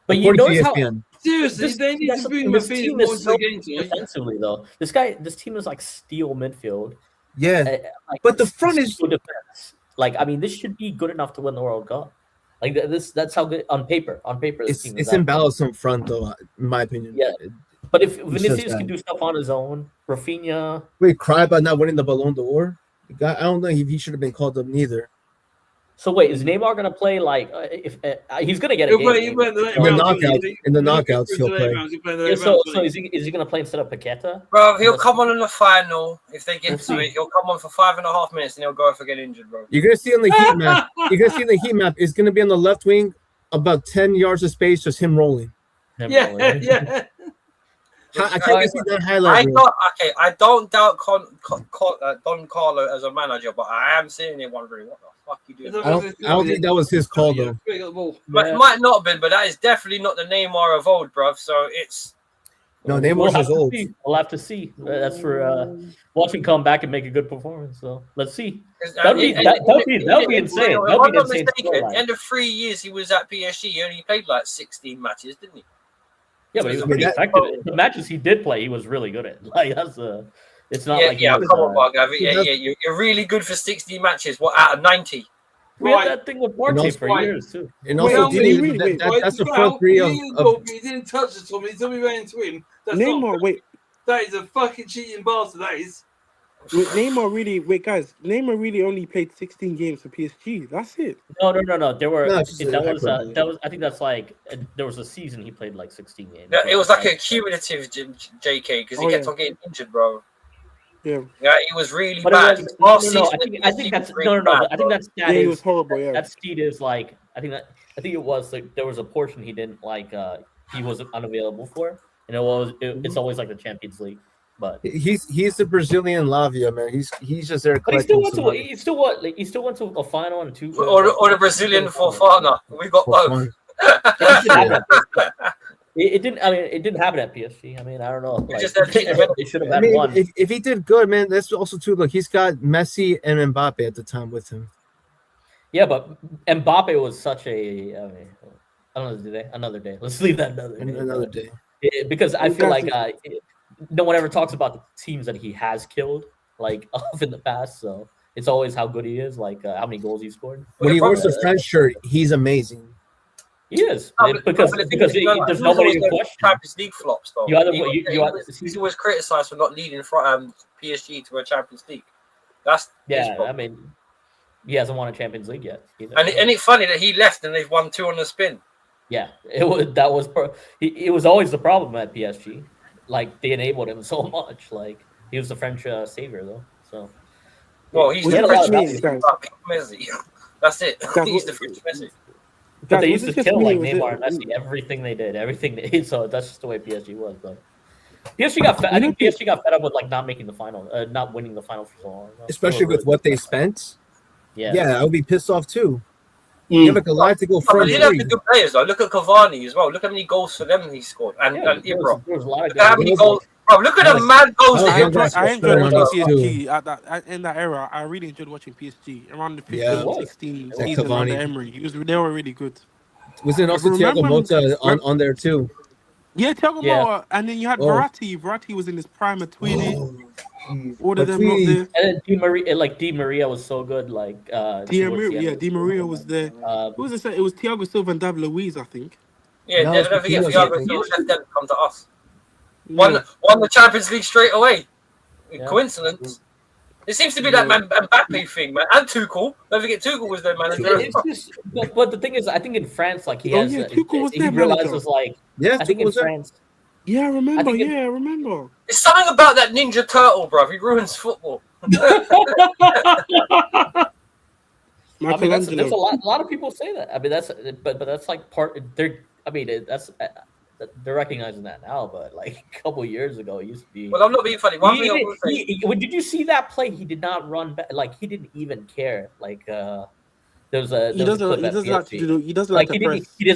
But you notice how seriously they need to bring Rafinha more into the game defensively though. This team is like steel midfield. Yeah, but the front is defense. Like I mean, this should be good enough to win the World Cup. Like that's how good on paper. On paper, this team is it's that imbalanced in front, though, in my opinion. Yeah. But if It's just Vinicius that. can do stuff on his own, Rafinha. Wait, cry about not winning the Ballon d'Or? I don't know if he should have been called up neither. So wait, is Neymar gonna play? Like, if he's gonna get a He'll game? play. He'll play in the later In the rounds. knockouts, he'll play. Yeah, so is he gonna play instead of Paqueta? Bro, he'll come on in the final if they get We'll to see. it. He'll come on for 5.5 minutes and he'll go off again injured, bro. You're gonna see on the heat map. You're gonna see the heat map. It's gonna be on the left wing, about 10 yards of space, just him rolling. Yeah. I can't see that highlight. I don't doubt Don Carlo as a manager, but I am sitting here wondering what the fuck you doing. I don't think that was his call though. But it might not have been, but that is definitely not the Neymar of old, bruv. So it's No, Neymar's just old. We'll have to see. That's for watch him come back and make a good performance. So let's see. That'd be insane. If I'm not mistaken, end of 3 years he was at PSG. He only played like 16 matches, didn't he? Yeah, but he was pretty effective. The matches he did play, he was really good at. Like that's it's not like come on, Mark. You're really good for 60 matches. What out of 90? We had that thing with Partey for years too. And also, that's the front three of. He didn't touch the Tommy. Tommy ran into him. Neymar, that is a fucking cheating bastard. That is. Neymar really only played 16 games for PSG. That's it. No. There were that was I think that's like there was a season he played like 16 games. It was like a cumulative JK because he kept on getting injured, bro. Yeah, he was really but bad. I think that's I think that's he was horrible. Yeah, that Steed is like I think it was like there was a portion he didn't like he wasn't unavailable for, and it's always like the Champions League. But he's the Brazilian Lavia, man. He's just there. But he still went to a final and two. Or the Brazilian Fofana. We got both. It didn't. I mean, it didn't happen at PSG. I mean, I don't know. Like, they should have had one. If he did good, man, that's also too. Look, he's got Messi and Mbappe at the time with him. Yeah, but Mbappe was such a. I mean, another day. Let's leave that another day. Because I feel like no one ever talks about the teams that he has killed, like off in the past. So it's always how good he is, like how many goals he scored. When he wears the French shirt, he's amazing. He is because there's nobody in question. Champions League flops though. He's always criticised for not leading PSG to a Champions League. I mean, he hasn't won a Champions League yet. And it's funny that he left and they've won 2 on the spin. Yeah, it was always the problem at PSG. Like they enabled him so much. Like he was the French savior though. So he's the French Messi. That's it. He's the French Messi. But they used to kill like Neymar and Messi, everything they did. So that's just the way PSG was. But PSG got I think PSG got fed up with like not making the final, not winning the final for so long. Especially with what they spent. Yeah, I would be pissed off too. You have a lot to go front. He did have the good players though. Look at Cavani as well. Look how many goals for them he scored. And Ibra. There was a lot of how many goals. Bro, look at the mad goals. I enjoyed watching PSG in that era. I really enjoyed watching PSG around the 15-16 season under Emery. They were really good. Wasn't also Thiago Motta on there too? Yeah, Thiago Motta, and then you had Verratti. Verratti was in his prime at 20. All of them up there. And Di Maria was so good. Like Di Maria was there. Who was it? It was Thiago Silva and David Luiz, I think. Yeah, don't forget Thiago Silva let them come to us. Won the Champions League straight away. Coincidence. It seems to be that Mbappe thing, man. And Tuchel. Don't forget Tuchel was their manager. But the thing is, I think in France, like he has, Tuchel was he realizes like, I think in France. Yeah, I remember. I remember. There's something about that Ninja Turtle, bro. He ruins football. I mean, there's a lot of people say that. I mean, that's like part. They're recognizing that now, but like a couple of years ago, it used to be. Well, I'm not being funny. Did you see that play? He did not run back. Like he didn't even care. Like he doesn't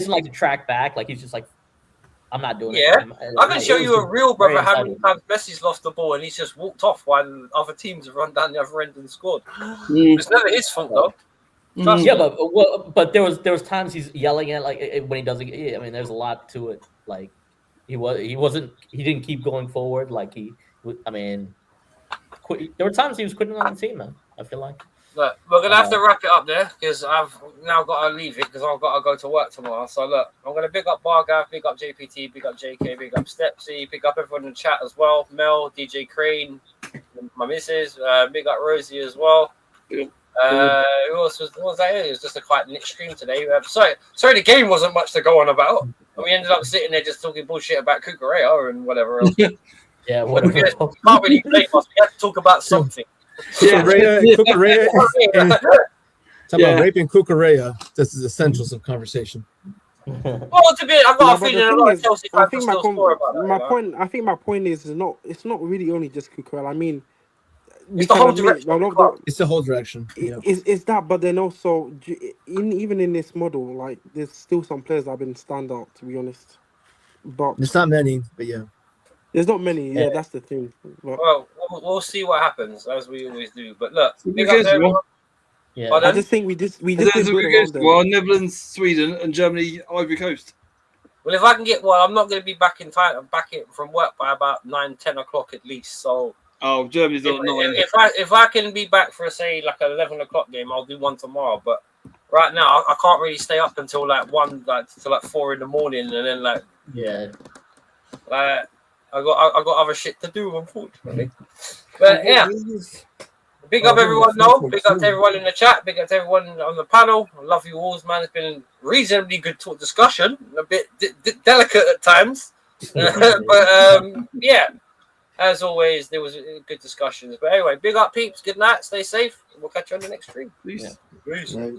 like to track back. Like he's just like, I'm not doing it. Yeah, I can show you a real brother how many times Messi's lost the ball and he's just walked off while other teams have run down the other end and scored. It's never his fault though. Yeah, but there was times he's yelling at like when he doesn't. I mean, there's a lot to it. Like he didn't keep going forward. Like there were times he was quitting on the team, man. I feel like. Look, we're gonna have to wrap it up there because I've now got to leave it because I've got to go to work tomorrow. So look, I'm gonna big up Bargav, big up JPT, big up JK, big up Stepsy, big up everyone in the chat as well. Mel, DJ Crane, my missus, big up Rosie as well. Who else was? What was that? It was just a quite niche stream today. Sorry, the game wasn't much to go on about. And we ended up sitting there just talking bullshit about Kukurea and whatever else. Yeah, whatever. We can't really blame us. We had to talk about something. Kukurea. Talk about raping Kukurea. This is essentials of conversation. Well, to be, I've got a feeling a lot of Chelsea fans will still score about that. I think my point is it's not really only just Kukurea. I mean, it's the whole direction. It's the whole direction. Yeah. It's that, but then also even in this model, like there's still some players that have been standout, to be honest. But there's not many, but yeah. There's not many. Yeah, that's the thing. But, well, we'll see what happens as we always do. But look, big up everyone. Yeah, I just think we just well, Netherlands, Sweden, and Germany, Ivory Coast. Well, if I can get I'm not going to be back in time. I'm back from work by about 9-10 o'clock at least. So. Oh, Germany's not 9. If I can be back for say like an 11 o'clock game, I'll do one tomorrow. But right now, I can't really stay up until like 4 in the morning, and then like I got other shit to do, unfortunately. But yeah, big up everyone. Big up to everyone in the chat. Big up to everyone on the panel. I love you all, man. It's been a reasonably good talk discussion. A bit delicate at times, but yeah. As always, there was good discussions. But anyway, big up, peeps. Good night. Stay safe. We'll catch you on the next stream. Peace. Peace. Right.